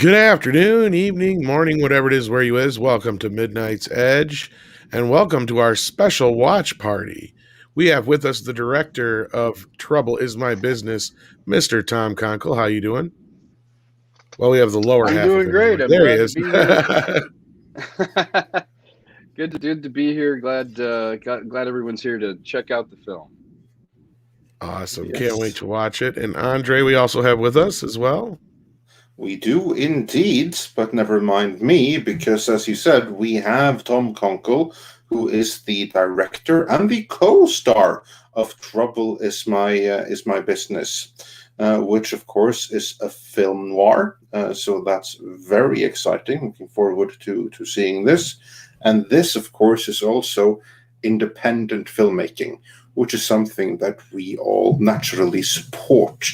Good afternoon, evening, morning, whatever it is where you is. Welcome to Midnight's Edge, and welcome to our special watch party. We have with us the director of Trouble Is My Business, Mr. Tom Konkle. How you doing? Well, we have the lower I'm half of doing him doing. great. I'm There he glad to is. be here. Good to be here. Glad everyone's here to check out the film. Awesome. Can't wait Yes, to watch it. And Andre, we also have with us as well. we do indeed, but never mind me, because as you said, we have Tom Konkle, who is the director and the co-star of Trouble Is My Business, which of course is a film noir. So that's very exciting. Looking forward to seeing this. And this, of course, is also independent filmmaking, which is something that we all naturally support,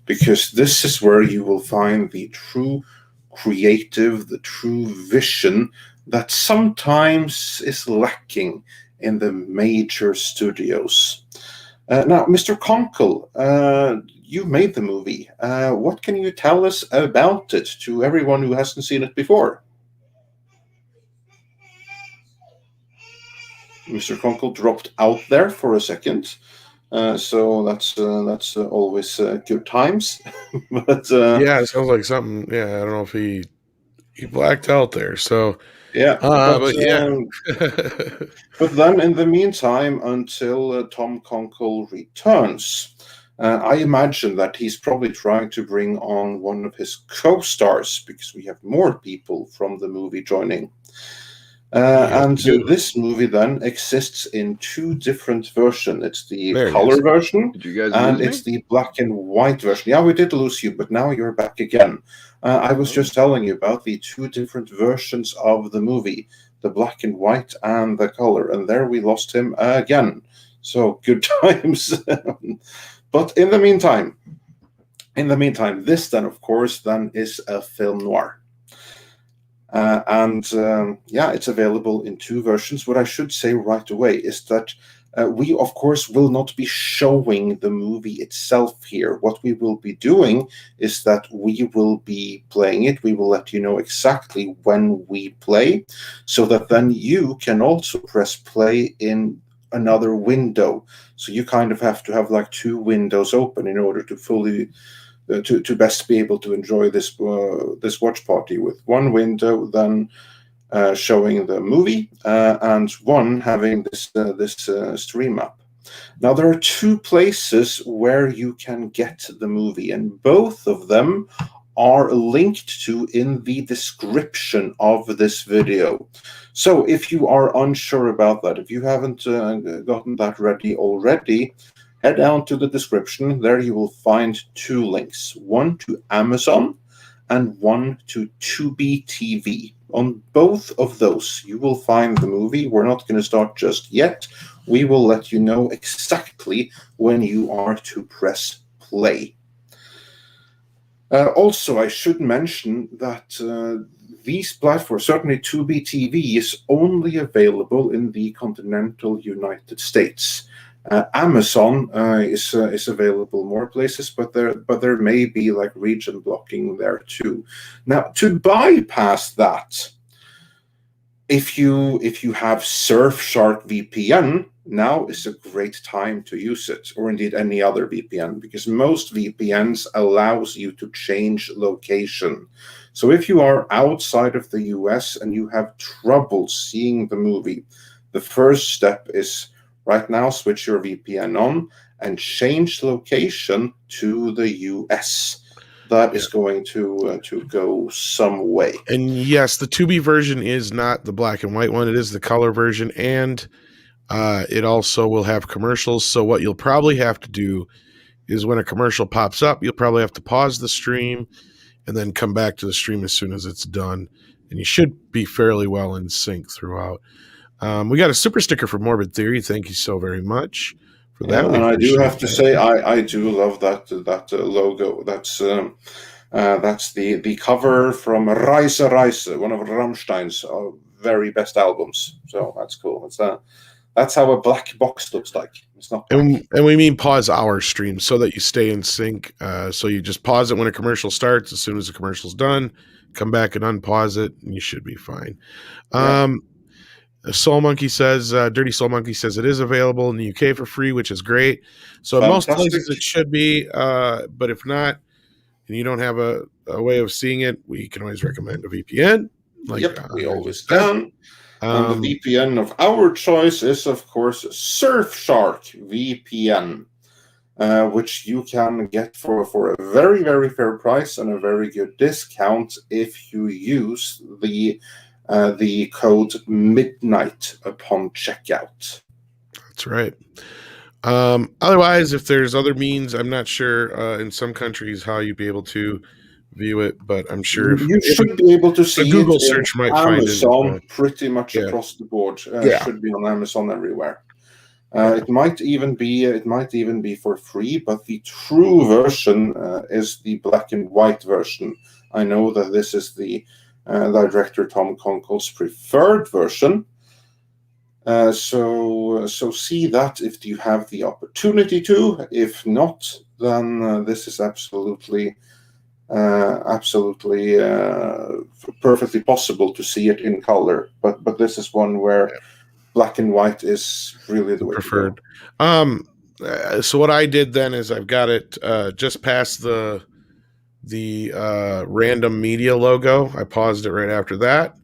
because this is where you will find the true creative, the true vision that sometimes is lacking in the major studios. Now, Mr. Konkle, you made the movie. What can you tell us about it to everyone who hasn't seen it before? Mr. Konkle dropped out there for a second. So that's always good times. But Yeah, it sounds like something. Yeah, I don't know if he blacked out there. So, yeah, but yeah. but then in the meantime, until Tom Konkle returns, I imagine that he's probably trying to bring on one of his co-stars, because we have more people from the movie joining. And this movie then exists in two different versions. It's the color version, Did you guys and lose it's the black and white version. Yeah, we did lose you, but now you're back again. I was just telling you about the two different versions of the movie, the black and white and the color, and there we lost him again. So good times. But in the meantime, this then, of course, then is a film noir. Yeah, it's available in two versions. What I should say right away is that we, of course, will not be showing the movie itself here. What we will be doing is that we will be playing it. We will let you know exactly when we play, so that then you can also press play in another window. So you kind of have to have like two windows open in order to fully to best be able to enjoy this watch party, with one window then showing the movie and one having this stream up. Now there are two places where you can get the movie, and both of them are linked to in the description of this video. So if you are unsure about that, if you haven't gotten that ready already, head down to the description. There you will find two links, one to Amazon and one to TubiTV. On both of those, you will find the movie. We're not going to start just yet. We will let you know exactly when you are to press play. Also, I should mention that these platforms, certainly TubiTV, is only available in the continental United States. Amazon is available more places, but there may be like region blocking there too. Now, to bypass that, if you have Surfshark VPN, now is a great time to use it, or indeed any other VPN, because most VPNs allows you to change location. So if you are outside of the US and you have trouble seeing the movie, the first step is right now switch your VPN on and change location to the US. That is going to go some way. And yes, the Tubi version is not the black and white one. It is the color version, and it also will have commercials. So what you'll probably have to do is when a commercial pops up, you'll probably have to pause the stream and then come back to the stream as soon as it's done. And you should be fairly well in sync throughout. We got a super sticker for Morbid Theory. Thank you so very much for that. Yeah, and I do have to say, I do love that logo. That's the cover from Reise Reise, one of Rammstein's very best albums. So that's cool. That's how a black box looks like. It's not black. And we mean pause our stream so that you stay in sync. So you just pause it when a commercial starts. As soon as the commercial's done, come back and unpause it, and you should be fine. Yeah. Soul Monkey says, Dirty Soul Monkey says it is available in the UK for free, which is great. So in most Fantastic. places it should be, but if not, and you don't have a way of seeing it, we can always recommend a VPN. We always can. And the VPN of our choice is, of course, Surfshark VPN, which you can get for a very, very fair price and a very good discount if you use the code MIDNIGHT upon checkout. That's right. Otherwise, if there's other means, I'm not sure in some countries how you'd be able to view it, but I'm sure you should be able to see Google it search might Amazon find it. pretty much across the board. Should be on Amazon everywhere. It might even be for free, but the true version is the black and white version. I know that this is the director Tom Konkle's preferred version. So see that if you have the opportunity to. If not, then this is absolutely perfectly possible to see it in color. But this is one where black and white is really the way preferred. To go. So what I did then is I've got it just past the random media logo. I paused it right after that.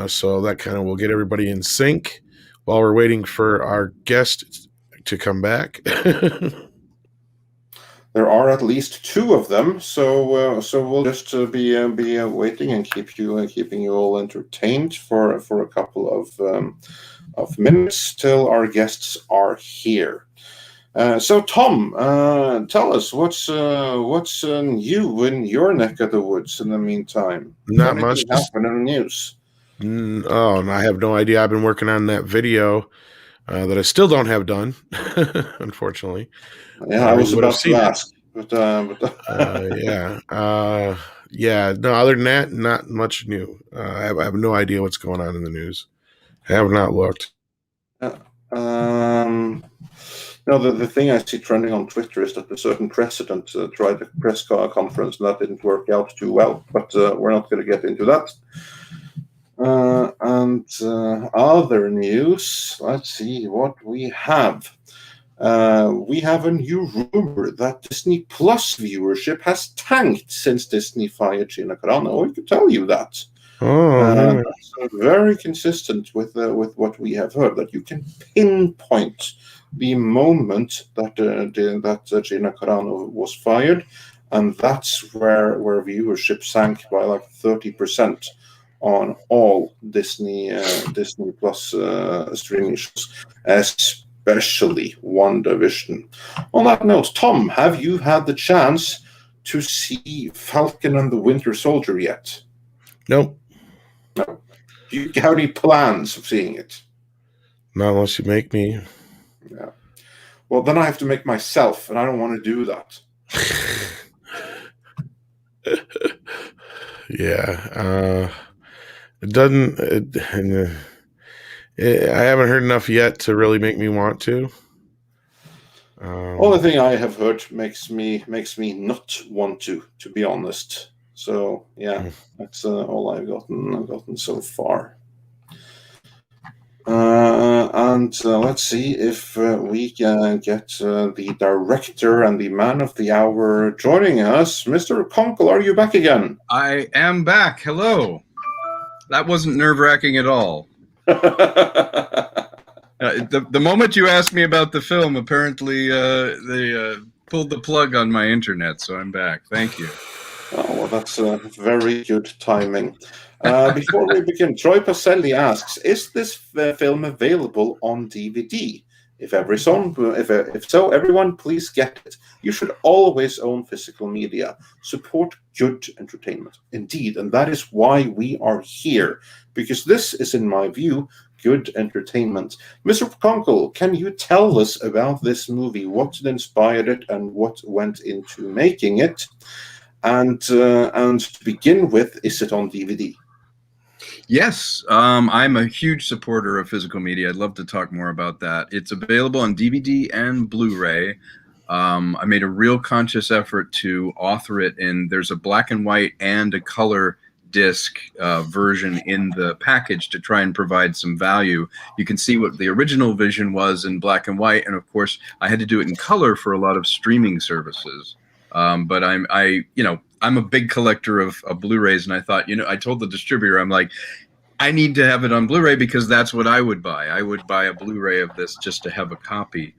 So that kind of will get everybody in sync while we're waiting for our guest to come back. There are at least two of them, so we'll just be waiting and keeping you all entertained for a couple of minutes till our guests are here. So Tom, tell us what's new in your neck of the woods in the meantime. Not much happened in the news. I have no idea. I've been working on that video that I still don't have done, unfortunately. Yeah, I was about to ask, but yeah. No, other than that, not much new. I have no idea what's going on in the news. I have not looked. No, the thing I see trending on Twitter is that a certain president tried a press conference and that didn't work out too well, but we're not going to get into that. And other news, let's see what we have. We have a new rumor that Disney Plus viewership has tanked since Disney fired Gina Carano. We could tell you that. That's very consistent with what we have heard, that you can pinpoint the moment that Gina Carano was fired, and that's where viewership sank by like 30% on all Disney Plus streaming shows, especially WandaVision. On that note, Tom, have you had the chance to see Falcon and the Winter Soldier yet? Nope. No. Do you have any plans of seeing it? Not unless you make me. Yeah. Well, then I have to make myself, and I don't want to do that. Yeah. It doesn't. I haven't heard enough yet to really make me want to. Only thing I have heard makes me not want to be honest. So yeah, that's all I've gotten so far. And let's see if we can get the director and the man of the hour joining us. Mr. Konkle, are you back again? I am back. Hello. That wasn't nerve-wracking at all. The moment you asked me about the film, apparently they pulled the plug on my internet, so I'm back. Thank you. Oh, well, that's very good timing. Before we begin, Troy Pacelli asks, is this film available on DVD? If so, everyone, please get it. You should always own physical media. Support good entertainment. Indeed, and that is why we are here, because this is, in my view, good entertainment. Mr. Konkle, can you tell us about this movie? What inspired it and what went into making it? And to begin with, is it on DVD? Yes, I'm a huge supporter of physical media. I'd love to talk more about that. It's available on DVD and Blu-ray. I made a real conscious effort to author it in. There's a black and white and a color disc version in the package to try and provide some value. You can see what the original vision was in black and white, and of course I had to do it in color for a lot of streaming services. But I'm a big collector of Blu-rays, and I thought, I told the distributor, I'm like, I need to have it on Blu-ray because that's what I would buy. I would buy a Blu-ray of this just to have a copy.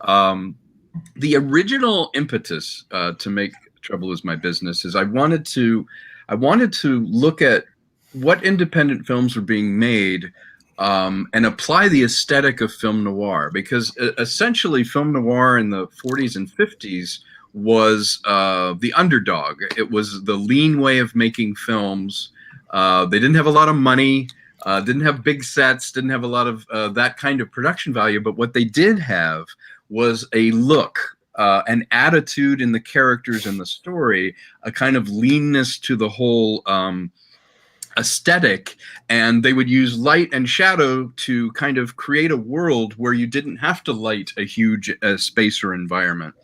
The original impetus to make Trouble Is My Business is I wanted to look at what independent films were being made and apply the aesthetic of film noir, because essentially film noir in the 40s and 50s was the underdog. It was the lean way of making films. They didn't have a lot of money, didn't have big sets, didn't have a lot of that kind of production value, but what they did have was a look, an attitude in the characters and the story, a kind of leanness to the whole aesthetic, and they would use light and shadow to kind of create a world where you didn't have to light a huge space or environment.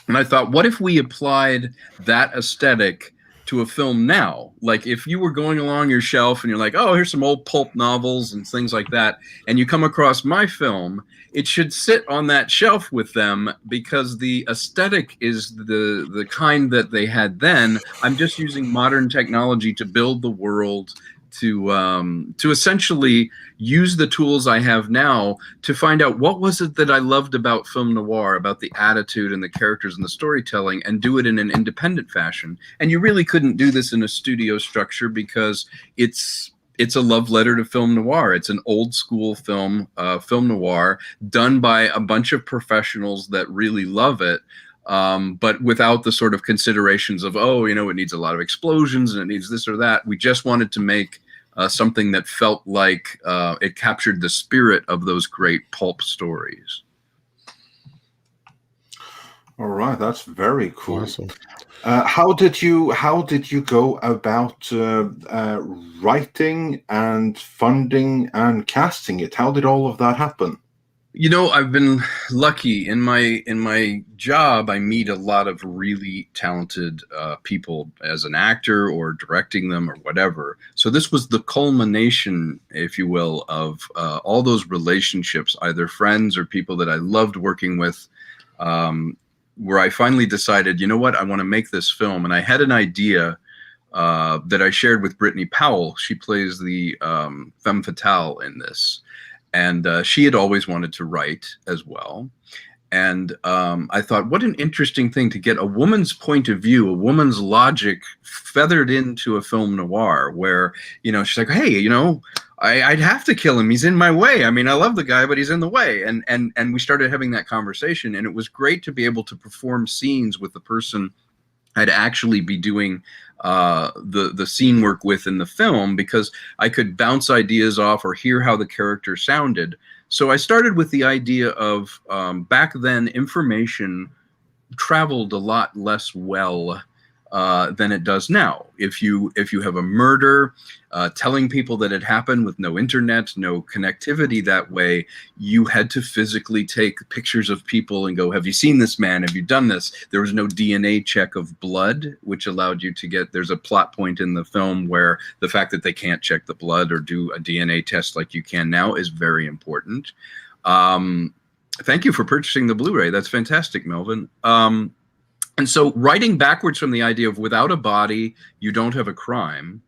And I thought, what if we applied that aesthetic to a film now? Like if you were going along your shelf and you're like, oh, here's some old pulp novels and things like that, and you come across my film, it should sit on that shelf with them because the aesthetic is the kind that they had then. I'm just using modern technology to build the world, to essentially use the tools I have now to find out what was it that I loved about film noir, about the attitude and the characters and the storytelling, and do it in an independent fashion. And you really couldn't do this in a studio structure because it's a love letter to film noir. It's an old school film noir done by a bunch of professionals that really love it. But without the sort of considerations of, it needs a lot of explosions and it needs this or that. We just wanted to make something that felt like it captured the spirit of those great pulp stories. All right, that's very cool. Awesome. How did you go about writing and funding and casting it? How did all of that happen? I've been lucky in my job. I meet a lot of really talented people as an actor or directing them or whatever. So this was the culmination, if you will, of all those relationships, either friends or people that I loved working with, where I finally decided, you know what, I want to make this film. And I had an idea that I shared with Brittany Powell. She plays the femme fatale in this. And she had always wanted to write as well. And I thought, what an interesting thing to get a woman's point of view, a woman's logic feathered into a film noir where, she's like, hey, I'd have to kill him. He's in my way. I mean, I love the guy, but he's in the way. And we started having that conversation. And it was great to be able to perform scenes with the person I'd actually be doing the scene work with in the film, because I could bounce ideas off or hear how the character sounded. So I started with the idea of back then information traveled a lot less well than it does now. If you have a murder, telling people that it happened with no internet, no connectivity that way, you had to physically take pictures of people and go, have you seen this man? Have you done this? There was no DNA check of blood, which allowed you to get, there's a plot point in the film where the fact that they can't check the blood or do a DNA test like you can now is very important. Thank you for purchasing the Blu-ray. That's fantastic, Melvin. And so writing backwards from the idea of without a body, you don't have a crime,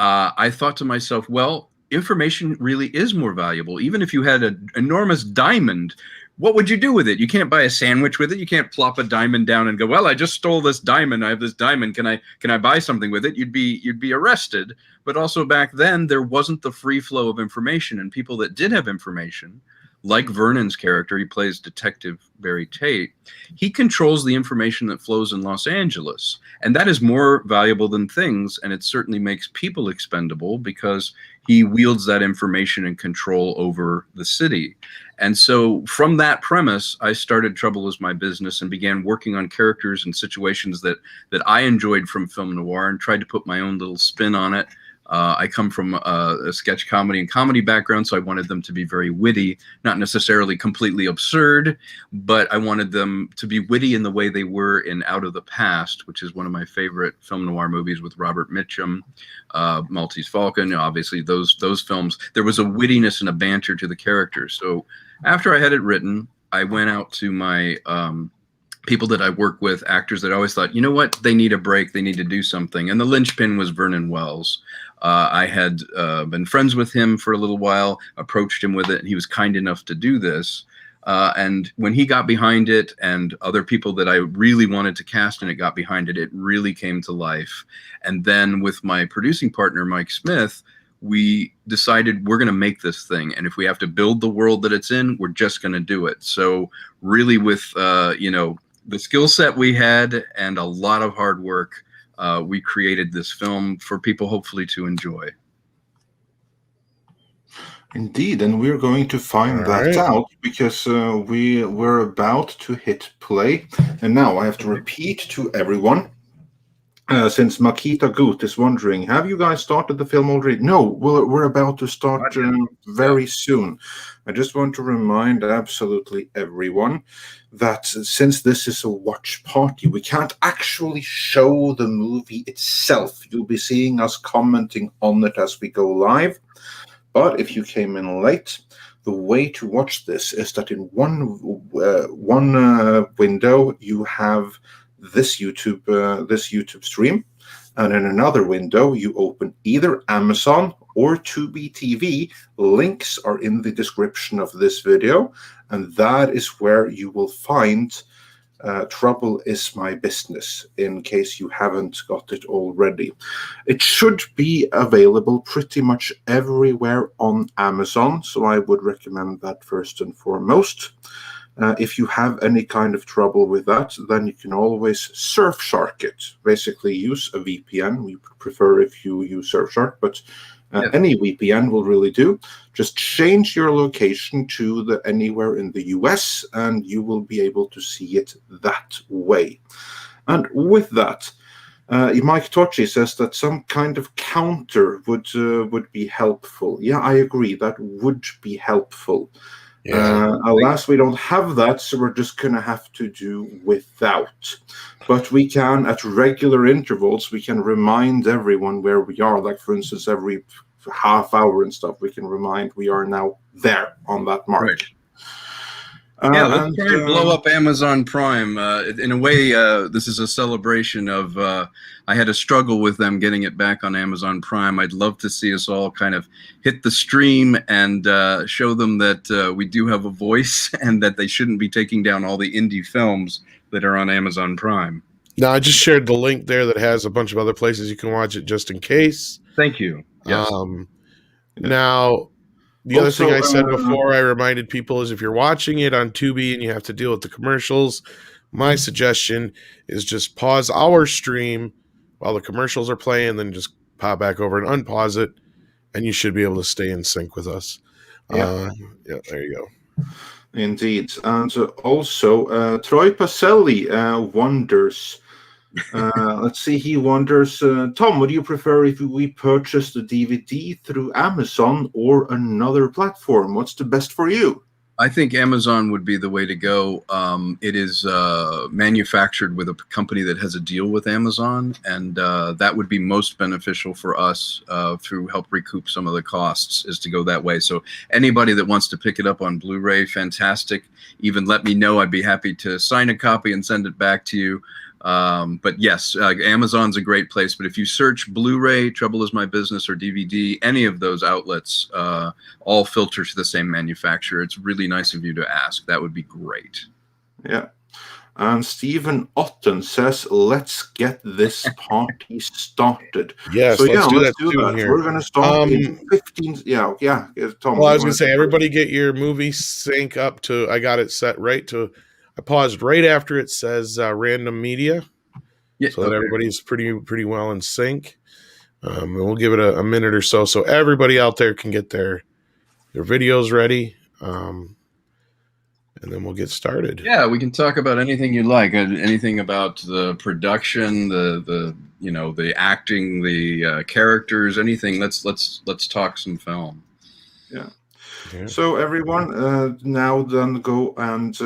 I thought to myself, well, information really is more valuable. Even if you had an enormous diamond, what would you do with it? You can't buy a sandwich with it. You can't plop a diamond down and go, well, I just stole this diamond. I have this diamond. Can I buy something with it? You'd be arrested. But also back then, there wasn't the free flow of information, and people that did have information, like Vernon's character, he plays Detective Barry Tate, he controls the information that flows in Los Angeles. And that is more valuable than things, and it certainly makes people expendable because he wields that information and control over the city. And so from that premise, I started Trouble Is My Business and began working on characters and situations that I enjoyed from film noir and tried to put my own little spin on it. I come from a sketch comedy and comedy background, so I wanted them to be very witty, not necessarily completely absurd, but I wanted them to be witty in the way they were in Out of the Past, which is one of my favorite film noir movies with Robert Mitchum, Maltese Falcon. Obviously, those films, there was a wittiness and a banter to the characters. So after I had it written, I went out to my people that I work with, actors that I always thought, you know what, they need a break, they need to do something. And the linchpin was Vernon Wells. I had been friends with him for a little while, approached him with it, and he was kind enough to do this. And when he got behind it, and other people that I really wanted to cast in it got behind it, it really came to life. And then with my producing partner, Mike Smith, we decided we're going to make this thing. And if we have to build the world that it's in, we're just going to do it. So really with, you know, the skill set we had and a lot of hard work, we created this film for people hopefully to enjoy. Indeed, and we're going to find that out because we're about to hit play. And now I have to repeat to everyone, since Makita Gut is wondering, have you guys started the film already? No, we're about to start very soon. I just want to remind absolutely everyone that since this is a watch party, we can't actually show the movie itself. You'll be seeing us commenting on it as we go live. But if you came in late, the way to watch this is that in one window you have this YouTube stream, and in another window you open either Amazon or TubiTV. Links are in the description of this video, and that is where you will find Trouble Is My Business, in case you haven't got it already. It should be available pretty much everywhere on Amazon, so I would recommend that first and foremost. If you have any kind of trouble with that, then you can always Surfshark it. Basically use a VPN. We prefer if you use Surfshark, but any VPN will really do. Just change your location to anywhere in the US, and you will be able to see it that way. And with that, Mike Tocci says that some kind of counter would be helpful. Yeah, I agree. That would be helpful. Alas, we don't have that, so we're just going to have to do without. But we can, at regular intervals, we can remind everyone where we are. Like, for instance, every half hour and stuff, we can remind we are now there on that mark. Right. Let's try and blow up Amazon Prime. In a way, this is a celebration of, I had a struggle with them getting it back on Amazon Prime. I'd love to see us all kind of hit the stream and show them that we do have a voice and that they shouldn't be taking down all the indie films that are on Amazon Prime. Now, I just shared the link there that has a bunch of other places you can watch it just in case. Thank you. Yes. Now, the other thing I said before, I reminded people, is if you're watching it on Tubi and you have to deal with the commercials, my suggestion is just pause our stream while the commercials are playing, then just pop back over and unpause it, and you should be able to stay in sync with us. There you go. Indeed. And also, Troy Pacelli wonders, let's see, he wonders, Tom, would you prefer if we purchase the DVD through Amazon or another platform? What's the best for you? I think Amazon would be the way to go. It is manufactured with a company that has a deal with Amazon, and that would be most beneficial for us through help recoup some of the costs, is to go that way. So anybody that wants to pick it up on Blu-ray, fantastic. Even let me know. I'd be happy to sign a copy and send it back to you. But yes, Amazon's a great place. But if you search Blu-ray, Trouble Is My Business, or DVD, any of those outlets all filter to the same manufacturer. It's really nice of you to ask. That would be great. Yeah. And Stephen Otten says, let's get this party started. Yes, so, let's do that. We're going to start in 15. Tom. Well, I was going to say, everybody get your movie sync up to, I got it set right to, I paused right after it says random media, so that everybody's pretty well in sync. And we'll give it a minute or so everybody out there can get their videos ready. and then we'll get started. Yeah, we can talk about anything you like. Anything about the production, the you know, the acting, the characters, anything. Let's talk some film. Yeah. Yeah. So everyone, now then go and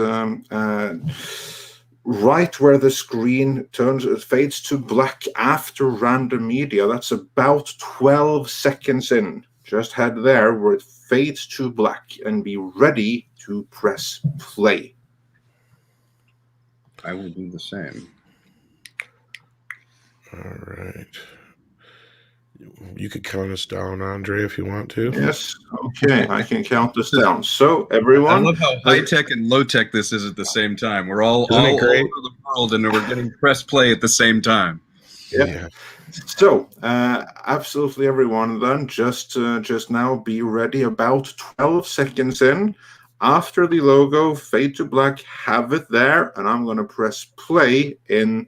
right where the screen fades to black after random media. That's about 12 seconds in. Just head there where it fades to black and be ready to press play. I will do the same. All right. You could count us down, Andre, if you want to. Yes. Okay, I can count this down. So everyone, I love how high tech and low tech this is at the same time. We're all Isn't it over great? the world, and we're getting press play at the same time. Yeah. So, absolutely everyone then, just now be ready about 12 seconds in. After the logo, fade to black, have it there, and I'm going to press play in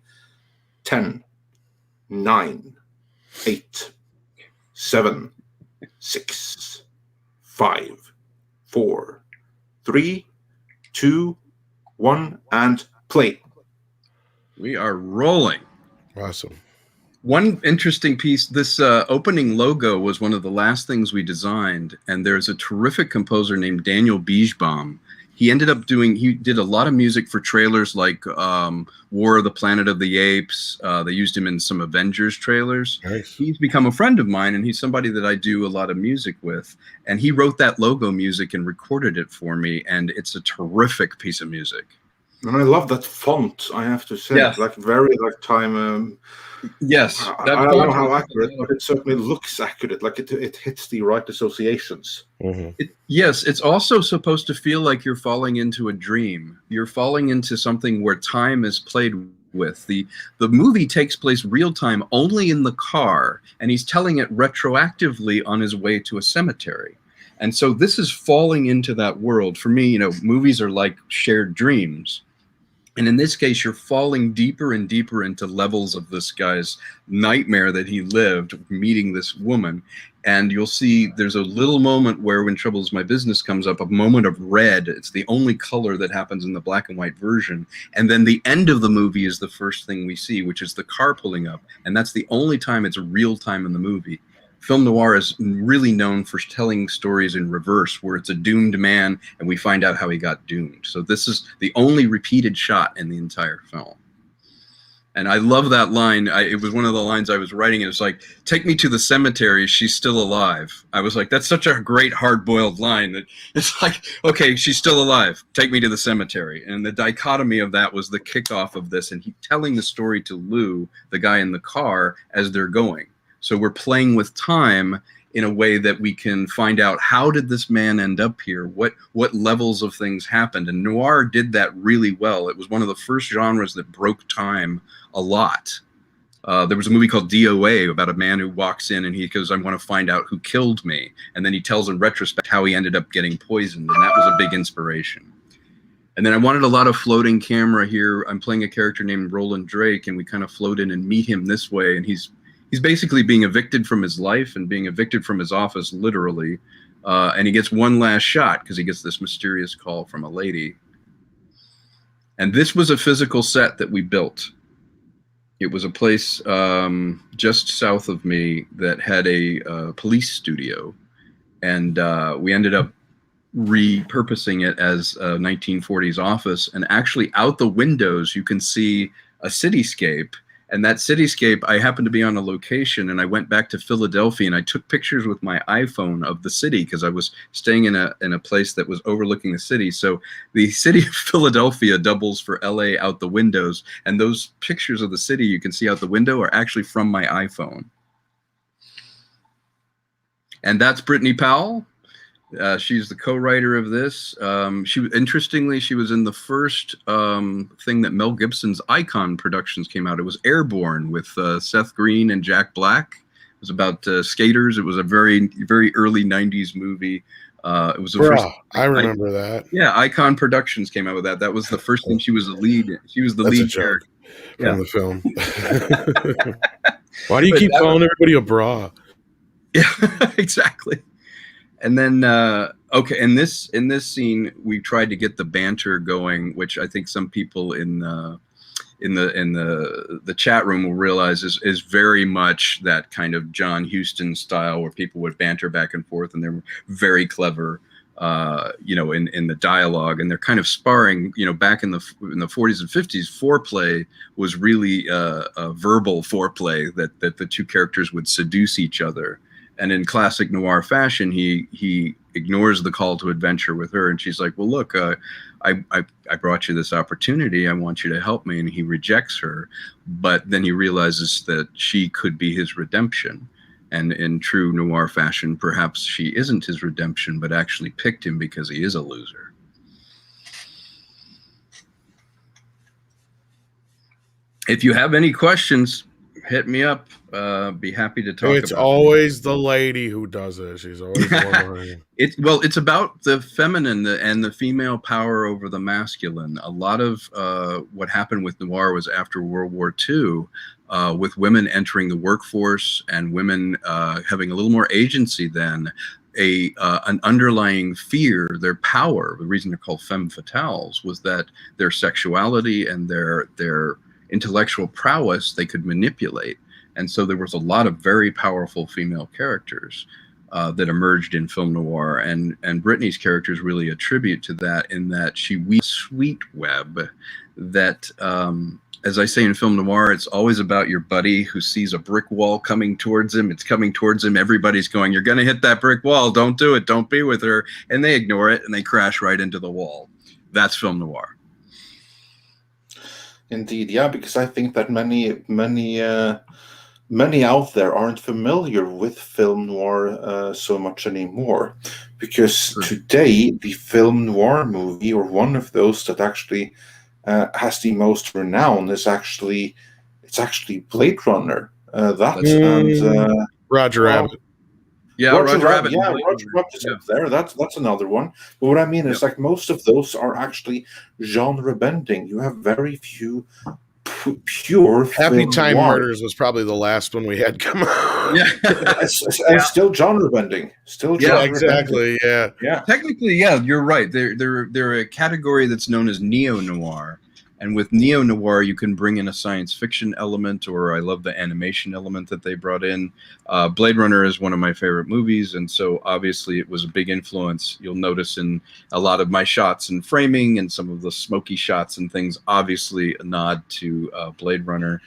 10, 9, 8, 7, 6, 5, 4, 3, 2, 1, and play. We are rolling. Awesome. One interesting piece, this opening logo was one of the last things we designed, and there's a terrific composer named Daniel Bijbaum. He did a lot of music for trailers like War of the Planet of the Apes. They used him in some Avengers trailers. Nice. He's become a friend of mine, and he's somebody that I do a lot of music with. And he wrote that logo music and recorded it for me, and it's a terrific piece of music. And I love that font, I have to say. Yes. Like very like time. Yes. I don't know how accurate, but it certainly looks accurate. Like it hits the right associations. Mm-hmm. Yes, it's also supposed to feel like you're falling into a dream. You're falling into something where time is played with. The movie takes place real time only in the car, and he's telling it retroactively on his way to a cemetery. And so this is falling into that world. For me, you know, movies are like shared dreams. And in this case, you're falling deeper and deeper into levels of this guy's nightmare that he lived, meeting this woman. And you'll see there's a little moment where When Trouble Is My Business comes up, a moment of red. It's the only color that happens in the black and white version. And then the end of the movie is the first thing we see, which is the car pulling up. And that's the only time it's real time in the movie. Film noir is really known for telling stories in reverse, where it's a doomed man and we find out how he got doomed. So this is the only repeated shot in the entire film. And I love that line. It was one of the lines I was writing. It was like, take me to the cemetery, she's still alive. I was like, that's such a great hard-boiled line that it's like, okay, she's still alive, take me to the cemetery. And the dichotomy of that was the kickoff of this, and he telling the story to Lou, the guy in the car, as they're going. So we're playing with time in a way that we can find out, how did this man end up here? What levels of things happened? And noir did that really well. It was one of the first genres that broke time a lot. There was a movie called DOA about a man who walks in and he goes, I want to find out who killed me. And then he tells in retrospect how he ended up getting poisoned. And that was a big inspiration. And then I wanted a lot of floating camera here. I'm playing a character named Roland Drake, and we kind of float in and meet him this way. And he's basically being evicted from his life and being evicted from his office, literally. And he gets one last shot because he gets this mysterious call from a lady. And this was a physical set that we built. It was a place just south of me that had a police studio. And we ended up repurposing it as a 1940s office. And actually out the windows, you can see a cityscape. And that cityscape, I happened to be on a location, and I went back to Philadelphia and I took pictures with my iPhone of the city because I was staying in a place that was overlooking the city. So the city of Philadelphia doubles for LA out the windows, and those pictures of the city you can see out the window are actually from my iPhone. And that's Brittany Powell. She's the co-writer of this. Interestingly, she was in the first thing that Mel Gibson's Icon Productions came out. It was Airborne with Seth Green and Jack Black. It was about skaters. It was a very, very early 90s movie. It was the first. I remember that. Yeah, Icon Productions came out with that. That was the first thing she was the lead in. She was the lead character from the film. Why do you keep calling everybody a bra? Yeah, exactly. And then okay, in this scene, we tried to get the banter going, which I think some people in the chat room will realize is very much that kind of John Huston style, where people would banter back and forth, and they're very clever, you know, in the dialogue, and they're kind of sparring. You know, back in the 40s and 50s, foreplay was really a verbal foreplay that the two characters would seduce each other. And in classic noir fashion, he ignores the call to adventure with her, and she's like, "Well, look, I brought you this opportunity. I want you to help me." And he rejects her, but then he realizes that she could be his redemption. And in true noir fashion, perhaps she isn't his redemption, but actually picked him because he is a loser. If you have any questions, hit me up. Be happy to talk. It's always the lady who does it. She's always the one. It's about the feminine and the female power over the masculine. A lot of what happened with noir was after World War II, with women entering the workforce and women having a little more agency than an underlying fear, their power. The reason they're called femme fatales was that their sexuality and their intellectual prowess they could manipulate. And so there was a lot of very powerful female characters that emerged in film noir, and Brittany's characters really attribute to that, in that she weaves a sweet web that, as I say in film noir, it's always about your buddy who sees a brick wall coming towards him. It's coming towards him. Everybody's going, "You're going to hit that brick wall. Don't do it. Don't be with her." And they ignore it and they crash right into the wall. That's film noir. Indeed, yeah, because I think that many out there aren't familiar with film noir so much anymore, because today the film noir movie, or one of those that actually has the most renown, is actually Blade Runner. And Roger Rabbit. Yeah, Roger Rabbit. Yeah, Roger Rabbit is up there. That's another one. But what I mean is, like, most of those are actually genre bending. You have very few pure Happy Time noir. Murders was probably the last one we had come out. Yeah. And still genre bending. Exactly. Yeah. Yeah. Technically, yeah, you're right. They're a category that's known as neo-noir. And with neo-noir, you can bring in a science fiction element, or I love the animation element that they brought in. Blade Runner is one of my favorite movies, and so obviously it was a big influence. You'll notice in a lot of my shots and framing and some of the smoky shots and things, obviously a nod to Blade Runner.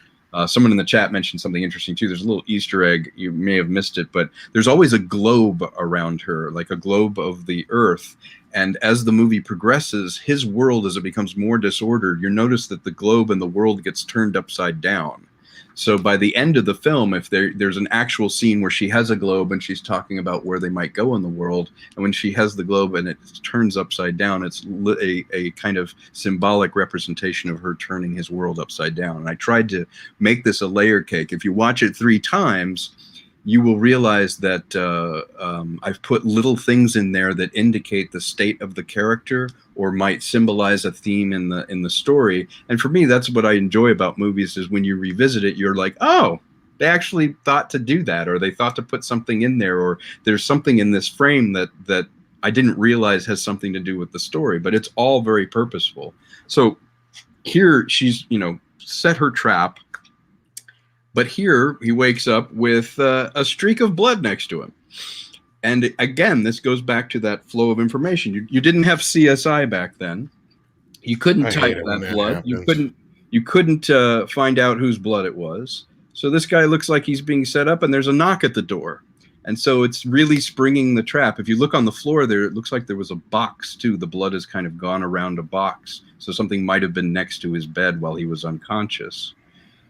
Someone in the chat mentioned something interesting too. There's a little Easter egg. You may have missed it, but there's always a globe around her, like a globe of the Earth. And as the movie progresses, his world, as it becomes more disordered, you notice that the globe and the world gets turned upside down. So by the end of the film, if there's an actual scene where she has a globe and she's talking about where they might go in the world, and when she has the globe and it turns upside down, it's a kind of symbolic representation of her turning his world upside down. And I tried to make this a layer cake. If you watch it 3 times, you will realize that I've put little things in there that indicate the state of the character or might symbolize a theme in the story. And for me, that's what I enjoy about movies, is when you revisit it, you're like, oh, they actually thought to do that, or they thought to put something in there, or there's something in this frame that I didn't realize has something to do with the story, but it's all very purposeful. So here she's, set her trap. But here he wakes up with a streak of blood next to him. And again, this goes back to that flow of information. You didn't have CSI back then. You couldn't type that blood. Happens. You couldn't find out whose blood it was. So this guy looks like he's being set up, and there's a knock at the door. And so it's really springing the trap. If you look on the floor there, it looks like there was a box too. The blood has kind of gone around a box. So something might have been next to his bed while he was unconscious.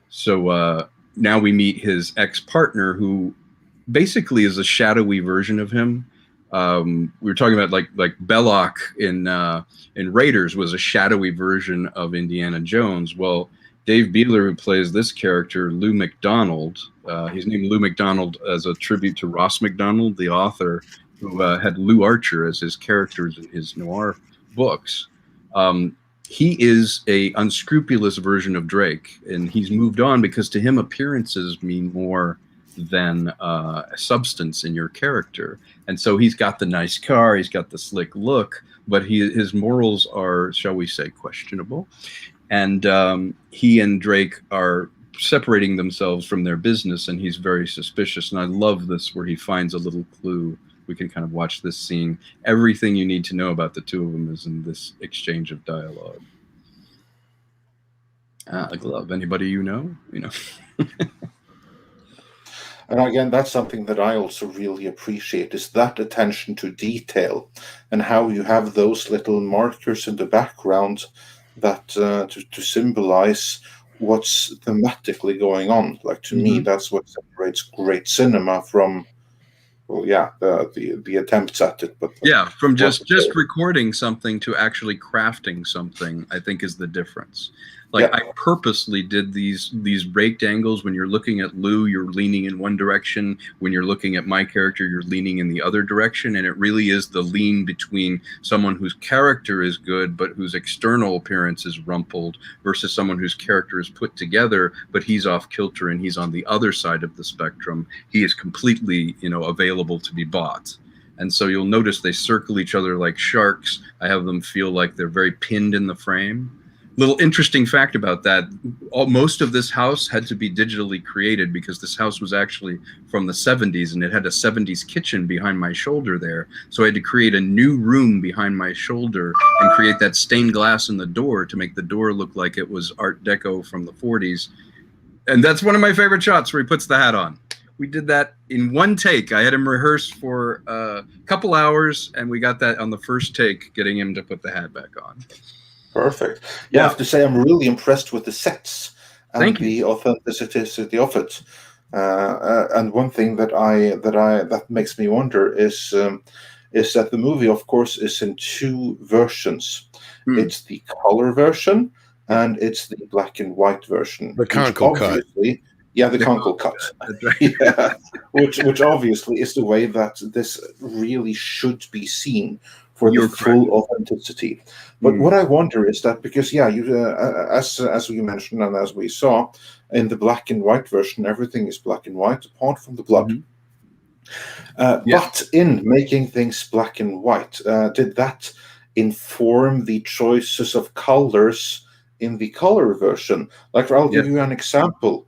So now we meet his ex-partner, who basically is a shadowy version of him. We were talking about like Belloc in Raiders was a shadowy version of Indiana Jones. Well, Dave Beadler, who plays this character, Lou McDonald, he's named Lou McDonald as a tribute to Ross McDonald, the author, who had Lou Archer as his characters in his noir books. He is a unscrupulous version of Drake, and he's moved on because to him appearances mean more than substance in your character. And so he's got the nice car, he's got the slick look, but his morals are, shall we say, questionable. And he and Drake are separating themselves from their business, and he's very suspicious. And I love this, where he finds a little clue. We can kind of watch this scene. Everything you need to know about the two of them is in this exchange of dialogue. The glove. Anybody you know? You know. And again, that's something that I also really appreciate, is that attention to detail, and how you have those little markers in the background that to symbolize what's thematically going on. Like, to me, that's what separates great cinema from, well, yeah, the attempts at it. But yeah, from just recording something to actually crafting something, I think is the difference. Like, I purposely did these raked angles. When you're looking at Lou, you're leaning in one direction. When you're looking at my character, you're leaning in the other direction. And it really is the lean between someone whose character is good, but whose external appearance is rumpled, versus someone whose character is put together, but he's off kilter and he's on the other side of the spectrum. He is completely, available to be bought. And so you'll notice they circle each other like sharks. I have them feel like they're very pinned in the frame. Little interesting fact about that, most of this house had to be digitally created, because this house was actually from the 70s, and it had a 70s kitchen behind my shoulder there. So I had to create a new room behind my shoulder and create that stained glass in the door to make the door look like it was Art Deco from the 40s. And that's one of my favorite shots, where he puts the hat on. We did that in one take. I had him rehearse for a couple hours, and we got that on the first take, getting him to put the hat back on. Perfect. Yeah, I have to say, I'm really impressed with the sets and the authenticity of it. And one thing that makes me wonder is that the movie, of course, is in two versions. It's the color version and it's the black and white version. The Konkle cut. Yeah, the Konkle cut. Yeah, which obviously is the way that this really should be seen, for the full authenticity. But what I wonder is that, because you as we mentioned and as we saw in the black and white version, everything is black and white apart from the blood. But in making things black and white, did that inform the choices of colors in the color version? Like, I'll give you an example.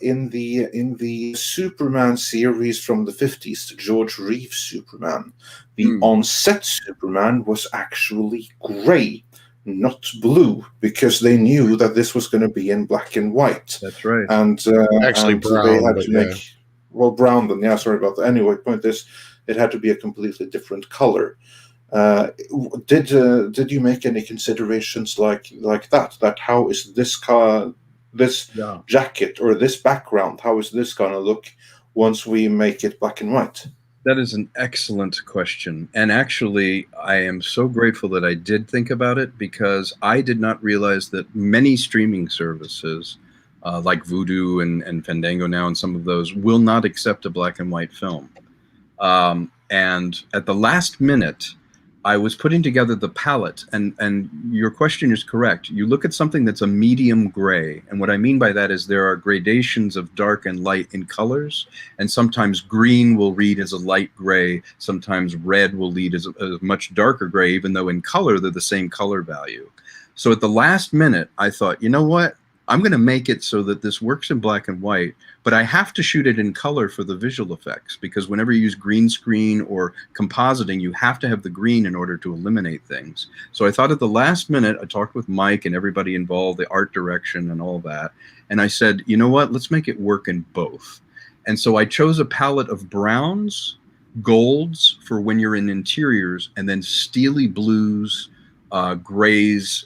In the Superman series from the 50s, the George Reeves Superman, the on-set Superman was actually gray, not blue, because they knew that this was going to be in black and white. That's right. And actually, and brown, they had to make brown. Then, yeah, sorry about that. Anyway, point is, it had to be a completely different color. Did you make any considerations like that? That how is this car? This jacket or this background, how is this going to look once we make it black and white? That is an excellent question. And actually, I am so grateful that I did think about it, because I did not realize that many streaming services, like Vudu and Fandango now, and some of those, will not accept a black and white film. And at the last minute, I was putting together the palette, and your question is correct. You look at something that's a medium gray, and what I mean by that is there are gradations of dark and light in colors, and sometimes green will read as a light gray, sometimes red will read as a much darker gray, even though in color they're the same color value. So at the last minute, I thought, you know what? I'm going to make it so that this works in black and white, but I have to shoot it in color for the visual effects, because whenever you use green screen or compositing, you have to have the green in order to eliminate things. So I thought at the last minute, I talked with Mike and everybody involved, the art direction and all that, and I said, you know what, let's make it work in both. And so I chose a palette of browns, golds for when you're in interiors, and then steely blues, grays,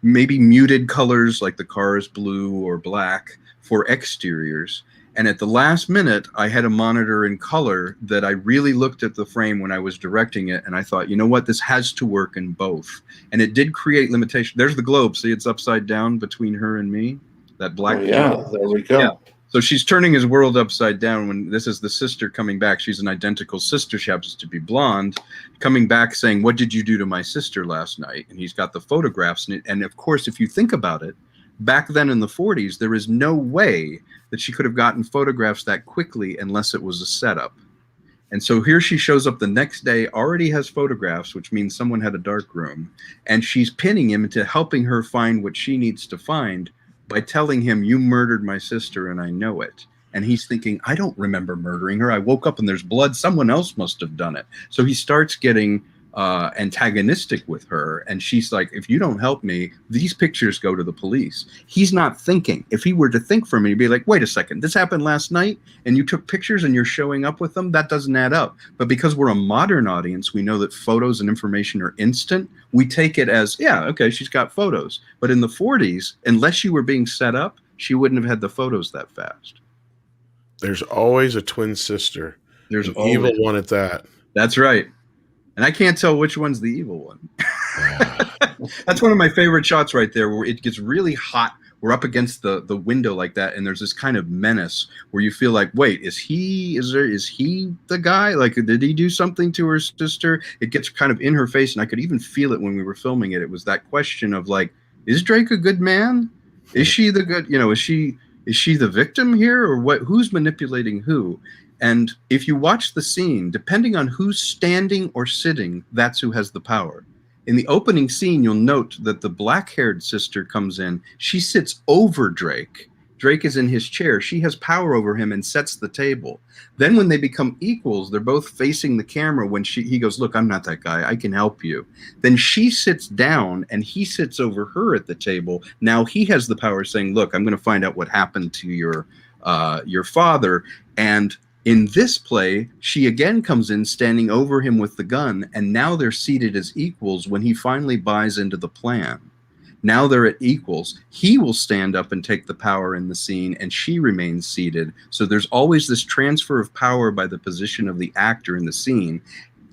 maybe muted colors like the car is blue or black for exteriors. And at the last minute, I had a monitor in color that I really looked at the frame when I was directing it, and I thought, you know what, this has to work in both. And it did create limitation. There's the globe. See, it's upside down between her and me. That black. Oh, yeah, there we go. Yeah. So she's turning his world upside down when this is the sister coming back. She's an identical sister. She happens to be blonde, coming back saying, what did you do to my sister last night? And he's got the photographs. And of course, if you think about it, back then in the 40s, there is no way that she could have gotten photographs that quickly unless it was a setup. And so here she shows up the next day, already has photographs, which means someone had a dark room, and she's pinning him into helping her find what she needs to find by telling him, you murdered my sister and I know it. And he's thinking, I don't remember murdering her. I woke up and there's blood. Someone else must have done it. So he starts getting antagonistic with her, and she's like, if you don't help me, these pictures go to the police. He's not thinking. If he were to think for a minute, he'd be like, wait a second, this happened last night and you took pictures and you're showing up with them? That doesn't add up. But because we're a modern audience, we know that photos and information are instant. We take it as, yeah, okay, she's got photos. But in the 40s, unless you were being set up, she wouldn't have had the photos that fast. There's always a twin sister. There's an evil one at that. That's right. And I can't tell which one's the evil one. That's one of my favorite shots right there, where it gets really hot. We're up against the window like that, and there's this kind of menace where you feel like, wait, is he the guy? Like, did he do something to her sister? It gets kind of in her face, and I could even feel it when we were filming it. It was that question of like, is Drake a good man? Is she the good, is she the victim here, or what? Who's manipulating who? And if you watch the scene, depending on who's standing or sitting, that's who has the power. In the opening scene, you'll note that the black-haired sister comes in. She sits over Drake. Drake is in his chair. She has power over him and sets the table. Then when they become equals, they're both facing the camera when he goes, look, I'm not that guy. I can help you. Then she sits down and he sits over her at the table. Now he has the power saying, look, I'm going to find out what happened to your father. And in this play, she again comes in standing over him with the gun, and now they're seated as equals when he finally buys into the plan. Now they're at equals. He will stand up and take the power in the scene, and she remains seated. So there's always this transfer of power by the position of the actor in the scene.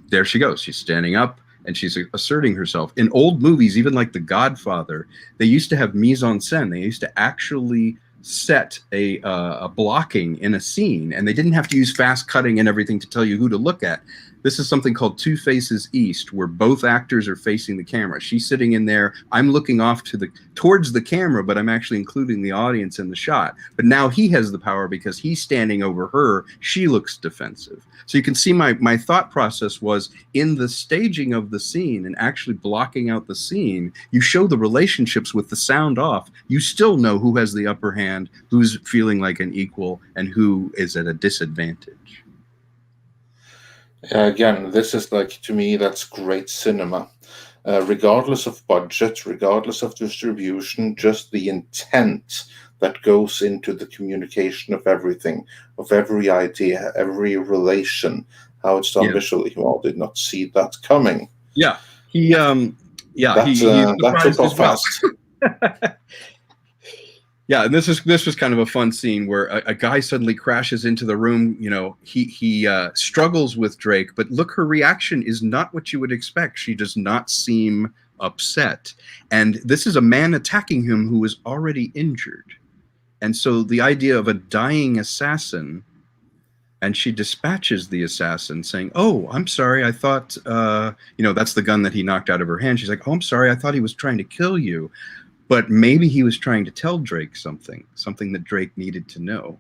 There she goes. She's standing up, and she's asserting herself. In old movies, even like The Godfather, they used to have mise en scène. They used to actually set a blocking in a scene, and they didn't have to use fast cutting and everything to tell you who to look at. This is something called Two Faces East, where both actors are facing the camera. She's sitting in there. I'm looking off towards the camera, but I'm actually including the audience in the shot. But now he has the power because he's standing over her. She looks defensive. So you can see my thought process was in the staging of the scene and actually blocking out the scene, you show the relationships with the sound off. You still know who has the upper hand, who's feeling like an equal, and who is at a disadvantage. Again, this is like, to me, that's great cinema. Regardless of budget, regardless of distribution, just the intent that goes into the communication of everything, of every idea, every relation, how it's done visually. You all did not see that coming. Yeah, he that took off fast. Yeah, and this was kind of a fun scene where a guy suddenly crashes into the room. He struggles with Drake, but look, her reaction is not what you would expect. She does not seem upset. And this is a man attacking him who is already injured. And so the idea of a dying assassin, and she dispatches the assassin saying, oh, I'm sorry, I thought, that's the gun that he knocked out of her hand. She's like, oh, I'm sorry, I thought he was trying to kill you. But maybe he was trying to tell Drake something that Drake needed to know.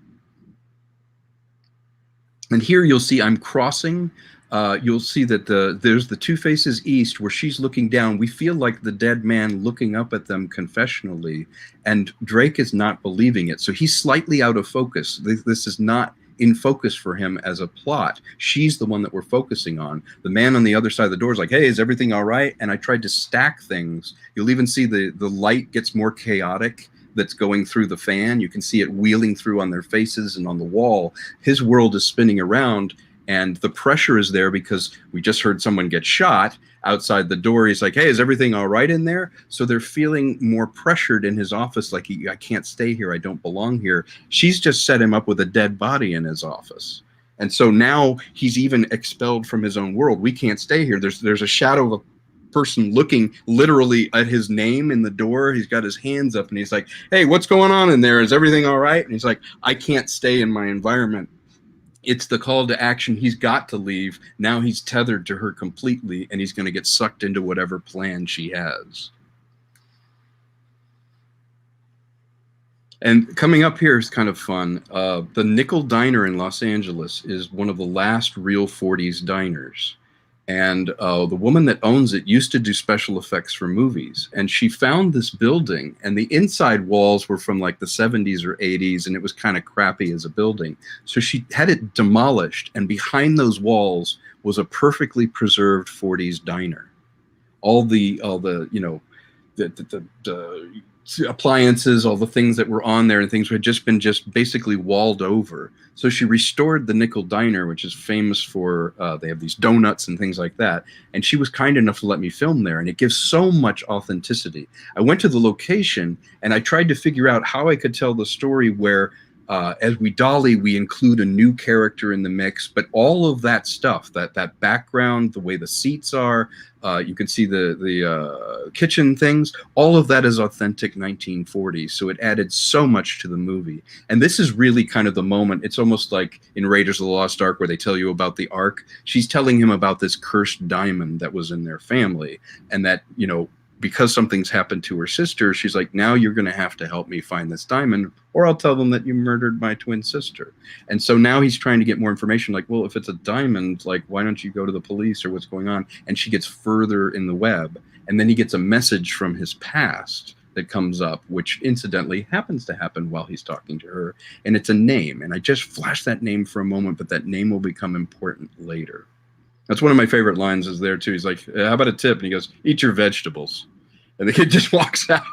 And here you'll see I'm crossing. You'll see that there's the Two Faces East where she's looking down. We feel like the dead man looking up at them confessionally, and Drake is not believing it. So he's slightly out of focus. This is not in focus for him as a plot. She's the one that we're focusing on. The man on the other side of the door is like, hey, is everything all right? And I tried to stack things. You'll even see the light gets more chaotic that's going through the fan. You can see it wheeling through on their faces and on the wall. His world is spinning around, and the pressure is there because we just heard someone get shot outside the door. He's like, hey, is everything all right in there? So they're feeling more pressured in his office, like, I can't stay here, I don't belong here. She's just set him up with a dead body in his office. And so now he's even expelled from his own world. We can't stay here. There's a shadow of a person looking literally at his name in the door. He's got his hands up and he's like, hey, what's going on in there? Is everything all right? And he's like, I can't stay in my environment. It's the call to action. He's got to leave. Now he's tethered to her completely, and he's going to get sucked into whatever plan she has. And coming up here is kind of fun. The Nickel Diner in Los Angeles is one of the last real 40s diners. And the woman that owns it used to do special effects for movies. And she found this building, and the inside walls were from like the 70s or 80s, and it was kind of crappy as a building. So she had it demolished, and behind those walls was a perfectly preserved 40s diner. All the you know, the appliances, all the things that were on there and things had just been basically walled over. So she restored the Nickel Diner, which is famous for, they have these donuts and things like that. And she was kind enough to let me film there, and it gives so much authenticity. I went to the location and I tried to figure out how I could tell the story where as we dolly, we include a new character in the mix, but all of that stuff, that background, the way the seats are, you can see the kitchen things, all of that is authentic 1940s. So it added so much to the movie. And this is really kind of the moment. It's almost like in Raiders of the Lost Ark where they tell you about the Ark. She's telling him about this cursed diamond that was in their family, and that, you know, because something's happened to her sister, she's like, now you're going to have to help me find this diamond, or I'll tell them that you murdered my twin sister. And so now he's trying to get more information, like, well, if it's a diamond, like, why don't you go to the police, or what's going on? And she gets further in the web. And then he gets a message from his past that comes up, which incidentally happens to happen while he's talking to her. And it's a name. And I just flashed that name for a moment, but that name will become important later. That's one of my favorite lines is there too. He's like, how about a tip? And he goes, eat your vegetables. And the kid just walks out.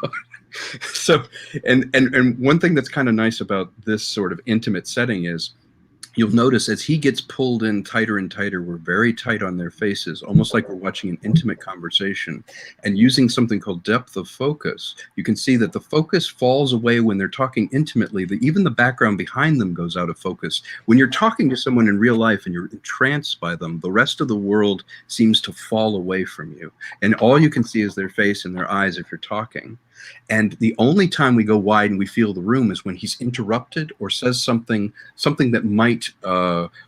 So, and one thing that's kind of nice about this sort of intimate setting is you'll notice as he gets pulled in tighter and tighter, we're very tight on their faces, almost like we're watching an intimate conversation. And using something called depth of focus, you can see that the focus falls away when they're talking intimately. Even the background behind them goes out of focus. When you're talking to someone in real life and you're entranced by them, the rest of the world seems to fall away from you. And all you can see is their face and their eyes if you're talking. And the only time we go wide and we feel the room is when he's interrupted or says something that might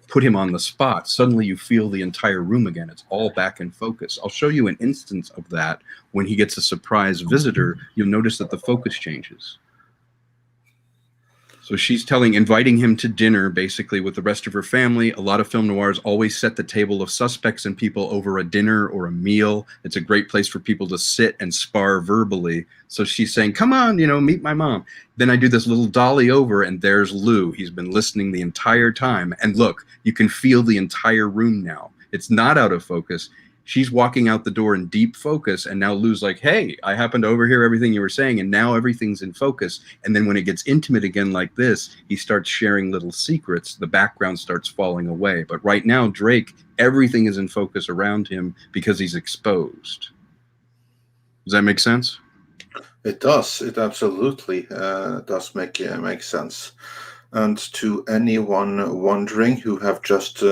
put him on the spot. Suddenly you feel the entire room again. It's all back in focus. I'll show you an instance of that. When he gets a surprise visitor, you'll notice that the focus changes. So she's inviting him to dinner, basically, with the rest of her family. A lot of film noirs always set the table of suspects and people over a dinner or a meal. It's a great place for people to sit and spar verbally. So she's saying, come on, you know, meet my mom. Then I do this little dolly over, and there's Lou. He's been listening the entire time. And look, you can feel the entire room now. It's not out of focus. She's walking out the door in deep focus, and now Lou's like, hey, I happened to overhear everything you were saying, and now everything's in focus. And then when it gets intimate again like this, he starts sharing little secrets. The background starts falling away. But right now, Drake, everything is in focus around him because he's exposed. Does that make sense? It does. It absolutely does make sense. And to anyone wondering who have just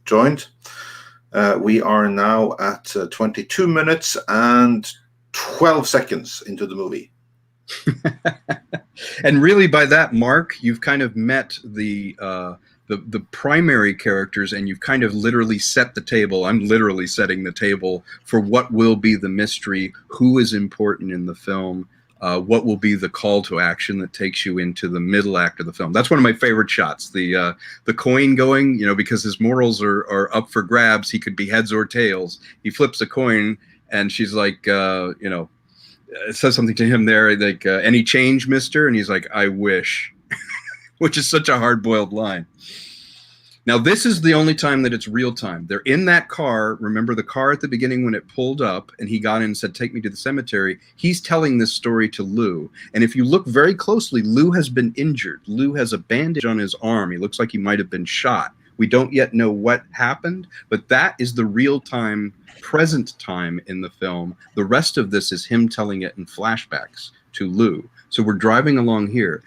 joined, we are now at 22 minutes and 12 seconds into the movie. And really, by that mark, you've kind of met the primary characters, and you've kind of literally set the table. I'm literally setting the table for what will be the mystery, who is important in the film, what will be the call to action that takes you into the middle act of the film. That's one of my favorite shots. The coin going, you know, because his morals are up for grabs. He could be heads or tails. He flips a coin, and she's like, you know, it says something to him there, like, any change, mister? And he's like, I wish, which is such a hard-boiled line. Now, this is the only time that it's real time. They're in that car. Remember the car at the beginning when it pulled up and he got in and said, take me to the cemetery. He's telling this story to Lou. And if you look very closely, Lou has been injured. Lou has a bandage on his arm. He looks like he might have been shot. We don't yet know what happened, but that is the real time, present time in the film. The rest of this is him telling it in flashbacks to Lou. So we're driving along here.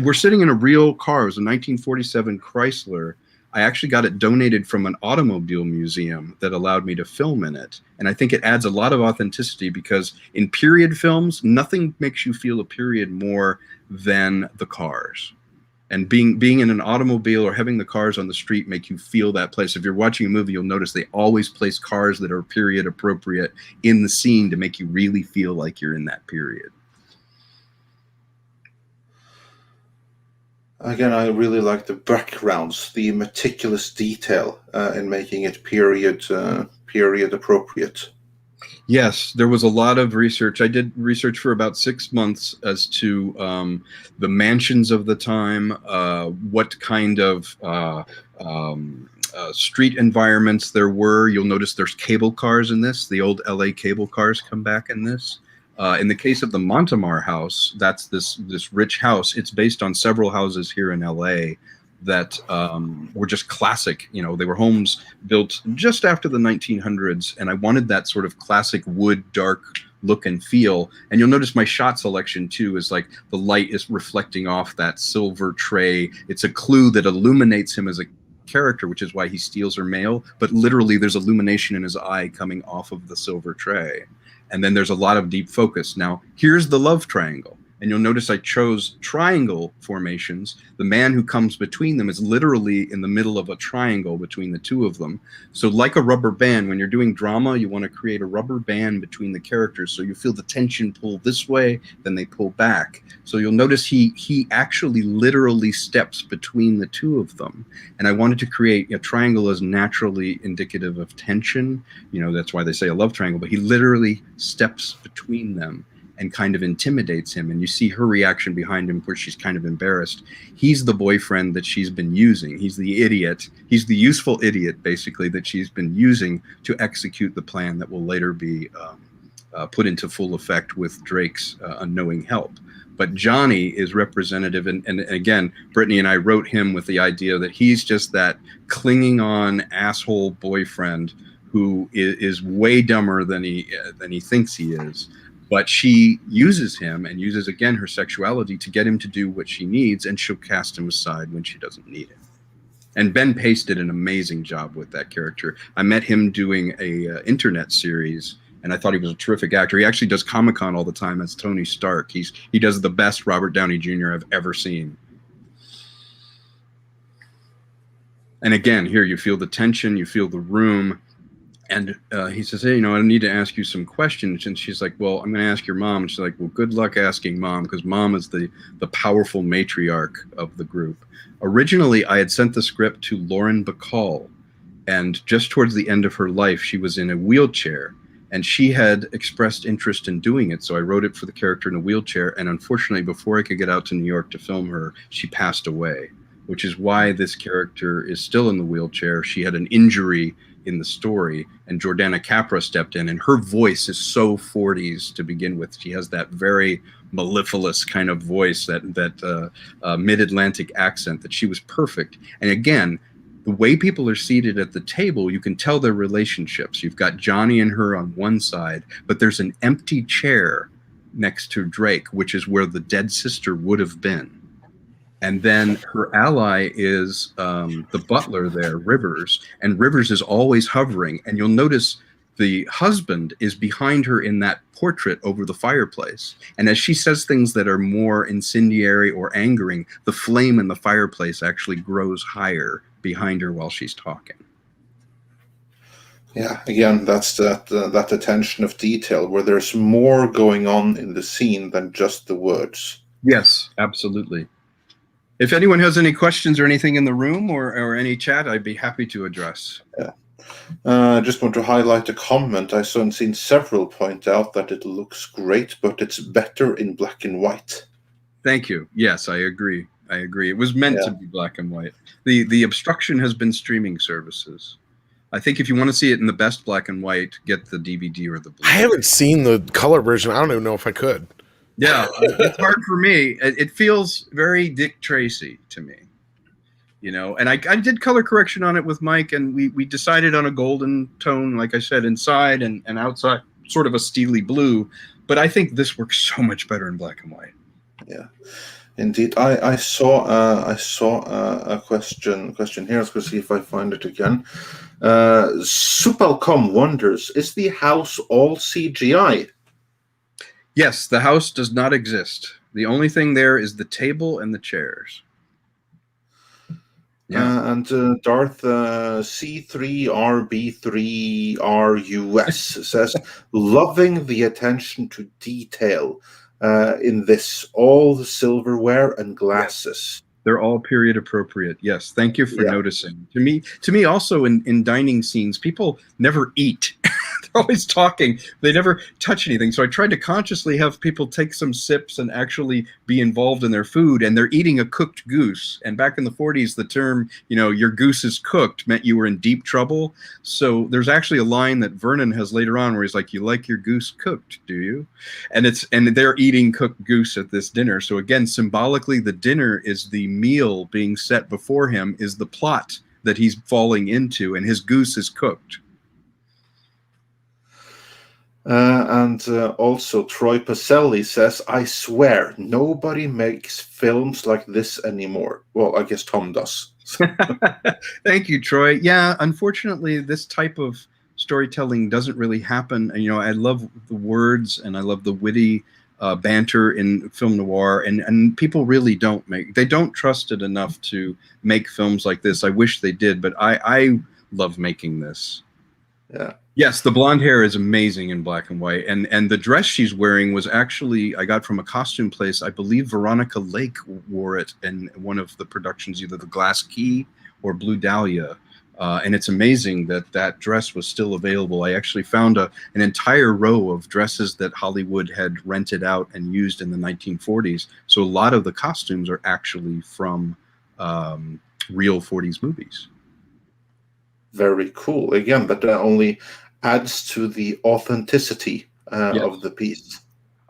We're sitting in a real car. It was a 1947 Chrysler. I actually got it donated from an automobile museum that allowed me to film in it. And I think it adds a lot of authenticity because in period films, nothing makes you feel a period more than the cars. And being in an automobile or having the cars on the street make you feel that place. If you're watching a movie, you'll notice they always place cars that are period appropriate in the scene to make you really feel like you're in that period. Again, I really like the backgrounds, the meticulous detail in making it period appropriate. Yes, there was a lot of research. I did research for about 6 months as to the mansions of the time, what kind of street environments there were. You'll notice there's cable cars in this. The old LA cable cars come back in this. In the case of the Montemar house, that's this rich house. It's based on several houses here in LA that were just classic. You know, they were homes built just after the 1900s, and I wanted that sort of classic wood, dark look and feel. And you'll notice my shot selection too is like the light is reflecting off that silver tray. It's a clue that illuminates him as a character, which is why he steals her mail, but literally there's illumination in his eye coming off of the silver tray. And then there's a lot of deep focus. Now, here's the love triangle. And you'll notice I chose triangle formations. The man who comes between them is literally in the middle of a triangle between the two of them. So like a rubber band, when you're doing drama, you want to create a rubber band between the characters. So you feel the tension pull this way, then they pull back. So you'll notice he actually literally steps between the two of them. And I wanted to create a triangle as naturally indicative of tension. You know, that's why they say a love triangle, but he literally steps between them and kind of intimidates him. And you see her reaction behind him where she's kind of embarrassed. He's the boyfriend that she's been using. He's the idiot. He's the useful idiot, basically, that she's been using to execute the plan that will later be put into full effect with Drake's unknowing help. But Johnny is representative. And again, Brittany and I wrote him with the idea that he's just that clinging on asshole boyfriend who is way dumber than he thinks he is. But she uses him and uses, again, her sexuality to get him to do what she needs, and she'll cast him aside when she doesn't need him. And Ben Pace did an amazing job with that character. I met him doing a internet series, and I thought he was a terrific actor. He actually does Comic-Con all the time as Tony Stark. He does the best Robert Downey Jr. I've ever seen. And again, here you feel the tension, you feel the room. And he says, hey, you know, I need to ask you some questions. And she's like, well, I'm going to ask your mom. And she's like, well, good luck asking mom, because mom is the powerful matriarch of the group. Originally, I had sent the script to Lauren Bacall. And just towards the end of her life, she was in a wheelchair. And she had expressed interest in doing it. So I wrote it for the character in a wheelchair. And unfortunately, before I could get out to New York to film her, she passed away, which is why this character is still in the wheelchair. She had an injury in the story, and Jordana Capra stepped in, and her voice is so 40s to begin with. She has that very mellifluous kind of voice, that mid-Atlantic accent, that she was perfect. And again, the way people are seated at the table, you can tell their relationships. You've got Johnny and her on one side, but there's an empty chair next to Drake, which is where the dead sister would have been. And then her ally is the butler there, Rivers, and Rivers is always hovering. And you'll notice the husband is behind her in that portrait over the fireplace. And as she says things that are more incendiary or angering, the flame in the fireplace actually grows higher behind her while she's talking. Yeah, again, that's that attention of detail where there's more going on in the scene than just the words. Yes, absolutely. If anyone has any questions or anything in the room or any chat, I'd be happy to address. Yeah. I just want to highlight a comment. I've seen several point out that it looks great, but it's better in black and white. Thank you. Yes, I agree. It was meant to be black and white. The obstruction has been streaming services. I think if you want to see it in the best black and white, get the DVD or the Blu-ray. I haven't seen the color version. I don't even know if I could. Yeah, it's hard for me. It feels very Dick Tracy to me, you know. And I did color correction on it with Mike, and we decided on a golden tone, like I said, inside and outside, sort of a steely blue. But I think this works so much better in black and white. Yeah, indeed. I saw a question here. Let's go see if I find it again. Supalcom wonders: is the house all CGI? Yes, the house does not exist. The only thing there is the table and the chairs. Yeah. And Darth C3RB3RUS says, loving the attention to detail in this, all the silverware and glasses. They're all period appropriate. Yes, thank you for Yeah. noticing. To me, also in dining scenes, people never eat. They're always talking. They never touch anything. So I tried to consciously have people take some sips and actually be involved in their food. And they're eating a cooked goose. And back in the 40s, the term, your goose is cooked meant you were in deep trouble. So there's actually a line that Vernon has later on where he's like, "You like your goose cooked, do you?" And they're eating cooked goose at this dinner. So again, symbolically, the dinner is the meal being set before him, is the plot that he's falling into, and his goose is cooked. And also Troy Pacelli says, "I swear nobody makes films like this anymore." Well, I guess Tom does. Thank you, Troy. Yeah, unfortunately, this type of storytelling doesn't really happen. I love the words and I love the witty banter in film noir, and people really they don't trust it enough to make films like this. I wish they did, but I love making this. Yeah. Yes, the blonde hair is amazing in black and white, and the dress she's wearing was actually I got from a costume place. I believe Veronica Lake wore it in one of the productions, either The Glass Key or Blue Dahlia, and it's amazing that that dress was still available. I actually found an entire row of dresses that Hollywood had rented out and used in the 1940s. So a lot of the costumes are actually from real 40s movies. Very cool. Again, but that only adds to the authenticity of the piece.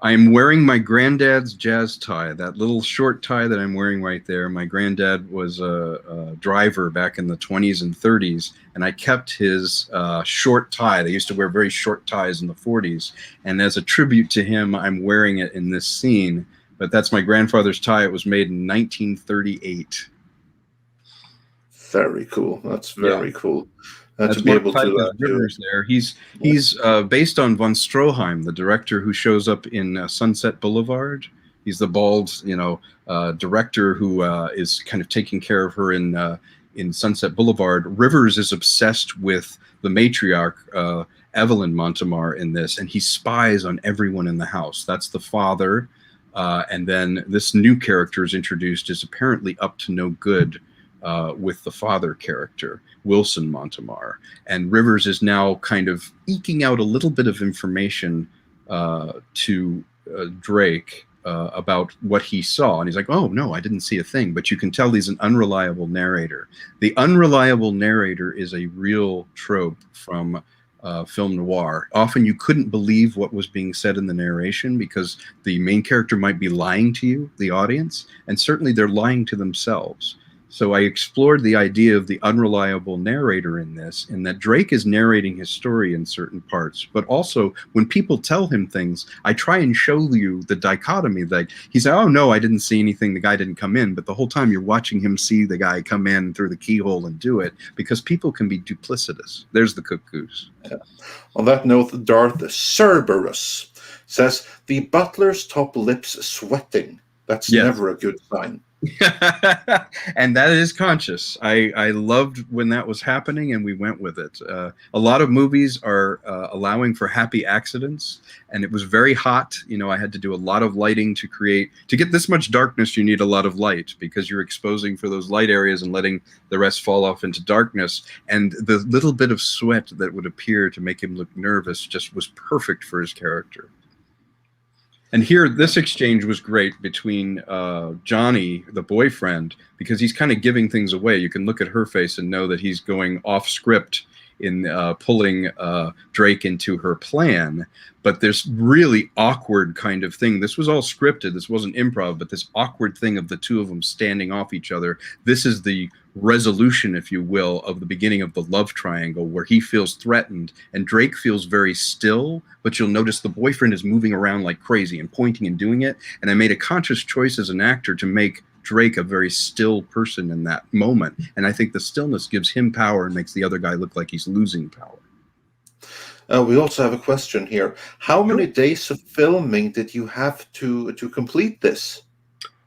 I'm wearing my granddad's jazz tie, that little short tie that I'm wearing right there. My granddad was a driver back in the 20s and 30s, and I kept his short tie. They used to wear very short ties in the 40s, and as a tribute to him, I'm wearing it in this scene. But that's my grandfather's tie. It was made in 1938. Very cool. That's very cool. That's to be able Mark to Rivers there. He's based on von Stroheim, the director who shows up in Sunset Boulevard. He's the bald, director who is kind of taking care of her in Sunset Boulevard. Rivers is obsessed with the matriarch, Evelyn Montemar, in this, and he spies on everyone in the house. That's the father, and then this new character is introduced, is apparently up to no good with the father character, Wilson Montemar. And Rivers is now kind of eking out a little bit of information to Drake about what he saw. And he's like, "Oh, no, I didn't see a thing." But you can tell he's an unreliable narrator. The unreliable narrator is a real trope from film noir. Often you couldn't believe what was being said in the narration because the main character might be lying to you, the audience, and certainly they're lying to themselves. So I explored the idea of the unreliable narrator in this, in that Drake is narrating his story in certain parts, but also when people tell him things, I try and show you the dichotomy. Like he's like, "Oh no, I didn't see anything. The guy didn't come in." But the whole time you're watching him see the guy come in through the keyhole and do it, because people can be duplicitous. There's the cooked goose. Yeah. On that note, Darth Cerberus says, "The butler's top lips sweating. That's never a good sign." And that is conscious. I loved when that was happening, and we went with it. A lot of movies are allowing for happy accidents, and it was very hot. I had to do a lot of lighting to get this much darkness. You need a lot of light because you're exposing for those light areas and letting the rest fall off into darkness. And the little bit of sweat that would appear to make him look nervous just was perfect for his character. And here, this exchange was great between Johnny, the boyfriend, because he's kind of giving things away. You can look at her face and know that he's going off script in pulling Drake into her plan. But this really awkward kind of thing. This was all scripted. This wasn't improv, but this awkward thing of the two of them standing off each other. This is the resolution, if you will, of the beginning of the love triangle, where he feels threatened and Drake feels very still, but you'll notice the boyfriend is moving around like crazy and pointing and doing it. And I made a conscious choice as an actor to make Drake a very still person in that moment. And I think the stillness gives him power and makes the other guy look like he's losing power. We also have a question here. How many days of filming did you have to complete this?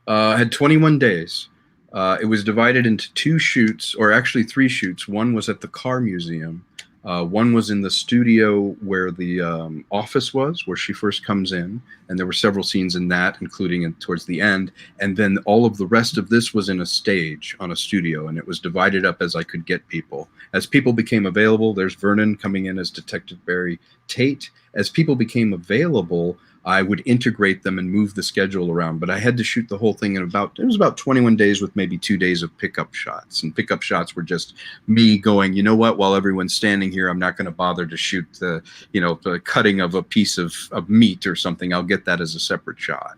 I had 21 days. It was divided into 2 shoots, or actually 3 shoots. One was at the car museum, One was in the studio where the office was, where she first comes in, and there were several scenes in that, including towards the end. And then all of the rest of this was in a stage on a studio, and it was divided up as I could get people. As people became available, there's Vernon coming in as Detective Barry Tate. As people became available, I would integrate them and move the schedule around, but I had to shoot the whole thing in it was about 21 days with maybe 2 days of pickup shots. And pickup shots were just me going, you know what, while everyone's standing here, I'm not going to bother to shoot the cutting of a piece of meat or something. I'll get that as a separate shot.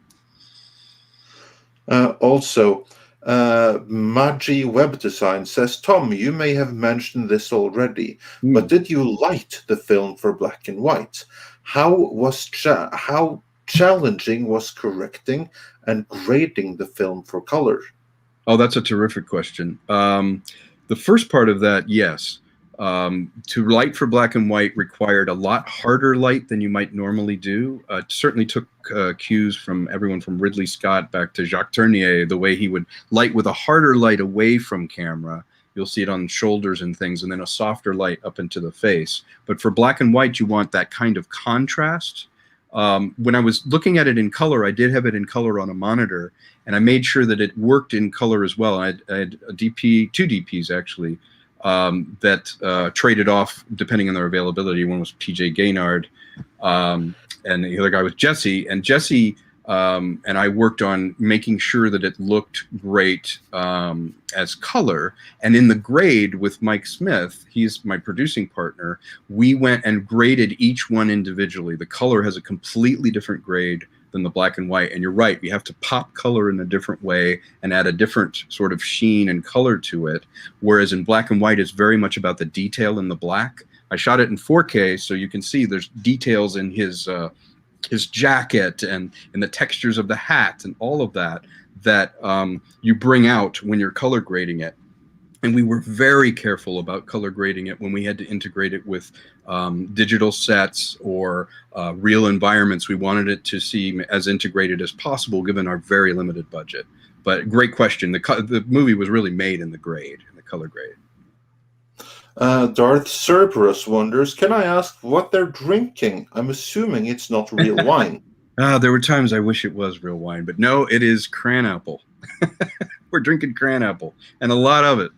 Also, Magi Web Design says, Tom, you may have mentioned this already, but did you light the film for black and white? How challenging was correcting and grading the film for color? Oh, that's a terrific question. The first part of that, yes. To light for black and white required a lot harder light than you might normally do. It certainly took cues from everyone from Ridley Scott back to Jacques Tournier, the way he would light with a harder light away from camera. You'll see it on shoulders and things, and then a softer light up into the face. But for black and white, you want that kind of contrast. When I was looking at it in color, I did have it in color on a monitor, and I made sure that it worked in color as well. I had a DP, 2 DPs actually, that traded off depending on their availability. One was PJ Gaynard, and the other guy was Jesse. And Jesse and I worked on making sure that it looked great as color. And in the grade with Mike Smith, he's my producing partner, we went and graded each one individually. The color has a completely different grade than the black and white. And you're right, we have to pop color in a different way and add a different sort of sheen and color to it. Whereas in black and white, it's very much about the detail in the black. I shot it in 4K, so you can see there's details in his jacket and the textures of the hat and all of that you bring out when you're color grading it. And we were very careful about color grading it when we had to integrate it with digital sets or real environments. We wanted it to seem as integrated as possible given our very limited budget. But great question. The movie was really made in the grade, in the color grade. Darth Cerberus wonders, can I ask what they're drinking? I'm assuming it's not real wine. There were times I wish it was real wine, but no, it is cran apple. We're drinking cran apple, and a lot of it.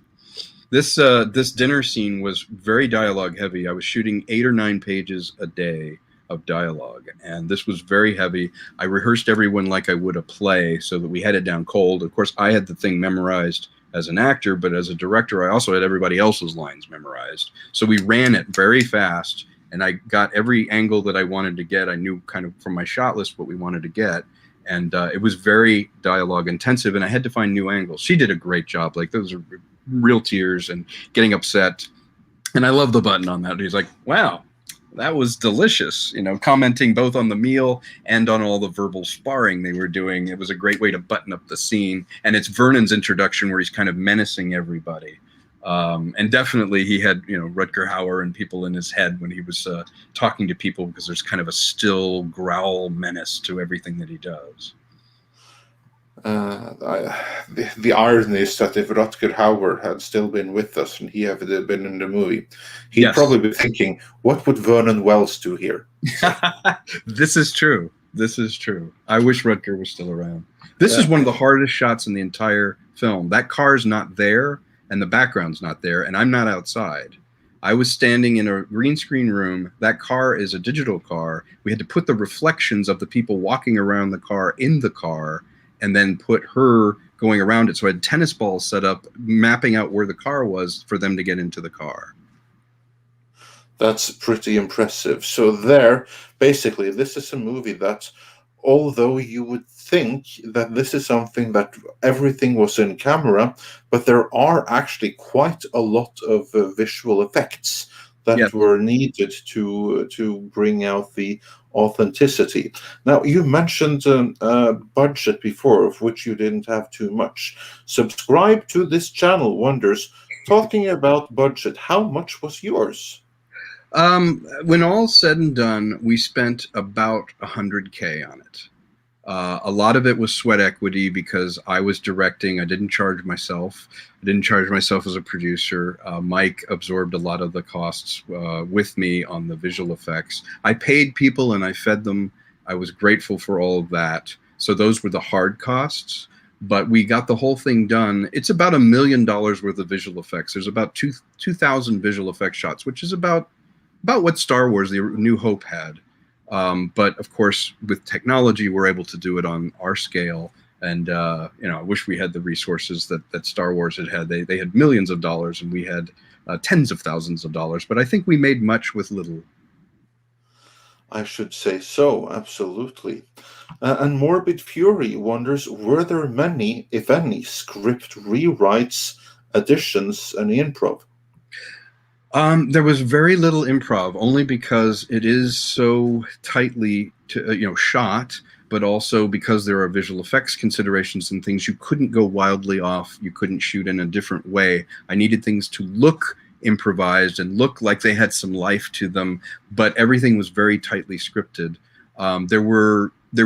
This dinner scene was very dialogue heavy. I was shooting 8 or 9 pages a day of dialogue, and this was very heavy. I rehearsed everyone like I would a play so that we had it down cold. Of course, I had the thing memorized as an actor, but as a director, I also had everybody else's lines memorized. So we ran it very fast, and I got every angle that I wanted to get. I knew kind of from my shot list what we wanted to get, and it was very dialogue intensive, and I had to find new angles. She did a great job. Like, those are real tears and getting upset. And I love the button on that. He's like, wow, that was delicious. Commenting both on the meal and on all the verbal sparring they were doing. It was a great way to button up the scene. And it's Vernon's introduction where he's kind of menacing everybody. And definitely he had, Rutger Hauer and people in his head when he was talking to people, because there's kind of a still growl menace to everything that he does. The irony is that if Rutger Hauer had still been with us and he had been in the movie, he'd probably be thinking, what would Vernon Wells do here? This is true. This is true. I wish Rutger was still around. This is one of the hardest shots in the entire film. That car's not there, and the background's not there, and I'm not outside. I was standing in a green screen room. That car is a digital car. We had to put the reflections of the people walking around the car in the car, and then put her going around it. So I had tennis balls set up, mapping out where the car was for them to get into the car. That's pretty impressive. So basically, this is a movie that, although you would think that this is something that everything was in camera, but there are actually quite a lot of visual effects that were needed to bring out the authenticity. Now, you mentioned budget before, of which you didn't have too much. Subscribe to this channel wonders, talking about budget, how much was yours? When all said and done, we spent about $100K on it. A lot of it was sweat equity because I was directing. I didn't charge myself. I didn't charge myself as a producer. Mike absorbed a lot of the costs with me on the visual effects. I paid people and I fed them. I was grateful for all of that. So those were the hard costs. But we got the whole thing done. It's about $1 million worth of visual effects. There's about 2,000 visual effects shots, which is about what Star Wars: The New Hope had. But of course, with technology, we're able to do it on our scale. And I wish we had the resources that Star Wars had. They had millions of dollars, and we had tens of thousands of dollars. But I think we made much with little. I should say so, absolutely. And Morbid Fury wonders, were there many, if any, script rewrites, additions, and improv? There was very little improv, only because it is so tightly shot, but also because there are visual effects considerations and things. You couldn't go wildly off. You couldn't shoot in a different way. I needed things to look improvised and look like they had some life to them, but everything was very tightly scripted. There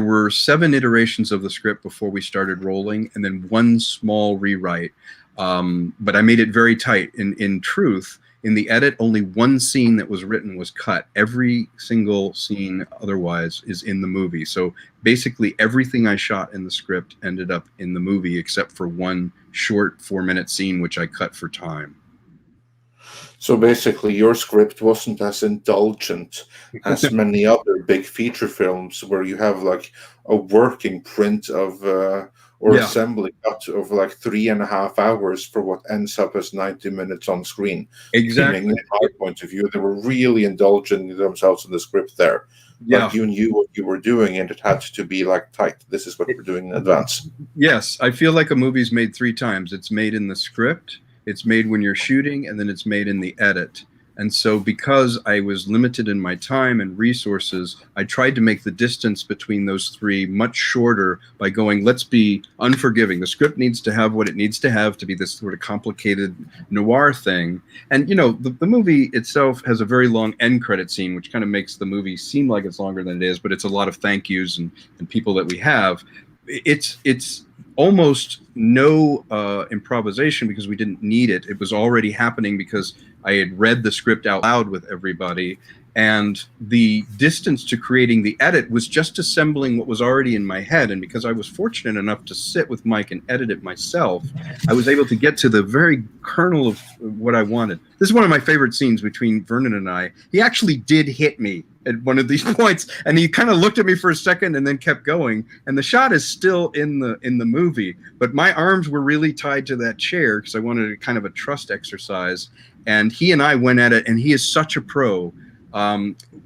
were 7 iterations of the script before we started rolling, and then 1 small rewrite. But I made it very tight. In truth, in the edit, only 1 scene that was written was cut. Every single scene otherwise is in the movie. So basically everything I shot in the script ended up in the movie, except for 1 short 4-minute scene, which I cut for time. So basically, your script wasn't as indulgent as many other big feature films where you have like a working print of assembly cut of like 3.5 hours for what ends up as 90 minutes on screen. Exactly. In my point of view, they were really indulgent themselves in the script there. Yeah. Like you knew what you were doing, and it had to be like tight. This is what we're doing in advance. Yes, I feel like a movie's made 3 times. It's made in the script, it's made when you're shooting, and then it's made in the edit. And so because I was limited in my time and resources, I tried to make the distance between those 3 much shorter by going, let's be unforgiving. The script needs to have what it needs to have to be this sort of complicated noir thing. And, the movie itself has a very long end credit scene, which kind of makes the movie seem like it's longer than it is, but it's a lot of thank yous and people that we have. It's almost no improvisation because we didn't need it. It was already happening because I had read the script out loud with everybody, and the distance to creating the edit was just assembling what was already in my head. And because I was fortunate enough to sit with Mike and edit it myself, I was able to get to the very kernel of what I wanted. This is one of my favorite scenes between Vernon and I. He actually did hit me at one of these points, and he kind of looked at me for a second and then kept going. And the shot is still in the movie, but my arms were really tied to that chair because I wanted kind of a trust exercise. And he and I went at it, and he is such a pro.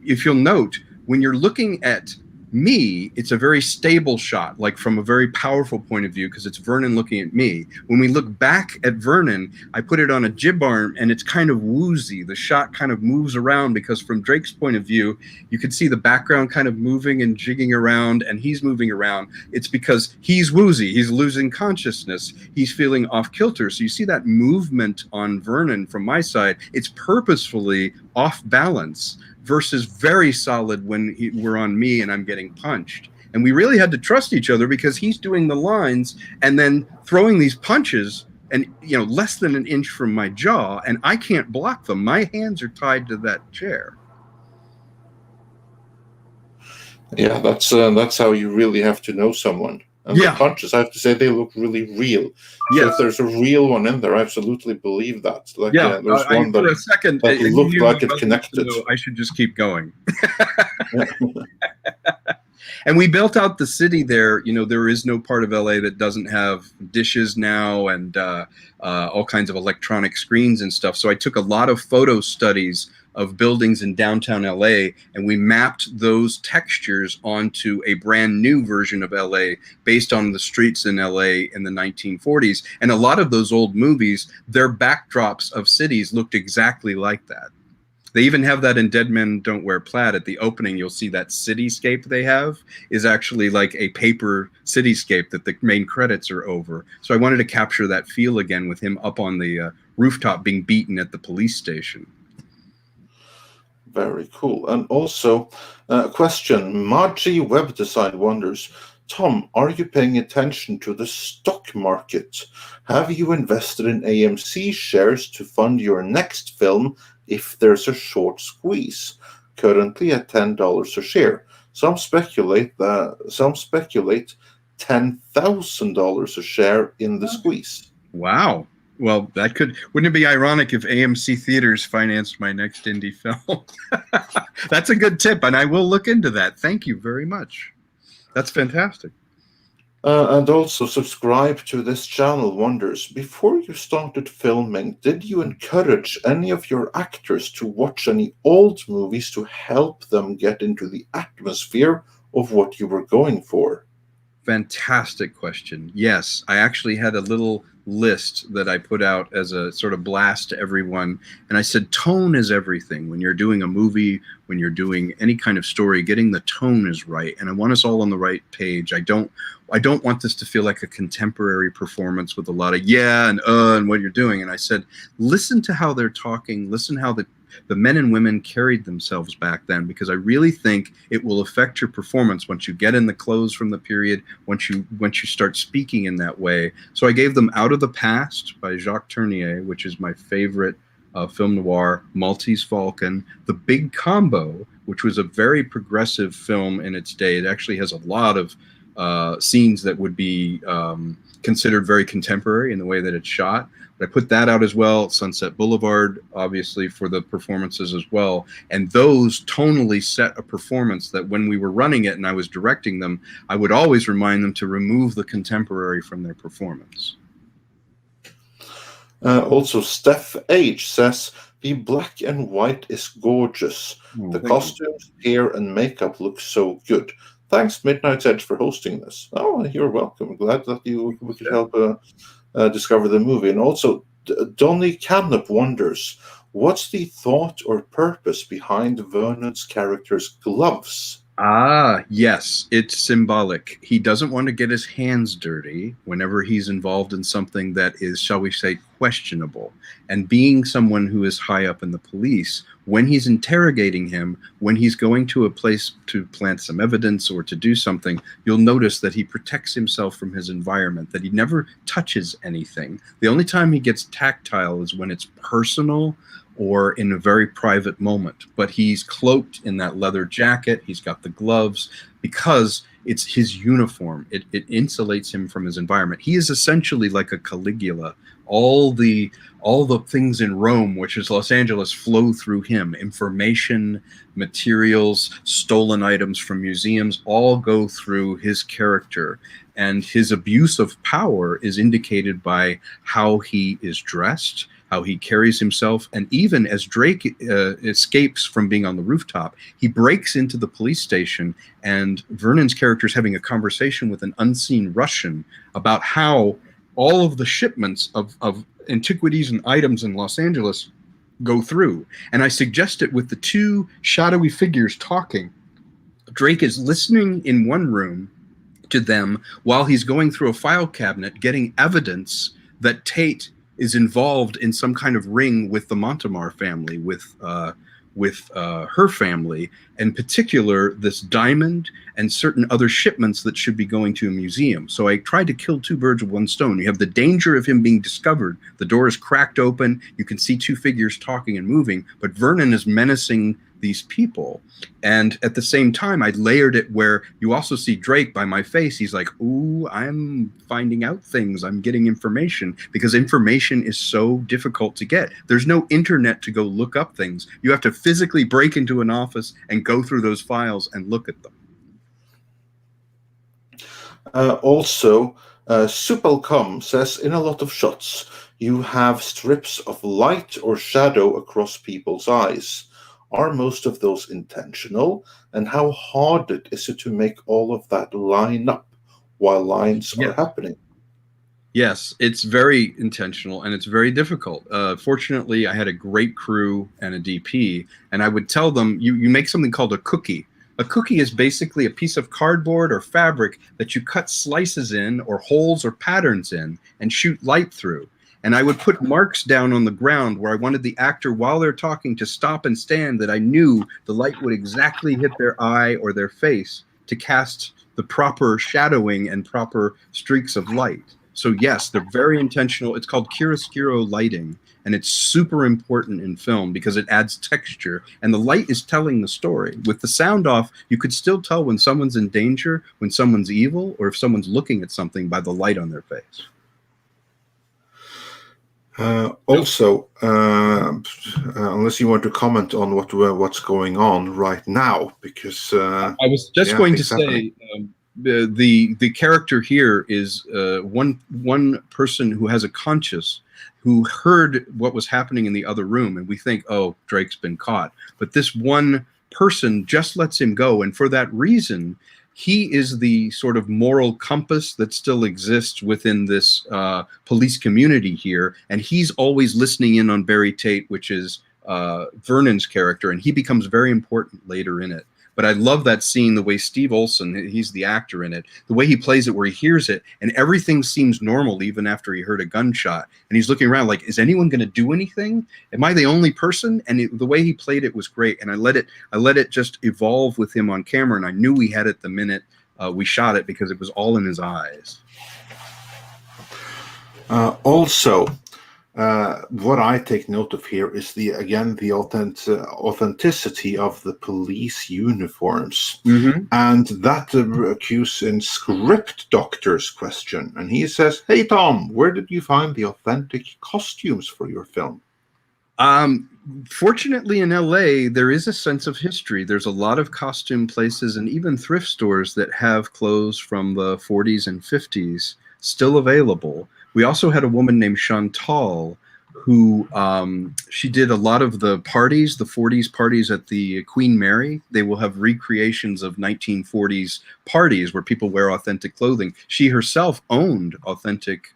If you'll note, when you're looking at me, it's a very stable shot, like from a very powerful point of view, because it's Vernon looking at me. When we look back at Vernon, I put it on a jib arm, and it's kind of woozy. The shot kind of moves around because from Drake's point of view, you can see the background kind of moving and jigging around, and he's moving around. It's because he's woozy. He's losing consciousness. He's feeling off kilter. So you see that movement on Vernon from my side. It's purposefully off balance versus very solid when we're on me and I'm getting punched. And we really had to trust each other because he's doing the lines and then throwing these punches and less than an inch from my jaw, and I can't block them. My hands are tied to that chair. Yeah, that's how you really have to know someone. And the punches, I have to say, they look really real. So if there's a real one in there, I absolutely believe that. Like, there's one that, for a second, that looked like it connected. I should just keep going. And we built out the city there. There is no part of LA that doesn't have dishes now and all kinds of electronic screens and stuff. So I took a lot of photo studies of buildings in downtown LA, and we mapped those textures onto a brand new version of LA based on the streets in LA in the 1940s. And a lot of those old movies, their backdrops of cities looked exactly like that. They even have that in Dead Men Don't Wear Plaid. At the opening, you'll see that cityscape they have is actually like a paper cityscape that the main credits are over. So I wanted to capture that feel again with him up on the rooftop being beaten at the police station. Very cool. And also, question, Margie Web Design wonders, Tom, are you paying attention to the stock market? Have you invested in AMC shares to fund your next film if there's a short squeeze? Currently at $10 a share. Some speculate $10,000 a share in the squeeze. Wow. Well, wouldn't it be ironic if AMC Theaters financed my next indie film? That's a good tip, and I will look into that. Thank you very much. That's fantastic. And also subscribe to this channel wonders, before you started filming, did you encourage any of your actors to watch any old movies to help them get into the atmosphere of what you were going for? Fantastic question. Yes, I actually had a little list that I put out as a sort of blast to everyone. And I said, tone is everything. When you're doing a movie, when you're doing any kind of story, getting the tone is right. And I want us all on the right page. I don't want this to feel like a contemporary performance with a lot of and what you're doing. And I said, listen to how they're talking, listen how the men and women carried themselves back then, because I really think it will affect your performance once you get in the clothes from the period, once you start speaking in that way. So I gave them Out of the Past by Jacques Tournier, which is my favorite film noir, Maltese Falcon, The Big Combo, which was a very progressive film in its day. It actually has a lot of scenes that would be considered very contemporary in the way that it's shot. But I put that out as well. Sunset Boulevard, obviously, for the performances as well. And those tonally set a performance that when we were running it and I was directing them, I would always remind them to remove the contemporary from their performance. Also, Steph H says, the black and white is gorgeous. The costumes, hair, and makeup look so good. Thanks, Midnight's Edge, for hosting this. Oh, you're welcome. Glad that we could help discover the movie. And also, Donny Camnop wonders, what's the thought or purpose behind Vernon's character's gloves? Yes, it's symbolic. He doesn't want to get his hands dirty whenever he's involved in something that is, shall we say, questionable. And being someone who is high up in the police, when he's interrogating him, when he's going to a place to plant some evidence or to do something, you'll notice that he protects himself from his environment, that he never touches anything. The only time he gets tactile is when it's personal or in a very private moment. But he's cloaked in that leather jacket. He's got the gloves because it's his uniform. It insulates him from his environment. He is essentially like a Caligula. All the things in Rome, which is Los Angeles, flow through him. Information, materials, stolen items from museums, all go through his character. And his abuse of power is indicated by how he is dressed, how he carries himself, and even as Drake escapes from being on the rooftop, he breaks into the police station, and Vernon's character is having a conversation with an unseen Russian about how all of the shipments of antiquities and items in Los Angeles go through. And I suggest it with the two shadowy figures talking. Drake is listening in one room to them while he's going through a file cabinet getting evidence that Tate is involved in some kind of ring with the Montemar family, with her family, in particular this diamond and certain other shipments that should be going to a museum. So I tried to kill two birds with one stone. You have the danger of him being discovered. The door is cracked open. You can see two figures talking and moving, but Vernon is menacing these people. And at the same time, I layered it where you also see Drake by my face. He's like, ooh, I'm finding out things. I'm getting information, because information is so difficult to get. There's no internet to go look up things. You have to physically break into an office and go through those files and look at them. Also, Supelcom says, in a lot of shots, you have strips of light or shadow across people's eyes. Are most of those intentional? And how hard is it to make all of that line up while lines are happening? Yes, it's very intentional and it's very difficult. Fortunately, I had a great crew and a DP, and I would tell them, you make something called a cookie. A cookie is basically a piece of cardboard or fabric that you cut slices in or holes or patterns in and shoot light through. And I would put marks down on the ground where I wanted the actor, while they're talking, to stop and stand, that I knew the light would exactly hit their eye or their face. to cast the proper shadowing and proper streaks of light. So yes, they're very intentional. It's called chiaroscuro lighting, and it's super important in film because it adds texture, and the light is telling the story. With the sound off, you could still tell when someone's in danger, when someone's evil, or if someone's looking at something by the light on their face. Also, unless you want to comment on what's going on right now, because I was just going to say the character here is one person who has a conscience, who heard what was happening in the other room, and we think, oh, Drake's been caught. But this one person just lets him go, and for that reason, he is the sort of moral compass that still exists within this police community here, and he's always listening in on Barry Tate, which is Vernon's character, and he becomes very important later in it. But I love that scene, the way Steve Olson, he's the actor in it, the way he plays it, where he hears it and everything seems normal even after he heard a gunshot. And he's looking around like, is anyone going to do anything? Am I the only person? And the way he played it was great. And I let it just evolve with him on camera. And I knew we had it the minute we shot it because it was all in his eyes. Also, what I take note of here is the authenticity of the police uniforms, and that cues in Script Doctor's question, and he says, "Hey Tom, where did you find the authentic costumes for your film?" Fortunately, in LA, there is a sense of history. There's a lot of costume places and even thrift stores that have clothes from the 40s and 50s still available. We also had a woman named Chantal who she did a lot of the parties, the 40s parties at the Queen Mary. They will have recreations of 1940s parties where people wear authentic clothing. She herself owned authentic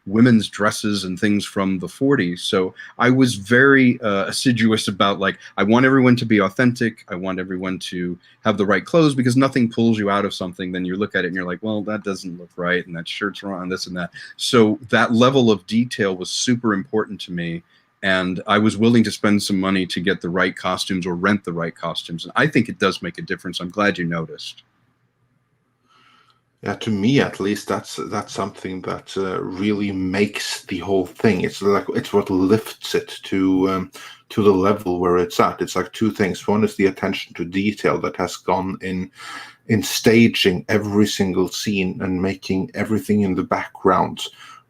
women's dresses and things from the 40s. So I was very assiduous about, like, I want everyone to be authentic. I want everyone to have the right clothes, because nothing pulls you out of something. Then you look at it and you're like, well, that doesn't look right, and that shirt's wrong, and this and that. So that level of detail was super important to me. And I was willing to spend some money to get the right costumes or rent the right costumes. And I think it does make a difference. I'm glad you noticed. Yeah, to me at least, that's something that really makes the whole thing. It's what lifts it to the level where it's at. It's like two things. One is the attention to detail that has gone in staging every single scene and making everything in the background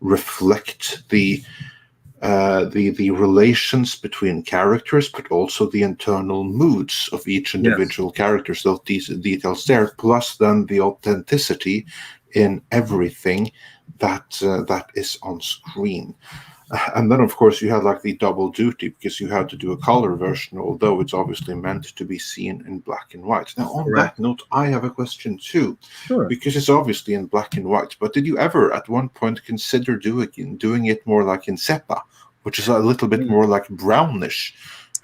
reflect the relations between characters, but also the internal moods of each individual character. So these details there, plus then the authenticity in everything that is on screen. And then, of course, you had like the double duty, because you had to do a color version, although it's obviously meant to be seen in black and white. Now, on that note, I have a question too, because it's obviously in black and white. But did you ever, at one point, consider doing it more like in sepia, which is a little bit more like brownish?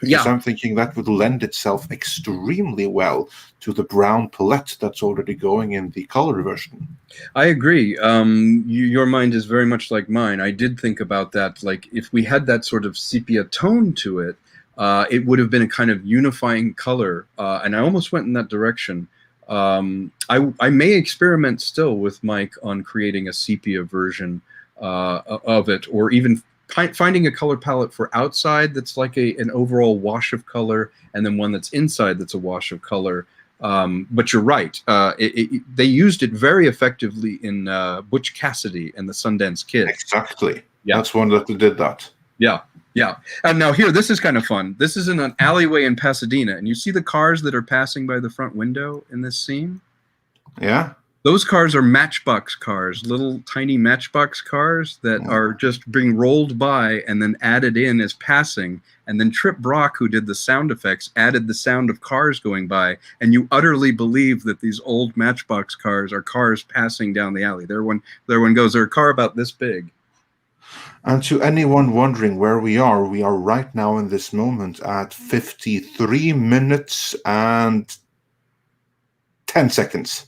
Because I'm thinking that would lend itself extremely well to the brown palette that's already going in the color version. I agree. Your mind is very much like mine. I did think about that. Like, if we had that sort of sepia tone to it, it would have been a kind of unifying color. And I almost went in that direction. I may experiment still with Mike on creating a sepia version of it, or even finding a color palette for outside that's like an overall wash of color, and then one that's inside that's a wash of color. But you're right. They used it very effectively in Butch Cassidy and the Sundance Kid. Exactly. Yeah. That's one that did that. Yeah. Yeah. And now here, this is kind of fun. This is in an alleyway in Pasadena, and you see the cars that are passing by the front window in this scene? Yeah. Those cars are Matchbox cars, little tiny Matchbox cars that are just being rolled by and then added in as passing. And then Trip Brock, who did the sound effects, added the sound of cars going by. And you utterly believe that these old Matchbox cars are cars passing down the alley. There one goes. They're a car about this big. And to anyone wondering where we are right now in this moment at 53 minutes and 10 seconds.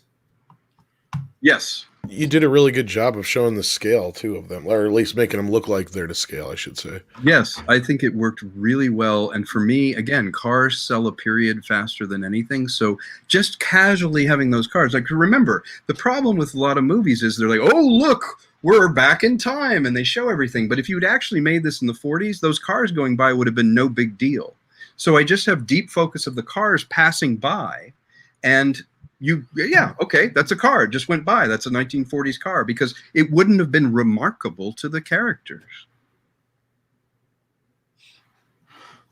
Yes. You did a really good job of showing the scale too of them, or at least making them look like they're to scale, I should say. Yes, I think it worked really well. And for me, again, cars sell a period faster than anything. So just casually having those cars, like, remember, the problem with a lot of movies is they're like, oh, look, we're back in time, and they show everything. But if you'd actually made this in the 40s, those cars going by would have been no big deal. So I just have deep focus of the cars passing by, and yeah, okay, that's a car. It just went by. That's a 1940s car, because it wouldn't have been remarkable to the characters.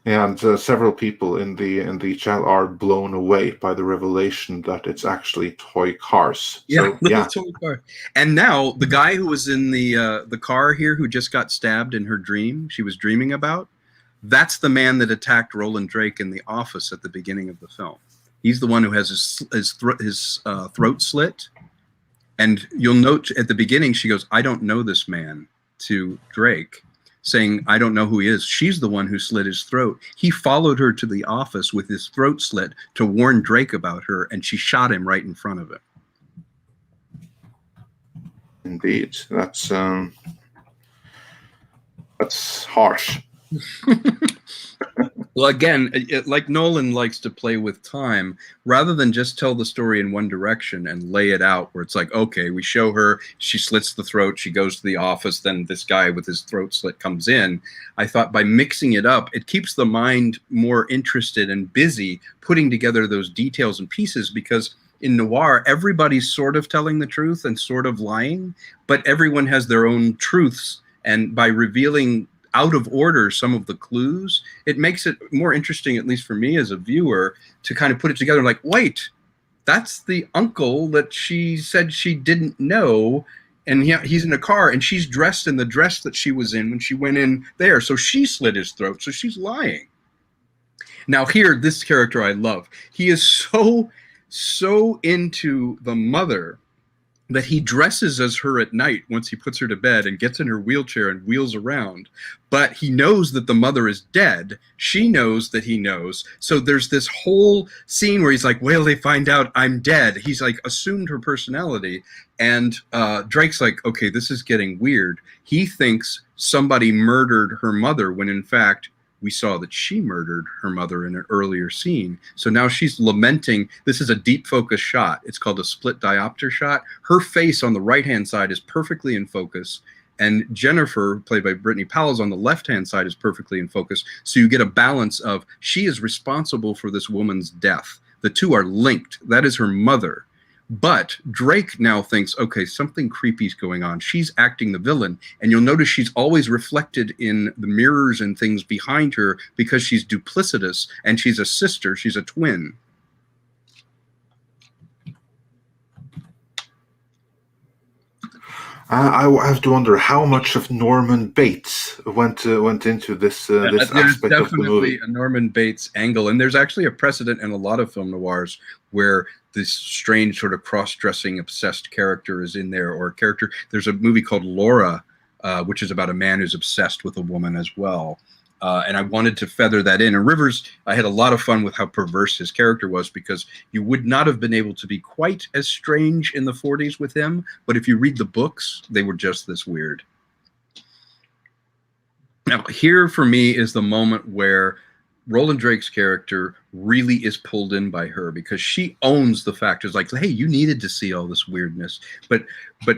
Yeah, and several people in the chat are blown away by the revelation that it's actually toy cars. Yeah, So, yeah. toy car. And now the guy who was in the car here, who just got stabbed in her dream, she was dreaming about, that's the man that attacked Roland Drake in the office at the beginning of the film. He's the one who has his throat slit. And you'll note at the beginning, she goes, "I don't know this man," to Drake, saying, "I don't know who he is." She's the one who slit his throat. He followed her to the office with his throat slit to warn Drake about her, and she shot him right in front of him. Indeed, that's harsh. Well, again, like Nolan likes to play with time, rather than just tell the story in one direction and lay it out where it's like, okay, we show her, she slits the throat, she goes to the office, then this guy with his throat slit comes in. I thought by mixing it up, it keeps the mind more interested and busy putting together those details and pieces, because in noir, everybody's sort of telling the truth and sort of lying, but everyone has their own truths. And by revealing out of order some of the clues, it makes it more interesting, at least for me as a viewer, to kind of put it together like, wait, that's the uncle that she said she didn't know, and he's in a car, and she's dressed in the dress that she was in when she went in there, so she slit his throat, so she's lying. Now here, this character I love. He is so into the mother that he dresses as her at night once he puts her to bed and gets in her wheelchair and wheels around. But he knows that the mother is dead. She knows that he knows. So there's this whole scene where he's like, well, they find out I'm dead. He's like assumed her personality. And Drake's like, okay, this is getting weird. He thinks somebody murdered her mother when in fact we saw that she murdered her mother in an earlier scene. So now she's lamenting. This is a deep focus shot. It's called a split diopter shot. Her face on the right-hand side is perfectly in focus. And Jennifer, played by Brittany Powell's on the left-hand side, is perfectly in focus. So you get a balance of she is responsible for this woman's death. The two are linked. That is her mother. But Drake now thinks, okay, something creepy is going on. She's acting the villain. And you'll notice she's always reflected in the mirrors and things behind her because she's duplicitous and she's a sister. She's a twin. I have to wonder how much of Norman Bates went into this this aspect of the movie. There's definitely a Norman Bates angle, and there's actually a precedent in a lot of film noirs where this strange sort of cross-dressing obsessed character is in there, or a character. There's a movie called Laura, which is about a man who's obsessed with a woman as well. And I wanted to feather that in. And Rivers, I had a lot of fun with how perverse his character was, because you would not have been able to be quite as strange in the 40s with him. But if you read the books, they were just this weird. Now, here for me is the moment where Roland Drake's character really is pulled in by her, because she owns the fact. It's like, hey, you needed to see all this weirdness. But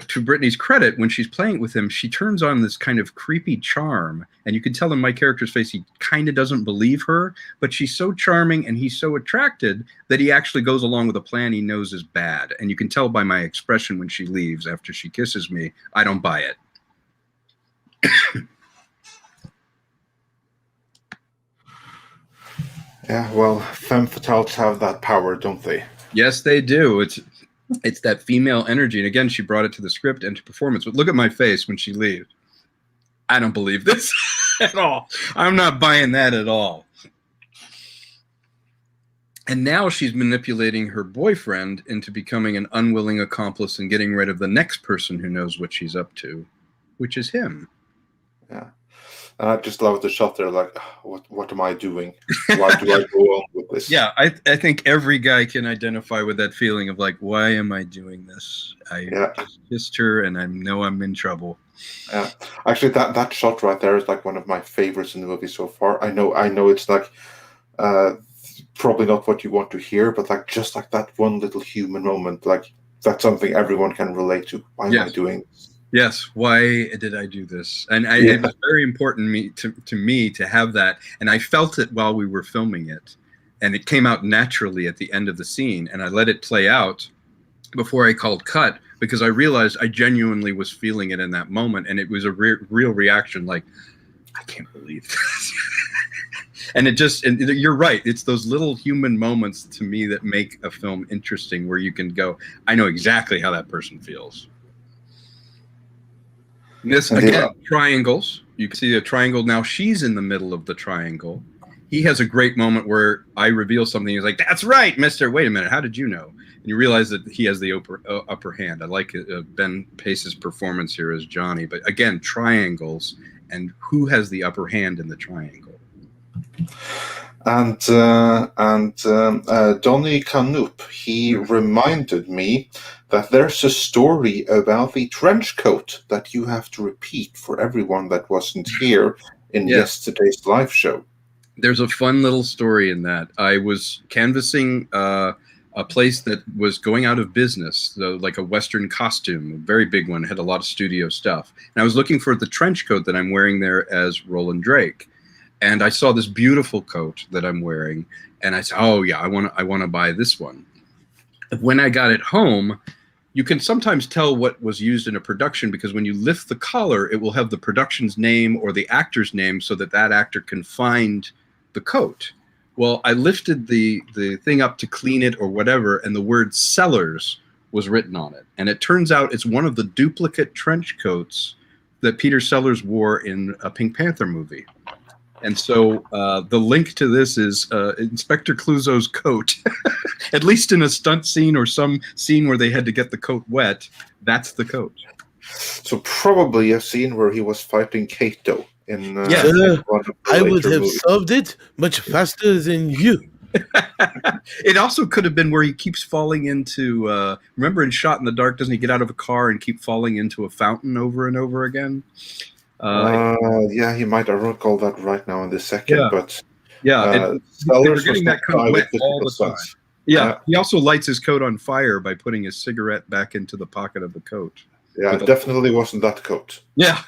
to Brittany's credit, when she's playing with him, she turns on this kind of creepy charm. And you can tell in my character's face, he kind of doesn't believe her. But she's so charming and he's so attracted that he actually goes along with a plan he knows is bad. And you can tell by my expression when she leaves after she kisses me, I don't buy it. Yeah, well, femme fatales have that power, don't they? Yes, they do. It's that female energy. And again, she brought it to the script and to performance. But look at my face when she leaves. I don't believe this at all. I'm not buying that at all. And now she's manipulating her boyfriend into becoming an unwilling accomplice and getting rid of the next person who knows what she's up to, which is him. Yeah. And I just love the shot there, like, what am I doing? Why do I go on with this? Yeah, I think every guy can identify with that feeling of like, why am I doing this? I just kissed her and I know I'm in trouble. Yeah, actually, that shot right there is like one of my favorites in the movie so far. I know it's like probably not what you want to hear, but like just like that one little human moment, like that's something everyone can relate to. Why am I doing this? Yes, why did I do this? And it was very important to me to have that, and I felt it while we were filming it, and it came out naturally at the end of the scene, and I let it play out before I called cut, because I realized I genuinely was feeling it in that moment, and it was a real reaction, like, I can't believe this. And you're right, it's those little human moments to me that make a film interesting, where you can go, I know exactly how that person feels. This, again, triangles. You can see a triangle. Now she's in the middle of the triangle. He has a great moment where I reveal something. He's like, that's right, mister. Wait a minute. How did you know? And you realize that he has the upper hand. I like Ben Pace's performance here as Johnny. But again, triangles. And who has the upper hand in the triangle? And Donny Canup, he reminded me that there's a story about the trench coat that you have to repeat for everyone that wasn't here in yesterday's live show. There's a fun little story in that. I was canvassing a place that was going out of business, like a Western costume, a very big one, had a lot of studio stuff. And I was looking for the trench coat that I'm wearing there as Roland Drake. And I saw this beautiful coat that I'm wearing, and I said, "Oh yeah, I want to buy this one." When I got it home, you can sometimes tell what was used in a production, because when you lift the collar, it will have the production's name or the actor's name, so that actor can find the coat. Well, I lifted the thing up to clean it or whatever, and the word Sellers was written on it. And it turns out it's one of the duplicate trench coats that Peter Sellers wore in a Pink Panther movie. And so the link to this is Inspector Clouseau's coat. At least in a stunt scene or some scene where they had to get the coat wet, that's the coat. So probably a scene where he was fighting Kato in I would have solved it much faster than you. It also could have been where he keeps falling into remember in Shot in the Dark, doesn't he get out of a car and keep falling into a fountain over and over again? Yeah, he might. I don't recall that right now in this second, but they were getting that coat wet all the time. Yeah, he also lights his coat on fire by putting his cigarette back into the pocket of the coat. Yeah, it definitely wasn't that coat. Yeah.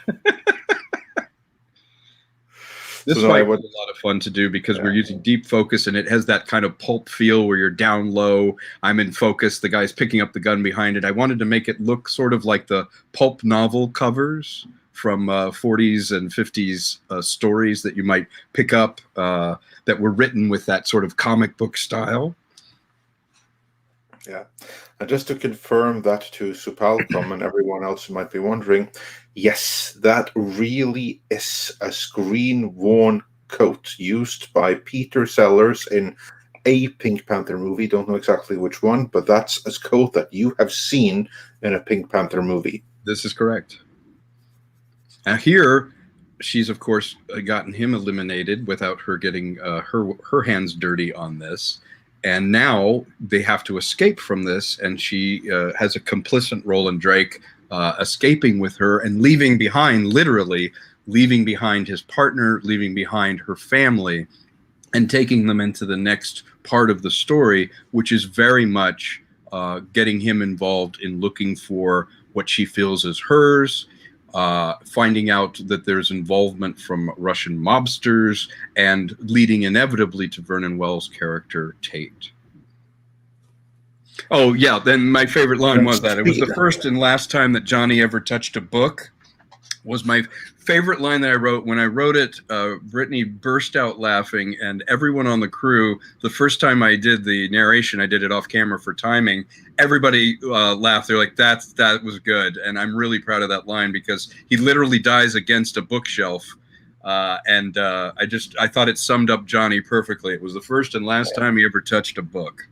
This fight was a lot of fun to do, because we're using deep focus, and it has that kind of pulp feel where you're down low. I'm in focus. The guy's picking up the gun behind it. I wanted to make it look sort of like the pulp novel covers from 40s and 50s stories that you might pick up that were written with that sort of comic book style. Yeah. And just to confirm that to Supalcom and everyone else who might be wondering, yes, that really is a screen-worn coat used by Peter Sellers in a Pink Panther movie. Don't know exactly which one, but that's a coat that you have seen in a Pink Panther movie. This is correct. Now here, she's of course gotten him eliminated without her getting her hands dirty on this, and now they have to escape from this. And she has a complicit Roland Drake escaping with her and leaving behind, literally leaving behind his partner, leaving behind her family, and taking them into the next part of the story, which is very much getting him involved in looking for what she feels is hers. Finding out that there's involvement from Russian mobsters, and leading inevitably to Vernon Wells' character, Tate. Oh, yeah, then my favorite line was that. It was the first and last time that Johnny ever touched a book. Was my favorite line that I wrote. When I wrote it, Brittany burst out laughing, and everyone on the crew, the first time I did the narration, I did it off camera for timing, everybody laughed. They're like, that was good. And I'm really proud of that line, because he literally dies against a bookshelf. And I thought it summed up Johnny perfectly. It was the first and last time he ever touched a book.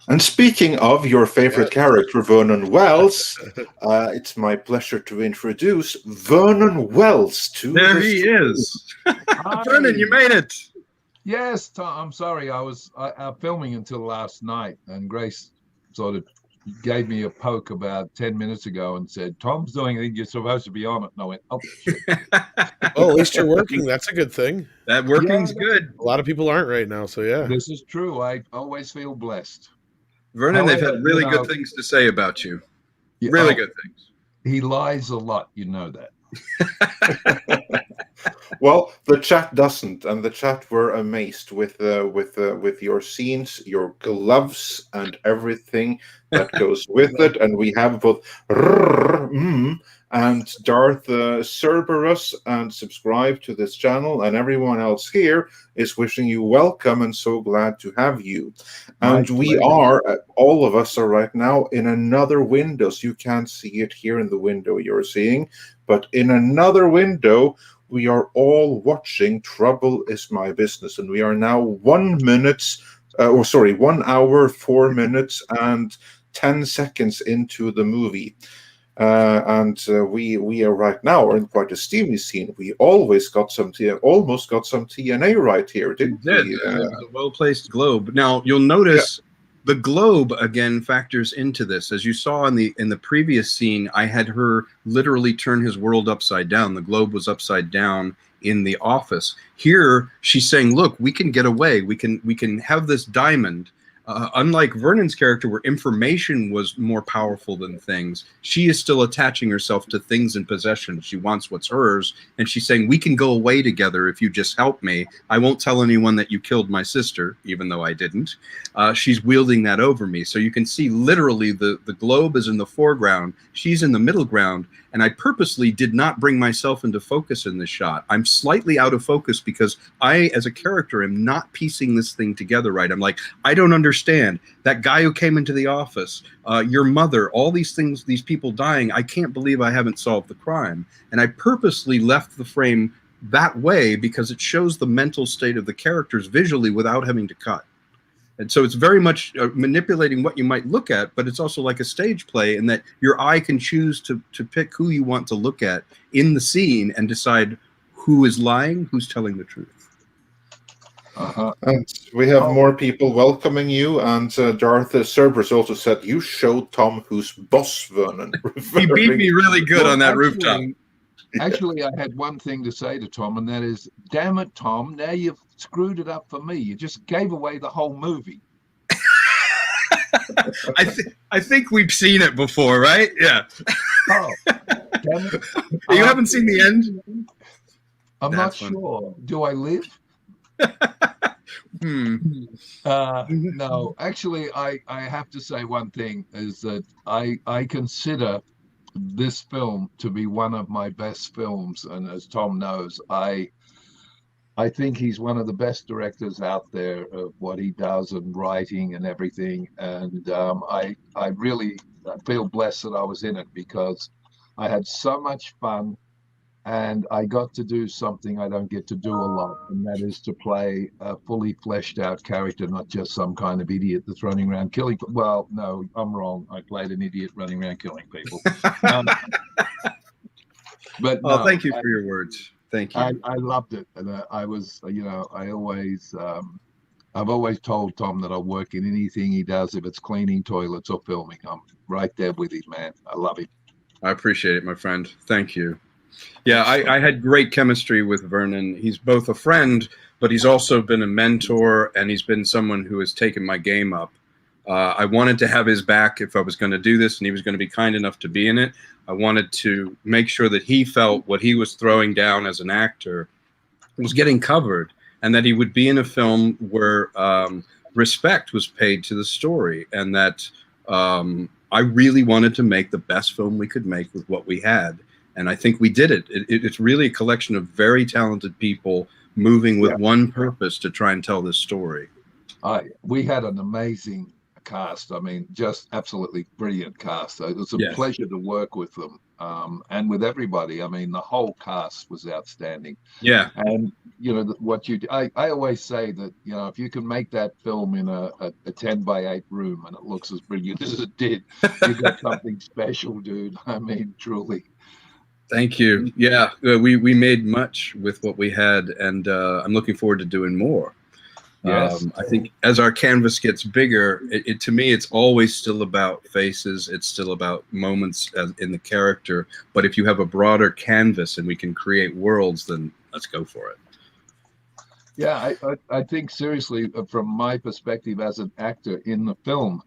And speaking of your favorite character, Vernon Wells, it's my pleasure to introduce Vernon Wells to There the he stream. is. Vernon, you made it. Yes, Tom, I'm sorry. I was filming until last night, and Grace sort of gave me a poke about 10 minutes ago and said, Tom's doing it. You're supposed to be on it. And I went, oh, shit. Well, at least you're working. That's a good thing. That working's good. A lot of people aren't right now, so yeah. This is true. I always feel blessed. Vernon, they've However, had really you know, good things to say about you. Yeah, Really good things. He lies a lot. You know that. Well, the chat doesn't, and the chat were amazed with your scenes, your gloves, and everything that goes with it. And we have both and Darth Cerberus, and subscribe to this channel, and everyone else here is wishing you welcome and so glad to have you. And we are, all of us are right now in another window, so you can't see it here in the window you're seeing, but in another window, we are all watching Trouble Is My Business, and we are now 1 hour, 4 minutes, and 10 seconds into the movie. We are right now in quite a steamy scene. We almost got some TNA right here, didn't we? It was a well-placed globe. Now you'll notice the globe again factors into this. As you saw in the previous scene, I had her literally turn his world upside down. The globe was upside down in the office. Here she's saying, look, we can get away. We can have this diamond. Unlike Vernon's character, where information was more powerful than things, she is still attaching herself to things in possession. She wants what's hers, and she's saying, we can go away together if you just help me. I won't tell anyone that you killed my sister, even though I didn't. She's wielding that over me. So you can see literally the globe is in the foreground. She's in the middle ground, and I purposely did not bring myself into focus in this shot. I'm slightly out of focus because I, as a character, am not piecing this thing together right. I'm like, I don't understand. That guy who came into the office, your mother, all these things, these people dying, I can't believe I haven't solved the crime. And I purposely left the frame that way because it shows the mental state of the characters visually without having to cut. And so it's very much manipulating what you might look at, but it's also like a stage play in that your eye can choose to pick who you want to look at in the scene and decide who is lying, who's telling the truth. And we have more people welcoming you, and Darth Cerberus also said, you showed Tom who's boss, Vernon. He beat me really good on that rooftop. Actually, I had one thing to say to Tom, and that is, damn it, Tom, now you've screwed it up for me. You just gave away the whole movie. I think we've seen it before, right? Yeah. Oh, damn it. You haven't seen the end? I'm not sure. Do I live? No, actually, I have to say one thing is that I consider this film to be one of my best films, and as Tom knows, I think he's one of the best directors out there of what he does and writing and everything. And I really feel blessed that I was in it because I had so much fun, and I got to do something I don't get to do a lot, and that is to play a fully fleshed out character, not just some kind of idiot that's running around killing. Well, no, I'm wrong. I played an idiot running around killing people. But no, thank you for your words. Thank you. I loved it, and I was, I've always told Tom that I'll work in anything he does, if it's cleaning toilets or filming. I'm right there with him, man. I love him. I appreciate it, my friend. Thank you. Yeah, I had great chemistry with Vernon. He's both a friend, but he's also been a mentor, and he's been someone who has taken my game up. I wanted to have his back if I was going to do this, and he was going to be kind enough to be in it. I wanted to make sure that he felt what he was throwing down as an actor was getting covered, and that he would be in a film where respect was paid to the story, and that I really wanted to make the best film we could make with what we had. And I think we did it. It's really a collection of very talented people moving with one purpose to try and tell this story. We had an amazing cast. I mean, just absolutely brilliant cast. It was a pleasure to work with them and with everybody. I mean, the whole cast was outstanding. Yeah. And what you do. I always say that, if you can make that film in a 10 by 8 room and it looks as brilliant as it did, you got something special, dude. I mean, truly. Thank you. Yeah, we made much with what we had, and I'm looking forward to doing more. Yes. I think as our canvas gets bigger, to me, it's always still about faces. It's still about moments in the character. But if you have a broader canvas and we can create worlds, then let's go for it. Yeah, I think seriously, from my perspective as an actor in the film,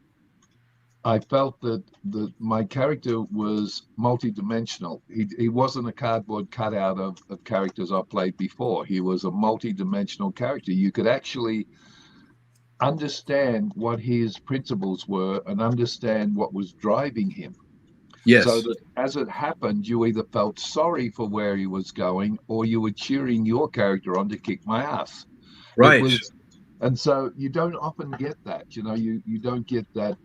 I felt that my character was multidimensional. He wasn't a cardboard cutout of characters I played before. He was a multidimensional character. You could actually understand what his principles were and understand what was driving him. Yes. So that as it happened, you either felt sorry for where he was going or you were cheering your character on to kick my ass. Right. And so you don't often get that. You don't get that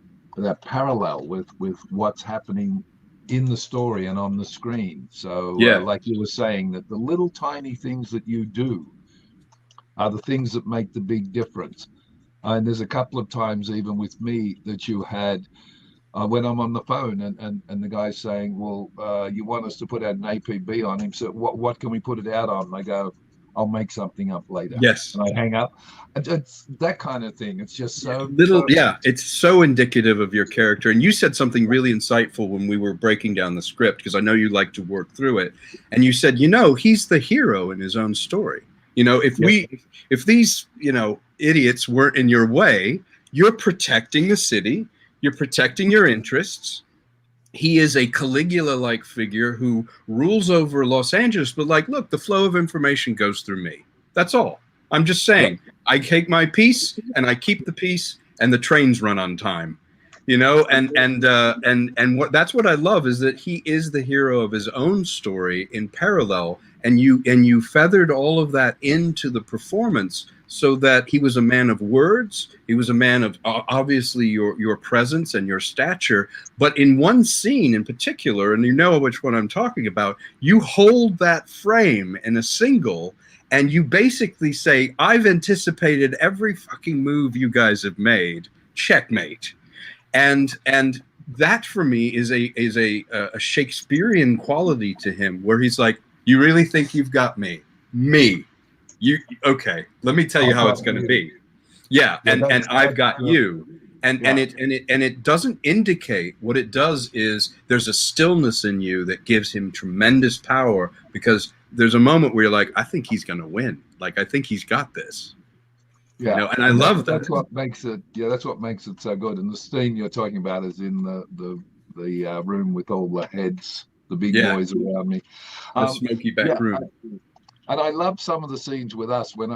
parallel with what's happening in the story and on the screen. So yeah, like you were saying, that the little tiny things that you do are the things that make the big difference. And there's a couple of times even with me that you had when I'm on the phone and the guy's saying, well, you want us to put out an APB on him, so what can we put it out on? And I go, I'll make something up later. Yes. And I hang up. It's that kind of thing. It's just so little. Yeah, it's so indicative of your character. And you said something really insightful when we were breaking down the script, because I know you like to work through it. And you said, he's the hero in his own story. If these, idiots weren't in your way, you're protecting the city, you're protecting your interests. He is a Caligula-like figure who rules over Los Angeles, but look, the flow of information goes through me. That's all. I'm just saying, I take my piece and I keep the peace, and the trains run on time. That's what I love, is that he is the hero of his own story in parallel, and you feathered all of that into the performance, so that he was a man of words. He was a man of obviously your presence and your stature. But in one scene in particular, and you know which one I'm talking about, you hold that frame in a single, and you basically say, I've anticipated every fucking move you guys have made. Checkmate. And that for me is a Shakespearean quality to him, where he's like, you really think you've got me? Okay, let me tell you how it's going to be. Yeah, and I've got you. And it doesn't indicate. What it does is there's a stillness in you that gives him tremendous power, because there's a moment where you're like, I think he's going to win. I think he's got this. Yeah, and I love that. That's what makes it. Yeah, that's what makes it so good. And the scene you're talking about is in the room with all the heads, the big boys around me. The smoky back room. And I love some of the scenes with us when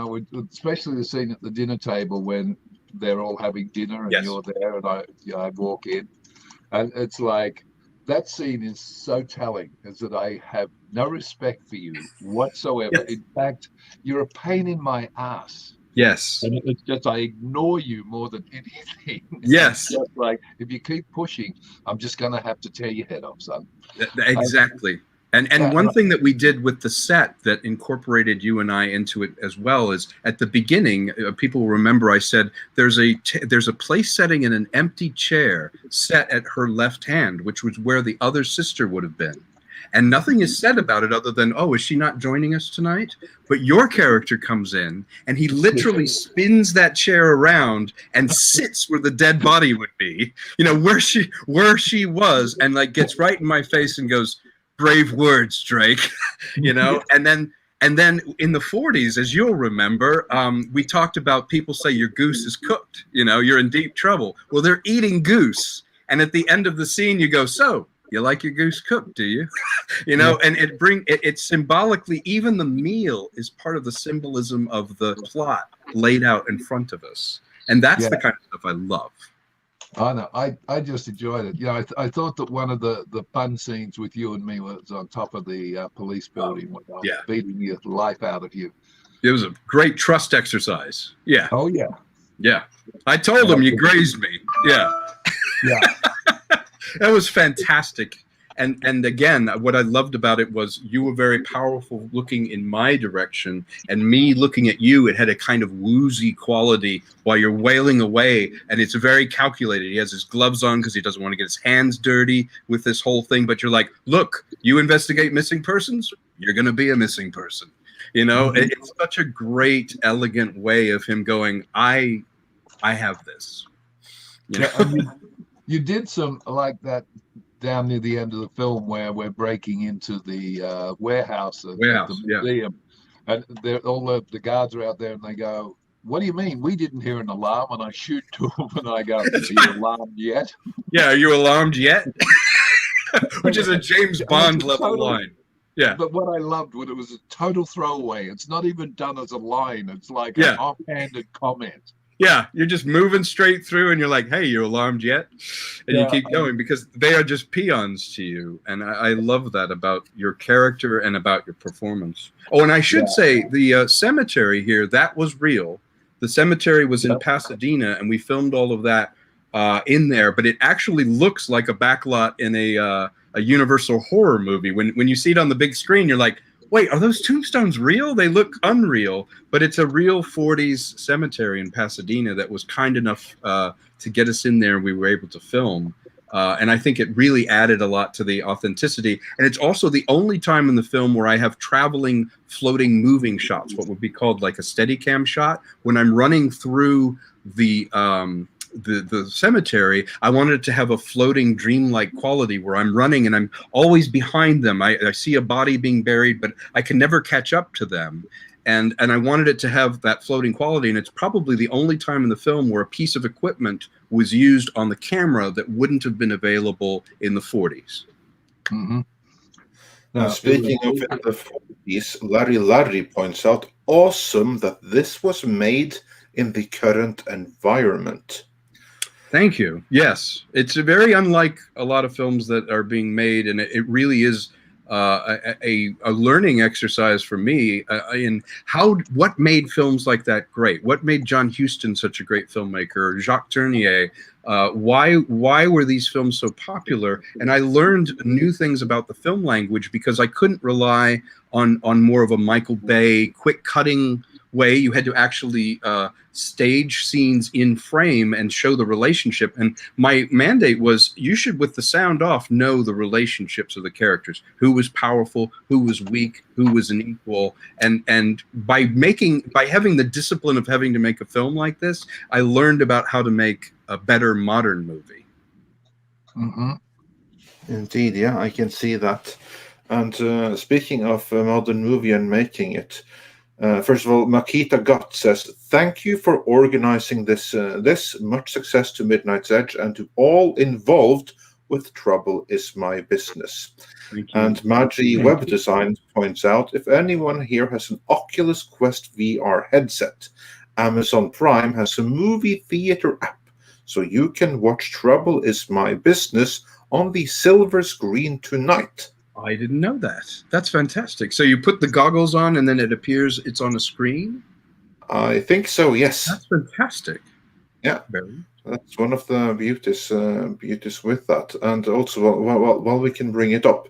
especially the scene at the dinner table when they're all having dinner and you're there, and I walk in, and it's like, that scene is so telling, is that I have no respect for you whatsoever. Yes. In fact, you're a pain in my ass. Yes. And it's just, I ignore you more than anything. Yes. It's just like, if you keep pushing, I'm just going to have to tear your head off, son. Exactly. And one thing that we did with the set that incorporated you and I into it as well is, at the beginning, people will remember I said there's a place setting in an empty chair set at her left hand, which was where the other sister would have been. And nothing is said about it other than, oh, is she not joining us tonight? But your character comes in and he literally spins that chair around and sits where the dead body would be, where she was, and gets right in my face and goes, brave words, Drake, and then in the 40s, as you'll remember, we talked about people say your goose is cooked, you're in deep trouble. Well, they're eating goose. And at the end of the scene, you go, so you like your goose cooked, do you? And it symbolically, even the meal is part of the symbolism of the plot laid out in front of us. And that's the kind of stuff I love. I know. I just enjoyed it. I thought that one of the fun scenes with you and me was on top of the police building when I was beating the life out of you. It was a great trust exercise. Yeah. Oh, yeah. Yeah. I told him you grazed me. Yeah. Yeah. That was fantastic. And again, what I loved about it was you were very powerful looking in my direction, and me looking at you, it had a kind of woozy quality while you're wailing away, and it's very calculated. He has his gloves on because he doesn't want to get his hands dirty with this whole thing, but you're like, look, you investigate missing persons, you're going to be a missing person. You know, it's such a great, elegant way of him going, I have this. You know? Yeah, you did some like that down near the end of the film where we're breaking into the warehouse at the museum, and all the guards are out there, and they go, "What do you mean? We didn't hear an alarm." And I shoot to them, and I go, "Are you alarmed yet?" Yeah, are you alarmed yet? Which is a James Bond level line. Yeah. But what I loved was it was a total throwaway. It's not even done as a line. It's like an offhanded comment. Yeah, you're just moving straight through, and you're like, "Hey, you alarmed yet?" And you keep going because they are just peons to you, and I love that about your character and about your performance. Oh, and I should say the cemetery here, that was real. The cemetery was in Pasadena, and we filmed all of that in there, but it actually looks like a backlot in a Universal horror movie. When you see it on the big screen, you're like, wait, are those tombstones real? They look unreal, but it's a real 40s cemetery in Pasadena that was kind enough to get us in there. We were able to film. And I think it really added a lot to the authenticity. And it's also the only time in the film where I have traveling, floating, moving shots, what would be called like a Steadicam shot. When I'm running through the cemetery, I wanted it to have a floating dreamlike quality where I'm running and I'm always behind them. I see a body being buried, but I can never catch up to them. And I wanted it to have that floating quality. And it's probably the only time in the film where a piece of equipment was used on the camera that wouldn't have been available in the 40s. Mm-hmm. Now, speaking of the 40s, Larry points out, awesome that this was made in the current environment. Thank you. Yes, it's very unlike a lot of films that are being made, and it really is a learning exercise for me in what made films like that great. What made John Huston such a great filmmaker? Jacques Tournier. Why were these films so popular? And I learned new things about the film language because I couldn't rely on more of a Michael Bay quick cutting way. You had to actually stage scenes in frame and show the relationship. And my mandate was, you should, with the sound off, know the relationships of the characters, who was powerful, who was weak, who was an equal. And by having the discipline of having to make a film like this, I learned about how to make a better modern movie. Mm-hmm. Indeed, yeah, I can see that. And speaking of a modern movie and making it, first of all, Makita Gott says, thank you for organizing this. Much success to Midnight's Edge and to all involved with Trouble Is My Business. And Magi Web Design points out, if anyone here has an Oculus Quest VR headset, Amazon Prime has a movie theater app, so you can watch Trouble Is My Business on the silver screen tonight. I didn't know that. That's fantastic. So you put the goggles on and then it appears it's on a screen? I think so, yes. That's fantastic. Yeah, that's one of the beauties with that. And also, while we can bring it up,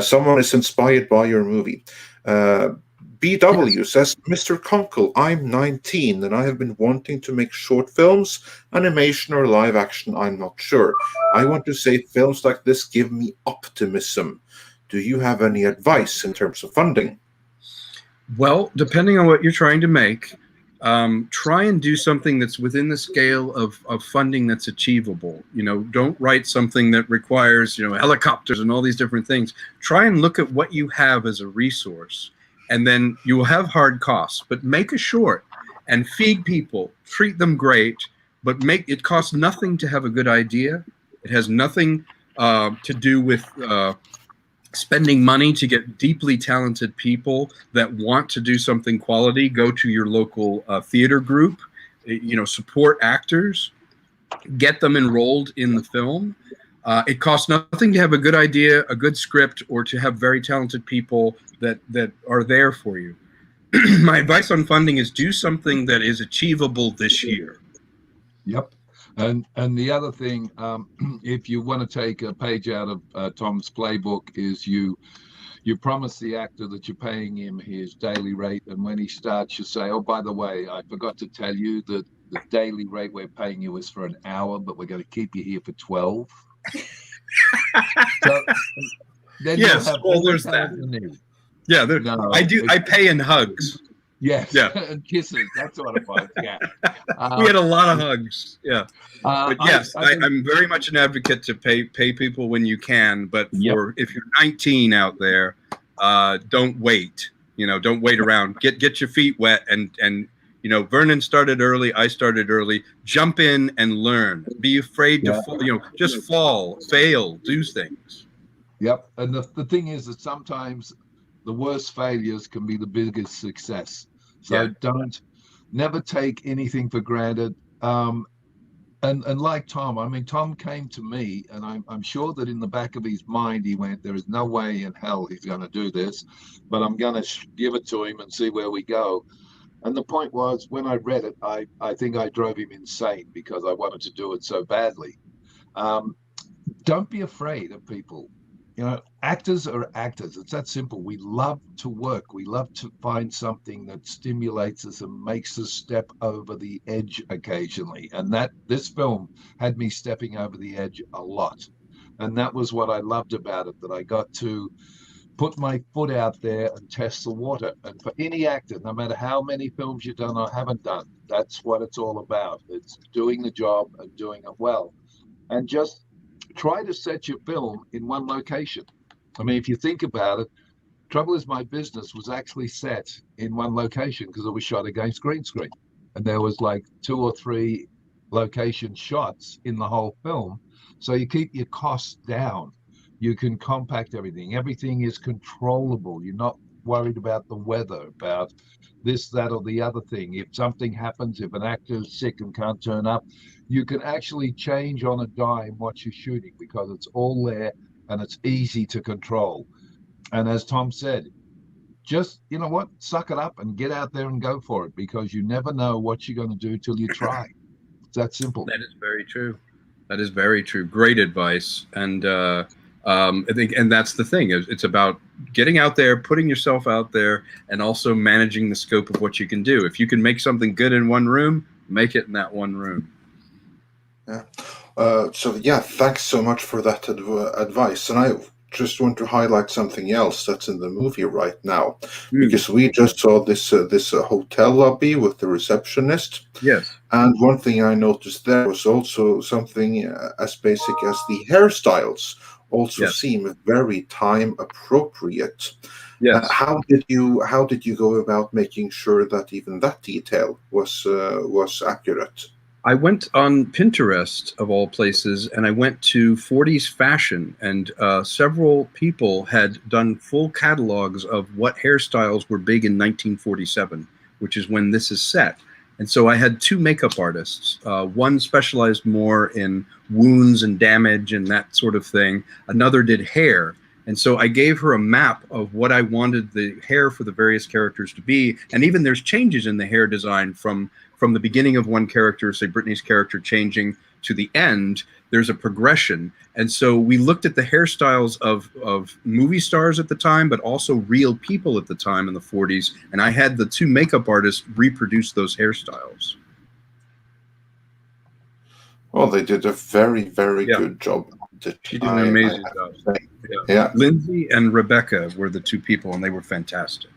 someone is inspired by your movie. BW says, Mr. Konkle, I'm 19 and I have been wanting to make short films, animation or live action, I'm not sure. I want to say films like this give me optimism. Do you have any advice in terms of funding? Well, depending on what you're trying to make, try and do something that's within the scale of funding that's achievable. You know, don't write something that requires, helicopters and all these different things. Try and look at what you have as a resource. And then you will have hard costs, but make a short and feed people, treat them great, but it costs nothing to have a good idea. It has nothing to do with spending money to get deeply talented people that want to do something quality. Go to your local theater group, support actors, get them enrolled in the film. It costs nothing to have a good idea, a good script, or to have very talented people that are there for you. My advice on funding is do something that is achievable this year. Yep. And the other thing, if you want to take a page out of Tom's playbook, is you promise the actor that you're paying him his daily rate, and when he starts, you say, "Oh, by the way, I forgot to tell you that the daily rate we're paying you is for an hour, but we're going to keep you here for 12." So then Yes, you'll have well, all the there's talent that. you need. Yeah, No, I pay in hugs. Yes, Yeah. and kisses. That's what it was. Yeah. We had a lot of hugs. Yeah. But yes, think- I'm very much an advocate to pay people when you can. But for if you're 19 out there, don't wait. Don't wait around. Get your feet wet and Vernon started early. I started early. Jump in and learn. Be afraid to fall. Just fall, fail, do things. Yep. And the thing is that sometimes the worst failures can be the biggest success. So never take anything for granted. And like Tom, I mean, Tom came to me, and I'm sure that in the back of his mind, he went, "There is no way in hell he's going to do this, but I'm going to give it to him and see where we go." And the point was, when I read it, I think I drove him insane because I wanted to do it so badly. Don't be afraid of people. Actors are actors. It's that simple. We love to work. We love to find something that stimulates us and makes us step over the edge occasionally. And this film had me stepping over the edge a lot. And that was what I loved about it, that I got to put my foot out there and test the water. And for any actor, no matter how many films you've done or haven't done, that's what it's all about. It's doing the job and doing it well. And just try to set your film in one location. I mean, if you think about it, Trouble Is My Business was actually set in one location because it was shot against green screen. And there was like 2 or 3 location shots in the whole film. So you keep your costs down. You can compact everything. Everything is controllable. You're not worried about the weather, about this, that, or the other thing. If something happens, if an actor is sick and can't turn up, you can actually change on a dime what you're shooting because it's all there and it's easy to control. And as Tom said, just, suck it up and get out there and go for it because you never know what you're going to do till you try. It's that simple. That is very true. That is very true. Great advice. And I think, and that's the thing. It's about getting out there, putting yourself out there, and also managing the scope of what you can do. If you can make something good in one room, make it in that one room. Yeah. Thanks so much for that advice. And I just want to highlight something else that's in the movie right now, because we just saw this hotel lobby with the receptionist. Yes. And one thing I noticed there was also something as basic as the hairstyles also seem very time appropriate. Yes. How did you go about making sure that even that detail was accurate? I went on Pinterest, of all places, and I went to 40s fashion, and several people had done full catalogs of what hairstyles were big in 1947, which is when this is set. And so I had 2 makeup artists. One specialized more in wounds and damage and that sort of thing. Another did hair. And so I gave her a map of what I wanted the hair for the various characters to be. And even there's changes in the hair design from the beginning of one character, say Brittany's character, changing to the end. There's a progression. And so we looked at the hairstyles of movie stars at the time, but also real people at the time in the 40s. And I had the 2 makeup artists reproduce those hairstyles. Well, they did a very, very good job. She did an amazing job. Yeah. Lindsay and Rebecca were the 2 people, and they were fantastic.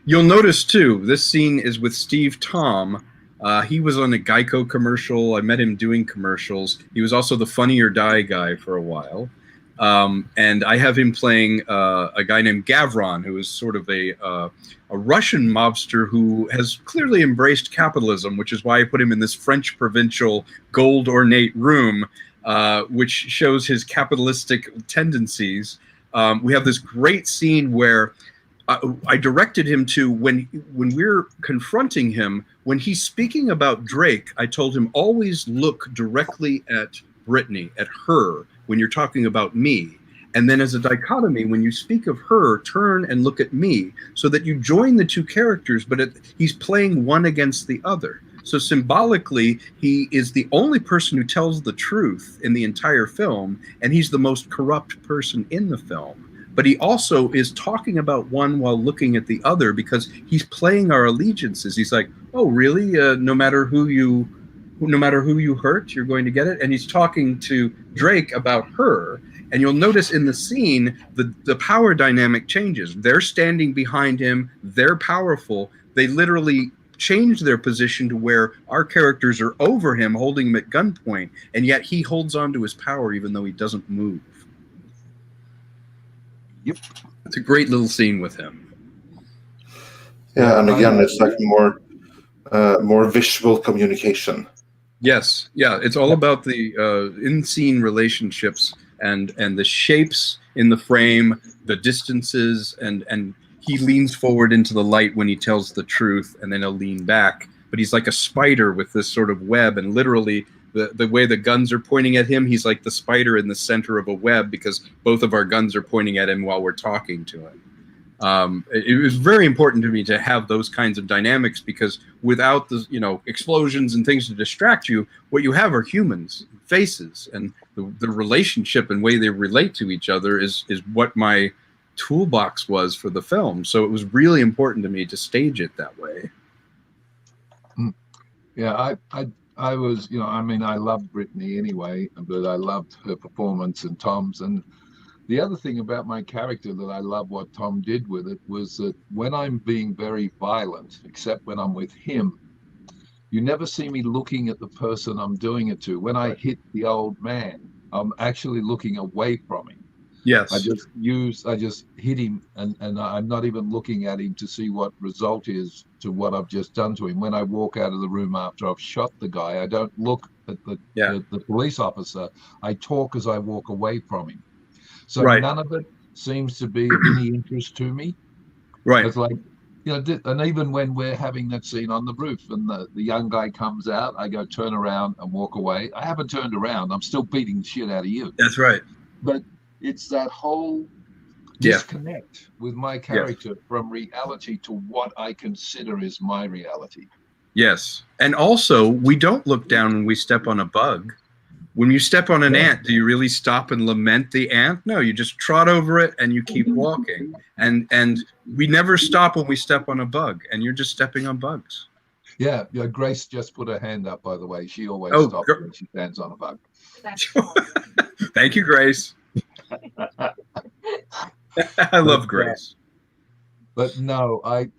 You'll notice, too, this scene is with Steve Tom. He was on a Geico commercial. I met him doing commercials. He was also the Funny or Die guy for a while. And I have him playing a guy named Gavron, who is sort of a Russian mobster who has clearly embraced capitalism, which is why I put him in this French provincial gold ornate room, which shows his capitalistic tendencies. We have this great scene where I directed him to, when we're confronting him, when he's speaking about Drake, I told him always look directly at Brittany, at her, when you're talking about me. And then as a dichotomy, when you speak of her, turn and look at me, so that you join the 2 characters, but he's playing one against the other. So symbolically, he is the only person who tells the truth in the entire film, and he's the most corrupt person in the film. But he also is talking about one while looking at the other, because he's playing our allegiances. He's like, "Oh, really? No matter who you hurt, you're going to get it." And he's talking to Drake about her. And you'll notice in the scene, the power dynamic changes. They're standing behind him. They're powerful. They literally change their position to where our characters are over him, holding him at gunpoint, and yet he holds on to his power even though he doesn't move. Yep. It's a great little scene with him. Yeah, and again, it's like more visual communication. Yes, yeah, it's all about the in-scene relationships and the shapes in the frame, the distances, and he leans forward into the light when he tells the truth, and then he'll lean back. But he's like a spider with this sort of web, and literally the way the guns are pointing at him, he's like the spider in the center of a web, because both of our guns are pointing at him while we're talking to him. It was very important to me to have those kinds of dynamics, because without the explosions and things to distract you, what you have are humans, faces, and the relationship and way they relate to each other is what my toolbox was for the film. So it was really important to me to stage it that way. Yeah, I was, I loved Brittany anyway, but I loved her performance and Tom's. And the other thing about my character that I love what Tom did with it was that when I'm being very violent, except when I'm with him, you never see me looking at the person I'm doing it to. When I hit the old man, I'm actually looking away from him. Yes. I just hit him, and I'm not even looking at him to see what result is to what I've just done to him. When I walk out of the room after I've shot the guy, I don't look at the police officer. I talk as I walk away from him. So none of it seems to be of any interest to me. Right. It's like, and even when we're having that scene on the roof and the young guy comes out, I go turn around and walk away. I haven't turned around. I'm still beating the shit out of you. That's right. But it's that whole disconnect with my character from reality to what I consider is my reality. Yes. And also, we don't look down when we step on a bug. When you step on an ant, do you really stop and lament the ant? No, you just trot over it and you keep walking. And we never stop when we step on a bug, and you're just stepping on bugs. Yeah, Grace just put her hand up, by the way. She always stops when she stands on a bug. Thank you, Grace. I love Grace. But no, I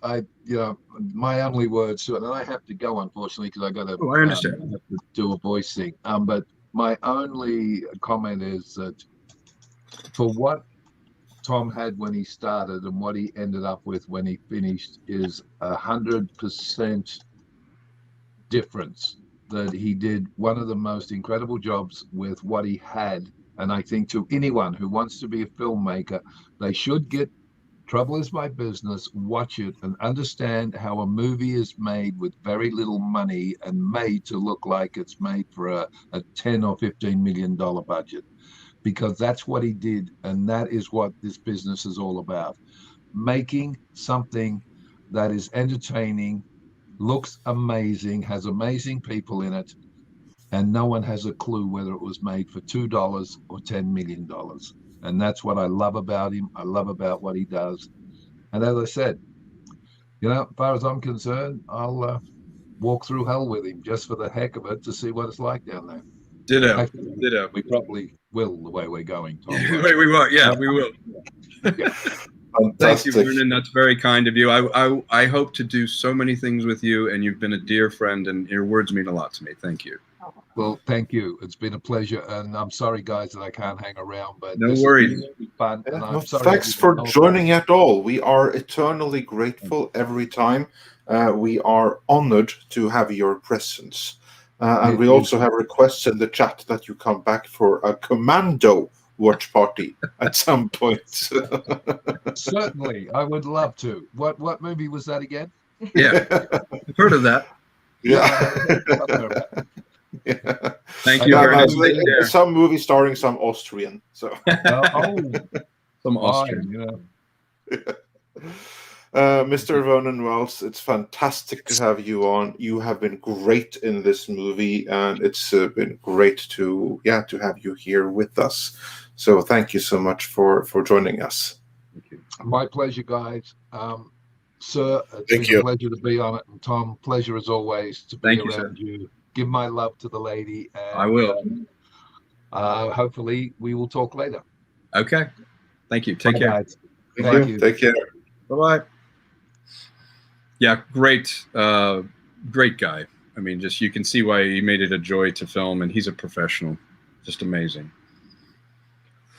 my only words to it, and I have to go, unfortunately, because I got to. I understand. Have to do a voice thing. But my only comment is that for what Tom had when he started and what he ended up with when he finished is 100% difference. That he did one of the most incredible jobs with what he had. And I think to anyone who wants to be a filmmaker, they should get Trouble Is My Business, watch it, and understand how a movie is made with very little money and made to look like it's made for a $10 or $15 million budget. Because that's what he did, and that is what this business is all about. Making something that is entertaining, looks amazing, has amazing people in it, and no one has a clue whether it was made for $2 or $10 million. And that's what I love about him. I love about what he does. And as I said, as far as I'm concerned, I'll walk through hell with him just for the heck of it to see what it's like down there. Ditto. Actually, Ditto. We probably will the way we're going, Tom. The way we will. Yeah, we will. Yeah. Thank you, Vernon. That's very kind of you. I hope to do so many things with you, and you've been a dear friend, and your words mean a lot to me. Thank you. Well, thank you. It's been a pleasure, and I'm sorry, guys, that I can't hang around. But no worries. Fun, and I'm sorry thanks for joining at all. We are eternally grateful every time. We are honored to have your presence. And we also have requests in the chat that you come back for a commando watch party at some point. Certainly, I would love to. What movie was that again? Yeah, I've heard of that. Yeah. Yeah. Thank you very much. Some movie starring some Austrian. So some Austrian. Mr. Vernon Wells, it's fantastic to have you on. You have been great in this movie, and it's been great to have you here with us. So thank you so much for joining us. My pleasure, guys. Sir, it's Thank been you. a pleasure to be on it. And Tom, pleasure as always to be Thank you, around you. Give my love to the lady. And, I will. Hopefully, we will talk later. Okay. Thank you. Take Bye, care. guys. Thank Thank you. you. Take care. Bye-bye. Yeah, great. Great guy. I mean, just you can see why he made it a joy to film, and he's a professional. Just amazing.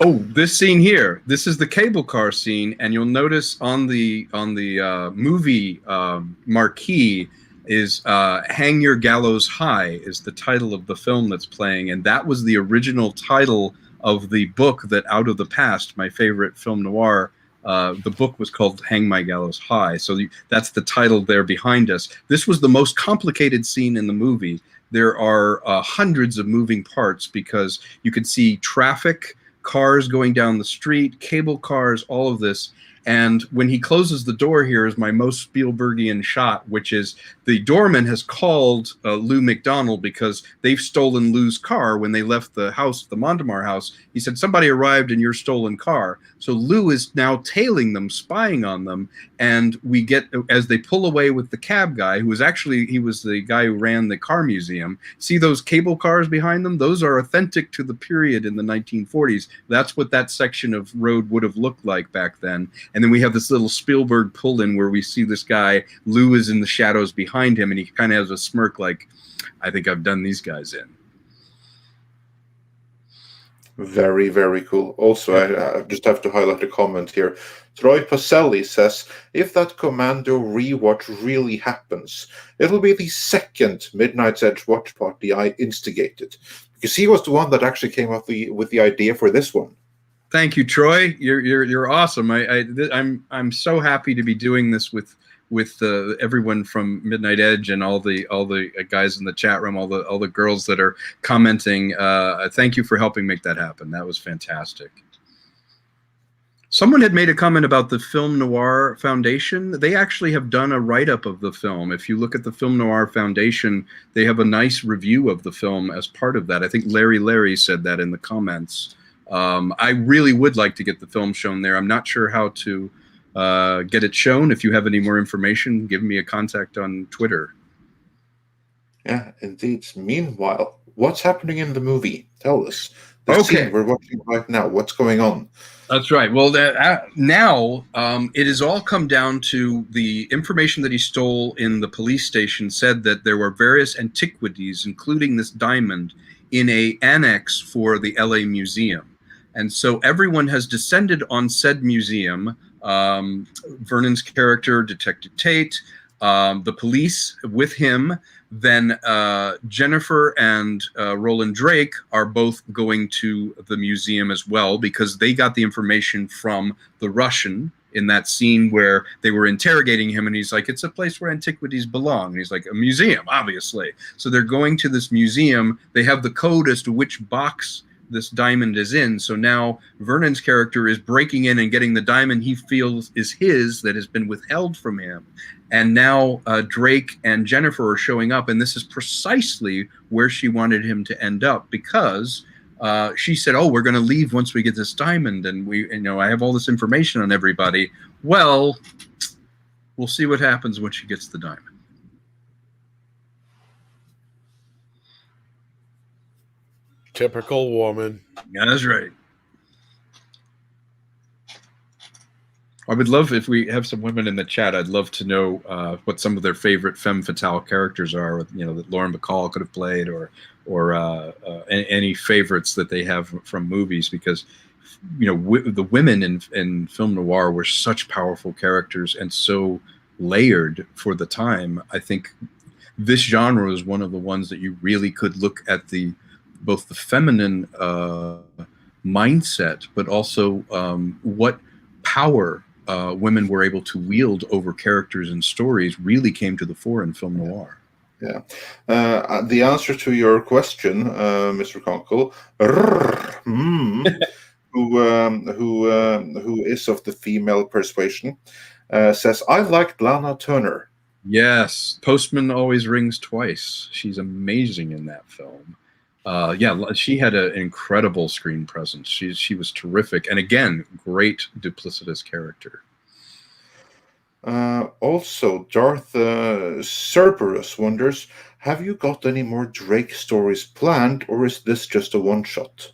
Oh, this scene here. This is the cable car scene, and you'll notice on the movie marquee is "Hang Your Gallows High" is the title of the film that's playing, and that was the original title of the book that Out of the Past, my favorite film noir. The book was called Hang My Gallows High. So that's the title there behind us. This was the most complicated scene in the movie. There are hundreds of moving parts because you could see traffic, cars going down the street, cable cars, all of this. And when he closes the door here is my most Spielbergian shot, which is the doorman has called Lou McDonald because they've stolen Lou's car when they left the house, the Montemar house. He said, somebody arrived in your stolen car. So Lou is now tailing them, spying on them. And we get, as they pull away with the cab guy, who was actually, he was the guy who ran the car museum. See those cable cars behind them? Those are authentic to the period in the 1940s. That's what that section of road would have looked like back then. And then we have this little Spielberg pull-in where we see this guy, Lou is in the shadows behind him, and he kind of has a smirk like, I think I've done these guys in. Very, very cool. Also, I just have to highlight a comment here. Troy Pacelli says, if that Commando rewatch really happens, it'll be the second Midnight's Edge watch party I instigated. Because he was the one that actually came up with the idea for this one. Thank you, Troy. You're awesome. I'm so happy to be doing this with everyone from Midnight Edge and all the guys in the chat room, all the girls that are commenting. Thank you for helping make that happen. That was fantastic. Someone had made a comment about the Film Noir Foundation. They actually have done a write-up of the film. If you look at the Film Noir Foundation, they have a nice review of the film as part of that. I think Larry said that in the comments. I really would like to get the film shown there. I'm not sure how to get it shown. If you have any more information, give me a contact on Twitter. Yeah, indeed. Meanwhile, what's happening in the movie? Tell us. The scene we're watching right now. What's going on? That's right. Well, now it has all come down to the information that he stole in the police station said that there were various antiquities, including this diamond, in an annex for the LA Museum. And so everyone has descended on said museum. Vernon's character, Detective Tate, the police with him, then Jennifer and Roland Drake are both going to the museum as well because they got the information from the Russian in that scene where they were interrogating him and he's like, it's a place where antiquities belong. And he's like, a museum, obviously. So they're going to this museum. They have the code as to which box this diamond is in. So now Vernon's character is breaking in and getting the diamond he feels is his that has been withheld from him. And now Drake and Jennifer are showing up, and this is precisely where she wanted him to end up because she said, oh, we're going to leave once we get this diamond, and I have all this information on everybody. Well, we'll see what happens when she gets the diamond. Typical woman. Yeah, that's right. I would love, if we have some women in the chat, I'd love to know what some of their favorite femme fatale characters are, that Lauren Bacall could have played, or any favorites that they have from movies, because the women in film noir were such powerful characters and so layered for the time. I think this genre is one of the ones that you really could look at both the feminine mindset, but also what power women were able to wield over characters and stories really came to the fore in film noir. Yeah. The answer to your question, Mr. Konkle, who is of the female persuasion, says, I liked Lana Turner. Yes, Postman always rings twice. She's amazing in that film. Yeah, she had an incredible screen presence. She was terrific, and again, great duplicitous character. Also, Darth Cerberus wonders, have you got any more Drake stories planned, or is this just a one-shot?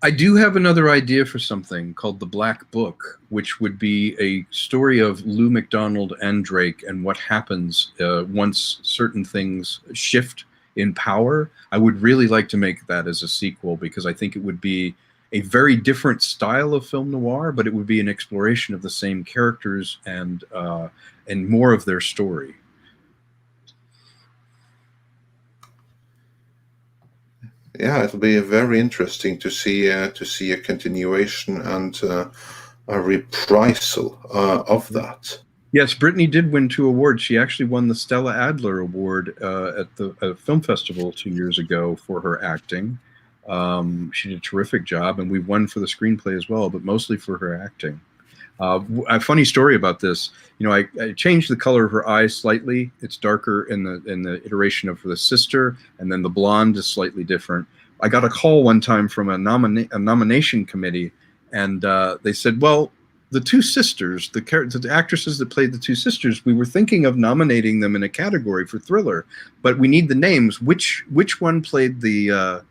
I do have another idea for something called The Black Book, which would be a story of Lou McDonald and Drake and what happens once certain things shift in power. I would really like to make that as a sequel because I think it would be a very different style of film noir, but it would be an exploration of the same characters and more of their story. Yeah, it'll be very interesting to see a continuation and a reprisal of that. Yes, Brittany did win 2 awards. She actually won the Stella Adler Award at the film festival 2 years ago for her acting. She did a terrific job, and we won for the screenplay as well, but mostly for her acting. A funny story about this, you know, I changed the color of her eyes slightly. It's darker in the iteration of the sister, and then the blonde is slightly different. I got a call one time from a nomination committee, and they said, well, the 2 sisters, the actresses that played the 2 sisters, we were thinking of nominating them in a category for thriller, but we need the names. Which one played the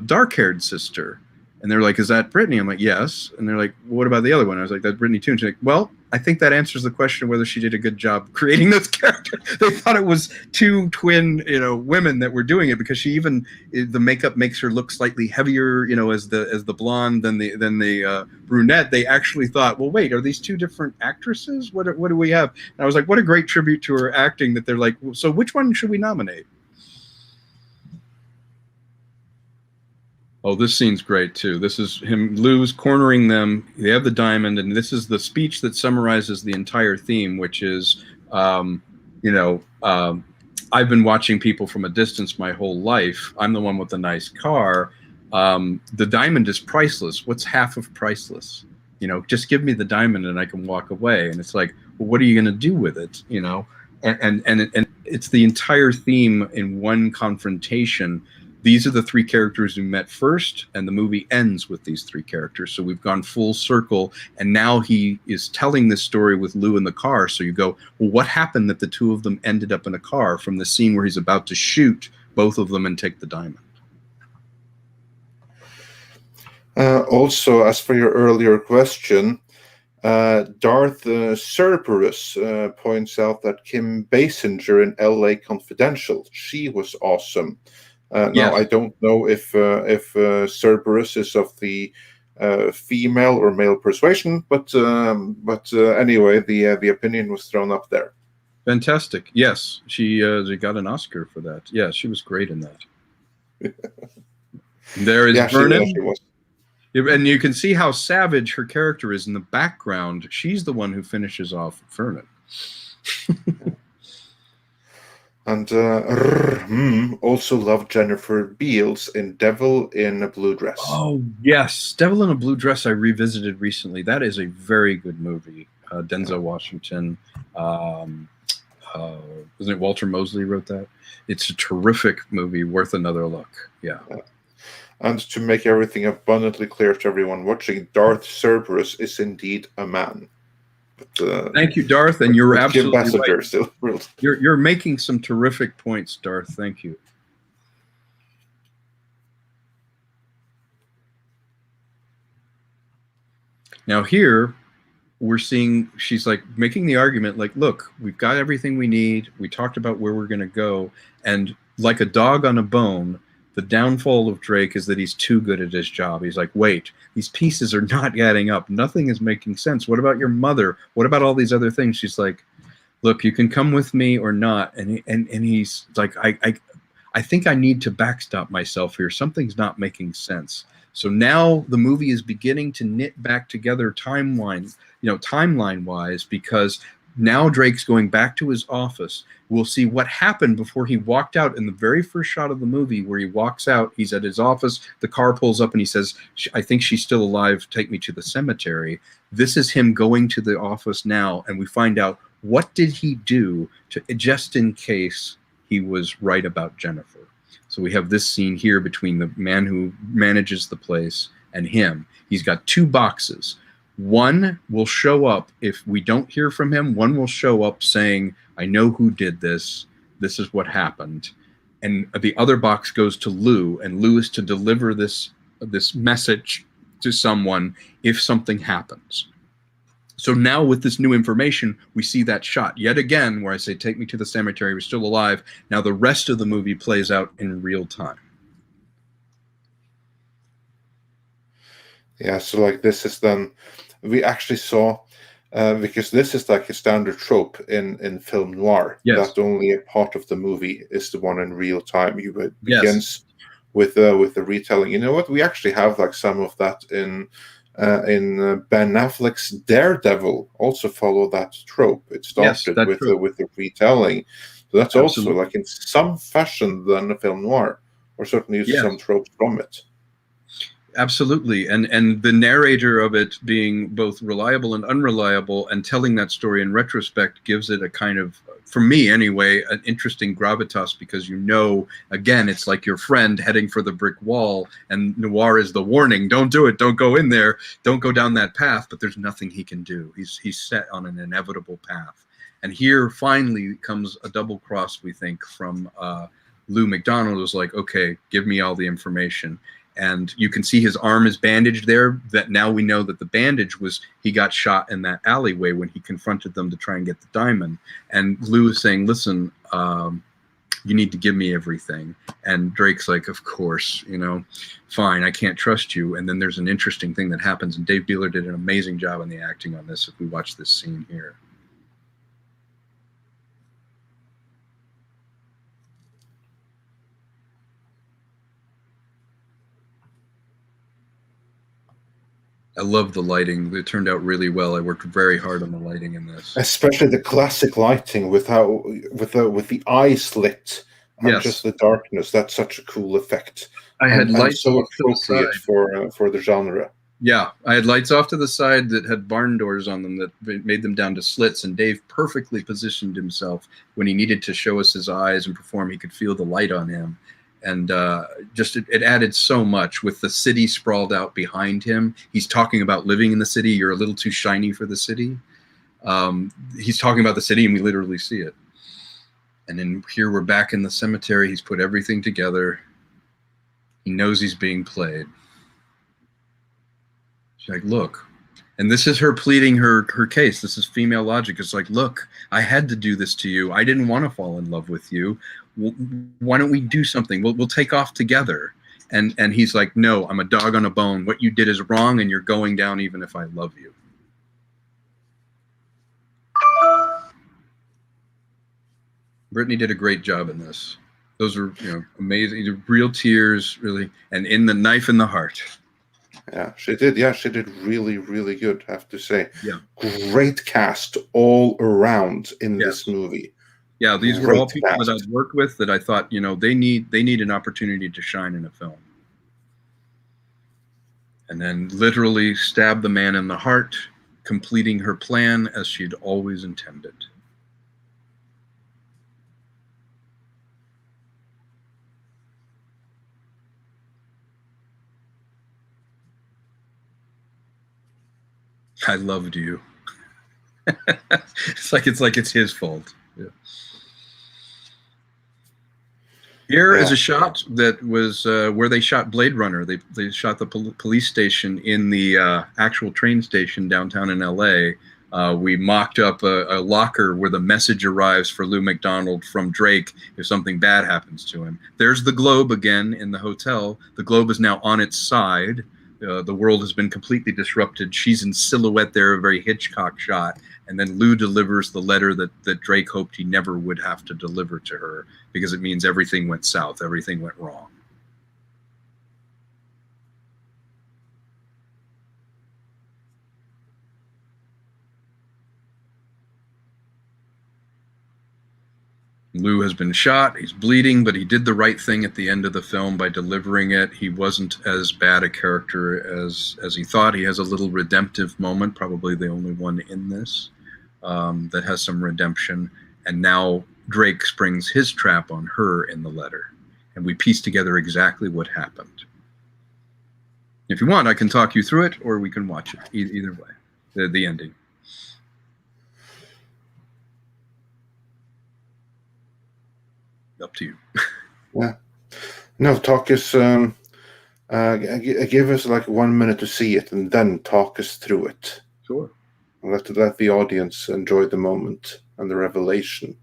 dark-haired sister? And they're like, is that Brittany? I'm like, yes. And they're like, what about the other one? I was like, that's Brittany too. And she's like, well, I think that answers the question of whether she did a good job creating those characters. They thought it was 2 twin, women that were doing it because she even, the makeup makes her look slightly heavier, as the blonde than the brunette. They actually thought, well, wait, are these 2 different actresses? What do we have? And I was like, what a great tribute to her acting that they're like, so which one should we nominate? Oh, this scene's great too. This is him, Lou's cornering them. They have the diamond, and this is the speech that summarizes the entire theme, which is, I've been watching people from a distance my whole life. I'm the one with the nice car. The diamond is priceless. What's half of priceless? Just give me the diamond and I can walk away. And it's like, well, what are you going to do with it? And it's the entire theme in one confrontation. These are the 3 characters who met first, and the movie ends with these 3 characters. So we've gone full circle, and now he is telling this story with Lou in the car. So you go, well, what happened that the 2 of them ended up in a car from the scene where he's about to shoot both of them and take the diamond? Also, as for your earlier question, Darth Cerberus points out that Kim Basinger in L.A. Confidential, she was awesome. Yes. Now, I don't know if Cerberus is of the female or male persuasion, but anyway, the opinion was thrown up there. Fantastic. Yes, she got an Oscar for that. Yeah, she was great in that. There is Vernon. She was. And you can see how savage her character is in the background. She's the one who finishes off Vernon. And also love Jennifer Beals in Devil in a Blue Dress. Oh, yes. Devil in a Blue Dress I revisited recently. That is a very good movie. Denzel Washington. Isn't it Walter Mosley wrote that? It's a terrific movie, worth another look. Yeah. And to make everything abundantly clear to everyone watching, Darth Cerberus is indeed a man. But, thank you, Darth, and you're absolutely right. Still. You're making some terrific points, Darth. Thank you. Now here, we're seeing she's like making the argument, like, look, we've got everything we need. We talked about where we're going to go, and like a dog on a bone, the downfall of Drake is that he's too good at his job. He's like, wait, these pieces are not adding up. Nothing is making sense. What about your mother? What about all these other things? She's like, look, you can come with me or not. And he's like, I think I need to backstop myself here. Something's not making sense. So now the movie is beginning to knit back together timeline-wise, because now Drake's going back to his office. We'll see what happened before he walked out in the very first shot of the movie, where he walks out. He's at his office. The car pulls up and he says, I think she's still alive. Take me to the cemetery. This is him going to the office now. And we find out, what did he do to, just in case he was right about Jennifer. So we have this scene here between the man who manages the place and him. He's got two boxes. One will show up if we don't hear from him. One will show up saying, I know who did this. This is what happened. And the other box goes to Lou, and Lou is to deliver this message to someone if something happens. So now with this new information, we see that shot yet again where I say, take me to the cemetery. We're still alive. Now the rest of the movie plays out in real time. Yeah, so like this is then, we actually saw, because this is like a standard trope in film noir, yes. that only a part of the movie is the one in real time. You begins yes. with the retelling. You know what? We actually have like some of that in Ben Affleck's Daredevil. Also follow that trope. It started with the retelling. So that's Absolutely. also like in some fashion than a film noir, or certainly some tropes from it. Absolutely. And the narrator of it being both reliable and unreliable, and telling that story in retrospect, gives it a kind of, for me anyway, an interesting gravitas, because again, it's like your friend heading for the brick wall, and Noir is the warning, don't do it, don't go in there, don't go down that path, but there's nothing he can do. He's set on an inevitable path. And here finally comes a double cross, we think, from Lou McDonald, who's like, okay, give me all the information. And you can see his arm is bandaged there. That now we know that the bandage was, he got shot in that alleyway when he confronted them to try and get the diamond. And Lou is saying, listen, you need to give me everything. And Drake's like, of course, fine, I can't trust you. And then there's an interesting thing that happens. And Dave Beeler did an amazing job on the acting on this, if we watch this scene here. I love the lighting. It turned out really well. I worked very hard on the lighting in this. Especially the classic lighting with the eyes lit and just the darkness. That's such a cool effect. I had lights so off to the appropriate for the genre. Yeah, I had lights off to the side that had barn doors on them that made them down to slits, and Dave perfectly positioned himself when he needed to show us his eyes and perform. He could feel the light on him. And it added so much with the city sprawled out behind him. He's talking about living in the city. You're a little too shiny for the city. He's talking about the city, and we literally see it. And then here we're back in the cemetery. He's put everything together. He knows he's being played. She's like, look. And this is her pleading her case. This is female logic. It's like, look, I had to do this to you. I didn't want to fall in love with you. Why don't we do something? We'll take off together. And he's like, no, I'm a dog on a bone. What you did is wrong, and you're going down even if I love you. Brittany did a great job in this. Those were amazing, real tears, really, and in the knife in the heart. Yeah, she did. Yeah, she did really, really good, I have to say. Yeah. Great cast all around in this movie. Yeah, these were all people that I'd worked with that I thought, they need an opportunity to shine in a film. And then literally stab the man in the heart, completing her plan as she'd always intended. I loved you. It's like it's his fault. Yeah. Here is a shot that was where they shot Blade Runner. They shot the police station in the actual train station downtown in LA. We mocked up a locker where the message arrives for Lou McDonald from Drake if something bad happens to him. There's the globe again in the hotel. The globe is now on its side. The world has been completely disrupted. She's in silhouette there, a very Hitchcock shot. And then Lou delivers the letter that Drake hoped he never would have to deliver to her, because it means everything went south, everything went wrong. Lou has been shot. He's bleeding, but he did the right thing at the end of the film by delivering it. He wasn't as bad a character as he thought. He has a little redemptive moment, probably the only one in this, that has some redemption. And now Drake springs his trap on her in the letter. And we piece together exactly what happened. If you want, I can talk you through it, or we can watch it. Either way, the ending. Up to you. Yeah. No, talk us. Give us like 1 minute to see it, and then talk us through it. Sure. Let the audience enjoy the moment and the revelation.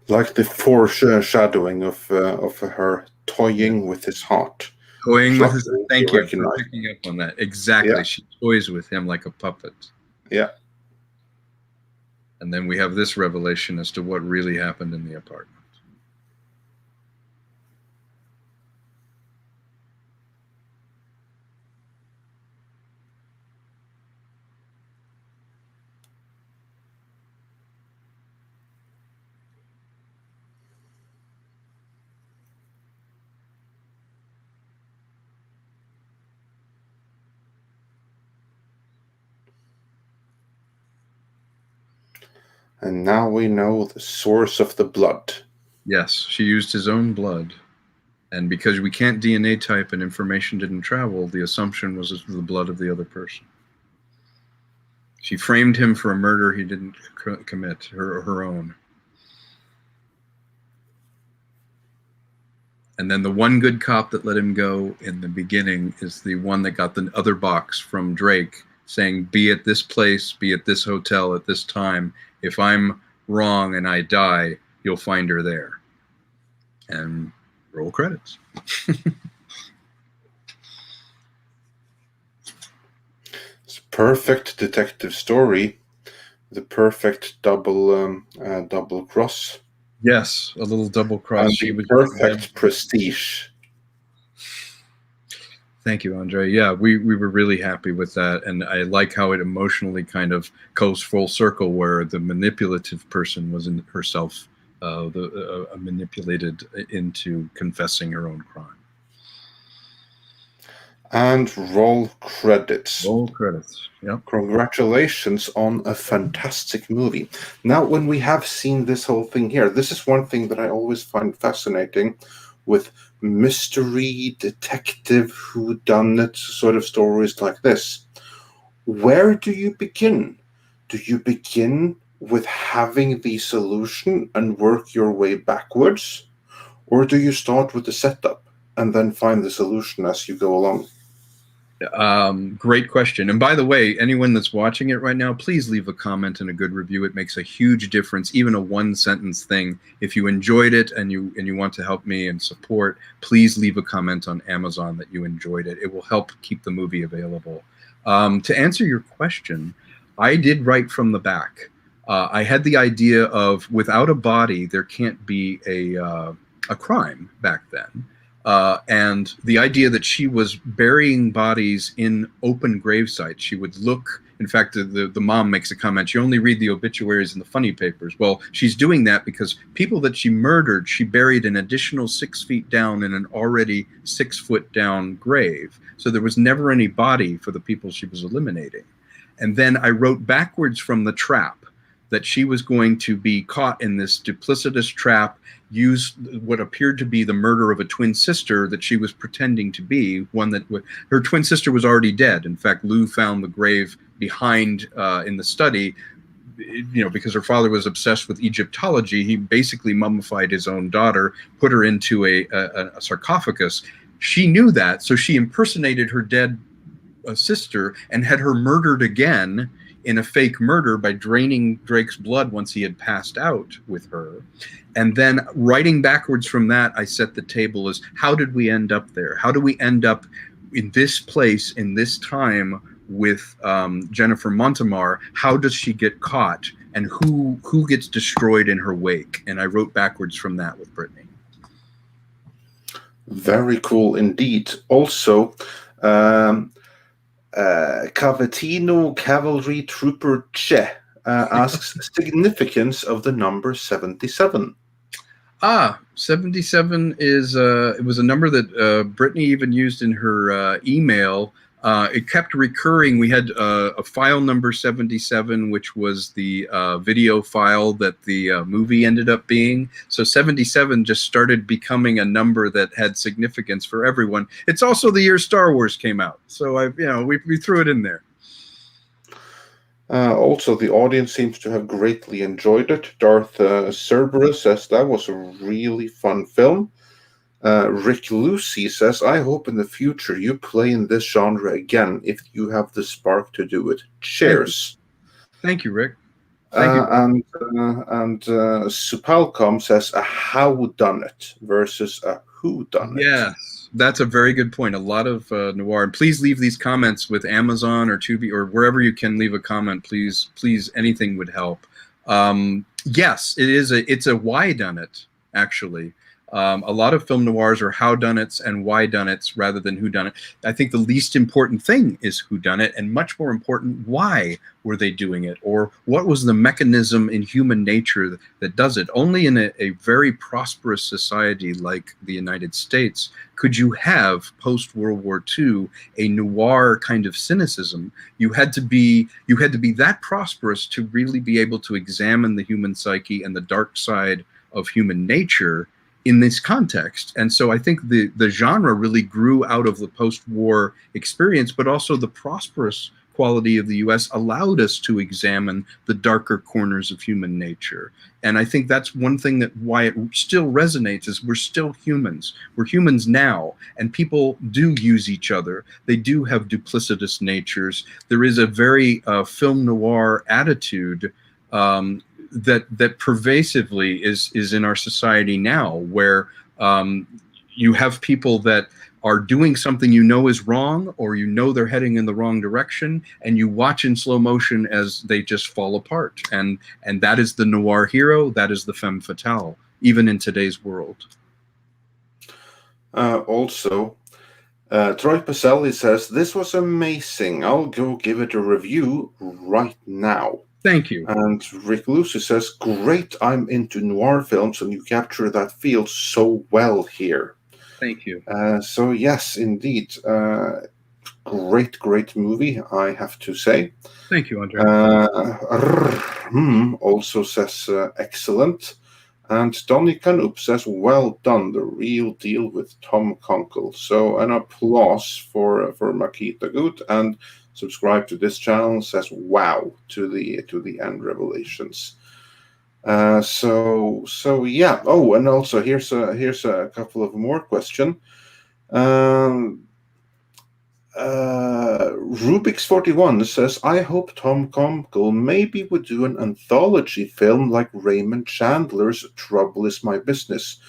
Like the foreshadowing of her toying with his heart. Toying with his, thank you for recognize. picking up on that. Exactly. Yeah. She toys with him like a puppet. Yeah. And then we have this revelation as to what really happened in the apartment. And now we know the source of the blood. Yes, she used his own blood. And because we can't DNA type and information didn't travel, the assumption was it was the blood of the other person. She framed him for a murder he didn't commit, her own. And then the one good cop that let him go in the beginning is the one that got the other box from Drake saying, be at this place, be at this hotel at this time. If I'm wrong and I die, you'll find her there. And roll credits. It's a perfect detective story. The perfect double cross. Yes, a little double cross. And She the was perfect prestige. Thank you, Andre. Yeah, we were really happy with that. And I like how it emotionally kind of goes full circle where the manipulative person was in herself manipulated into confessing her own crime. And roll credits. Roll credits. Yep. Congratulations on a fantastic movie. Now, when we have seen this whole thing here, this is one thing that I always find fascinating with mystery, detective, whodunit sort of stories like this. Where do you begin? Do you begin with having the solution and work your way backwards? Or do you start with the setup and then find the solution as you go along? Great question. And by the way, anyone that's watching it right now, please leave a comment and a good review. It makes a huge difference, even a one-sentence thing. If you enjoyed it and you want to help me and support, please leave a comment on Amazon that you enjoyed it. It will help keep the movie available. To answer your question, I did write from the back. I had the idea of without a body, there can't be a crime back then. And the idea that she was burying bodies in open grave sites. She would look, in fact, the mom makes a comment, you only read the obituaries in the funny papers. Well, she's doing that because people that she murdered, she buried an additional 6 feet down in an already 6 foot down grave. So there was never any body for the people she was eliminating. And then I wrote backwards from the trap that she was going to be caught in this duplicitous trap, use what appeared to be the murder of a twin sister that she was pretending to be, one that her twin sister was already dead. In fact, Lou found the grave behind in the study because her father was obsessed with Egyptology, he basically mummified his own daughter, put her into a sarcophagus. She knew that, so she impersonated her dead sister and had her murdered again in a fake murder by draining Drake's blood once he had passed out with her. And then writing backwards from that, I set the table as, how did we end up there? How do we end up in this place, in this time, with Jennifer Montemar? How does she get caught? And who gets destroyed in her wake? And I wrote backwards from that with Brittany. Very cool indeed. Also, Cavatino Cavalry Trooper Che asks significance of the number 77. 77 is it was a number that Brittany even used in her email. It kept recurring. We had a file number 77, which was the video file that the movie ended up being. So 77 just started becoming a number that had significance for everyone. It's also the year Star Wars came out, so we threw it in there. Also, the audience seems to have greatly enjoyed it. Darth Cerberus says that was a really fun film. Rick Lucy says, I hope in the future you play in this genre again if you have the spark to do it. Cheers. Thank you, Rick. And Supalcom says a how-done-it versus a who-done-it. Yes, that's a very good point. A lot of noir. And please leave these comments with Amazon or Tubi or wherever you can leave a comment. Please, anything would help. Yes, it's a why-done-it, actually. A lot of film noirs are how-done-its and why-done-its rather than who-done-it. I think the least important thing is who-done-it, and much more important, why were they doing it, or what was the mechanism in human nature that does it. Only in a very prosperous society like the United States could you have, post-World War II, a noir kind of cynicism. You had to be that prosperous to really be able to examine the human psyche and the dark side of human nature in this context. And so I think the genre really grew out of the post-war experience, but also the prosperous quality of the US allowed us to examine the darker corners of human nature. And I think that's one thing that why it still resonates is we're still humans. We're humans now, and people do use each other. They do have duplicitous natures. There is a very film noir attitude that pervasively is in our society now, where you have people that are doing something you know is wrong, or you know they're heading in the wrong direction, and you watch in slow motion as they just fall apart. And that is the noir hero, that is the femme fatale, even in today's world. Also, Troy Pacelli says, this was amazing. I'll go give it a review right now. Thank you. And Rick Lucy says, great, I'm into noir films and you capture that feel so well here. Thank you. So yes, indeed. Great movie, I have to say. Thank you, Andre. Also says, excellent. And Donny Canup says, well done, the real deal with Tom Konkle. So an applause for Makita Good, and subscribe to this channel, says wow to the end revelations. So yeah. Oh, and also here's a couple of more questions. Rubik's 41 says, I hope Tom Konkle maybe would do an anthology film like Raymond Chandler's Trouble Is My Business,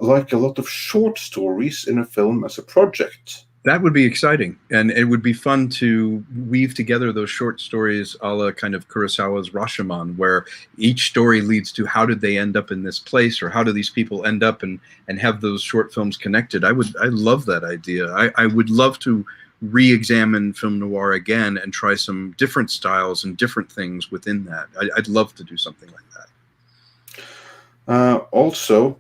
like a lot of short stories in a film as a project. That would be exciting, and it would be fun to weave together those short stories a la kind of Kurosawa's Rashomon, where each story leads to how did they end up in this place, or how do these people end up and have those short films connected. I love that idea. I would love to re-examine film noir again and try some different styles and different things within that. I'd love to do something like that. Also,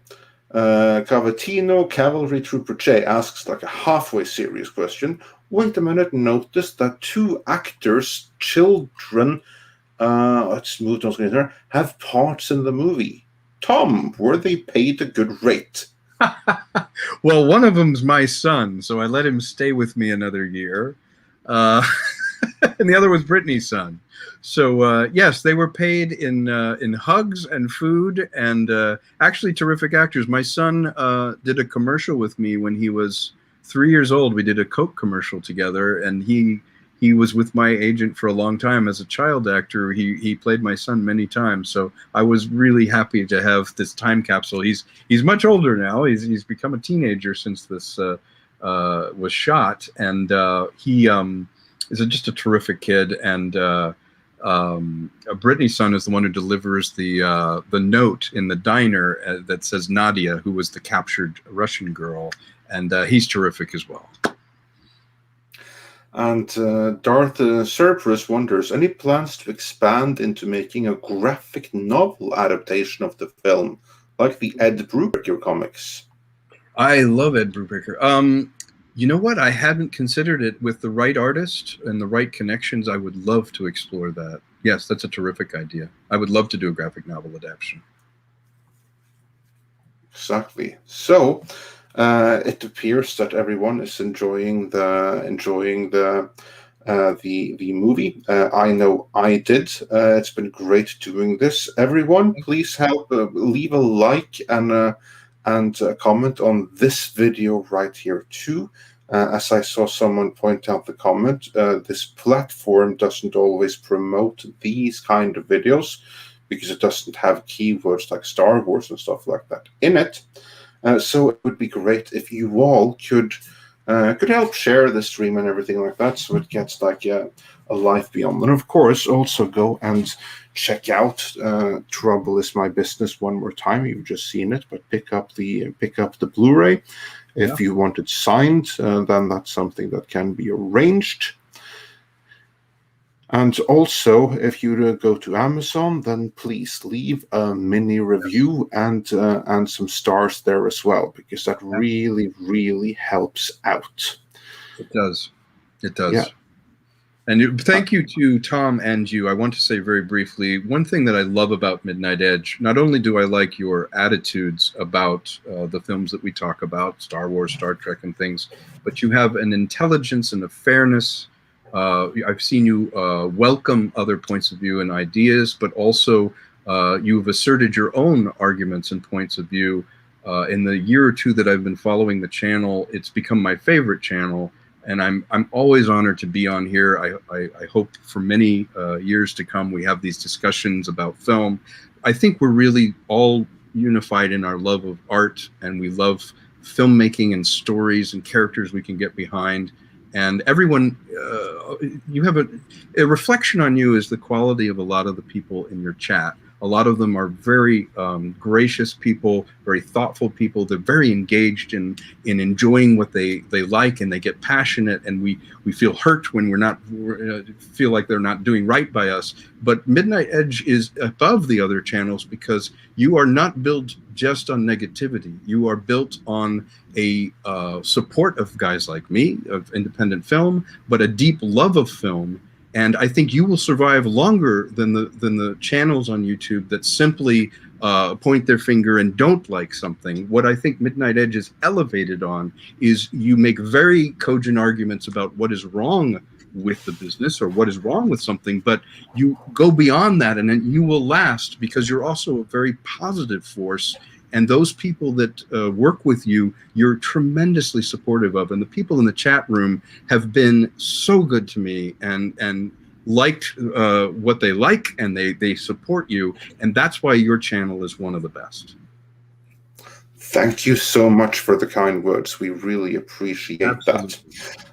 Cavatino Cavalry Trooper J asks like a halfway serious question. Wait a minute, notice that two actors' children, let's move on screen here, have parts in the movie. Tom, were they paid a good rate? Well, one of them's my son, so I let him stay with me another year. and the other was Brittany's son. So yes, they were paid in hugs and food, and actually terrific actors. My son did a commercial with me when he was 3 years old. We did a Coke commercial together, and he was with my agent for a long time as a child actor. He played my son many times, so I was really happy to have this time capsule. He's much older now. He's become a teenager since this was shot, and he is just a terrific kid. And Brittany's son is the one who delivers the note in the diner that says Nadia, who was the captured Russian girl, and he's terrific as well. And Darth Cerberus wonders, any plans to expand into making a graphic novel adaptation of the film, like the Ed Brubaker comics? I love Ed Brubaker. You know what? I hadn't considered it. With the right artist and the right connections, I would love to explore that. Yes, that's a terrific idea. I would love to do a graphic novel adaptation. Exactly. So it appears that everyone is enjoying the movie. I know I did. It's been great doing this. Everyone, please help leave a like and a comment on this video right here too. As I saw someone point out the comment, this platform doesn't always promote these kind of videos because it doesn't have keywords like Star Wars and stuff like that in it. So it would be great if you all could help share the stream and everything like that, so it gets like a life beyond. And of course, also go and check out Trouble Is My Business one more time. You've just seen it, but pick up the Blu-ray. If you want it signed, then that's something that can be arranged. And also, if you go to Amazon, then please leave a mini review and some stars there as well, because that really, really helps out. It does. It does. Yeah. And thank you to Tom and you. I want to say very briefly, one thing that I love about Midnight Edge, not only do I like your attitudes about the films that we talk about, Star Wars, Star Trek, and things, but you have an intelligence and a fairness. I've seen you welcome other points of view and ideas, but also you've asserted your own arguments and points of view. In the year or two that I've been following the channel, it's become my favorite channel, and I'm always honored to be on here. I hope for many years to come we have these discussions about film. I think we're really all unified in our love of art, and we love filmmaking and stories and characters we can get behind. And everyone, you have a reflection on you is the quality of a lot of the people in your chat. A lot of them are very gracious people, very thoughtful people. They're very engaged in enjoying what they like, and they get passionate, and we feel hurt when feel like they're not doing right by us. But Midnight Edge is above the other channels because you are not built just on negativity. You are built on a support of guys like me, of independent film, but a deep love of film. And I think you will survive longer than the channels on YouTube that simply point their finger and don't like something. What I think Midnight Edge is elevated on is you make very cogent arguments about what is wrong with the business or what is wrong with something, but you go beyond that, and then you will last because you're also a very positive force. And those people that work with you, you're tremendously supportive of. And the people in the chat room have been so good to me and liked what they like, and they support you. And that's why your channel is one of the best. Thank you so much for the kind words. We really appreciate that.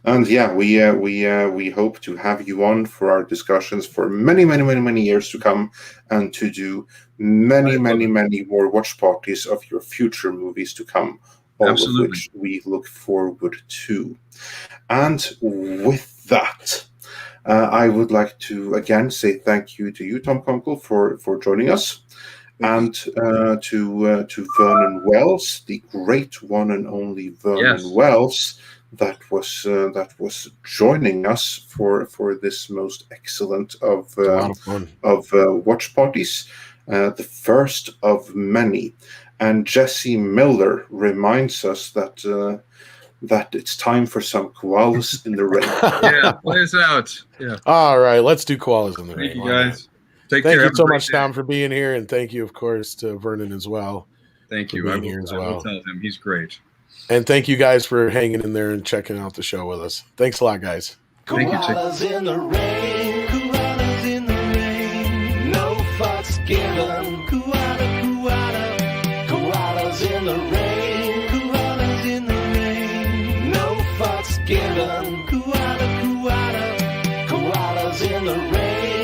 And yeah, we hope to have you on for our discussions for many, many, many, many years to come, and to do many, many, many more watch parties of your future movies to come, all of which we look forward to. And with that, I would like to again say thank you to you, Tom Konkle, for joining us. And to Vernon Wells, the great one and only Vernon Wells, that was joining us for this most excellent of watch parties, the first of many. And Jesse Miller reminds us that that it's time for some koalas in the rain. Yeah, play us out. Yeah. All right, let's do koalas in the rain. Thank you, Why not? guys. Take Thank care. you Have a so great much, day. Tom, for being here, and thank you, of course, to Vernon as well. Thank for you. I being here as will well. tell him. He's great. And thank you guys for hanging in there and checking out the show with us. Thanks a lot, guys. Thank you. Koalas in the rain, koalas in the rain, no fucks given, koala, koala.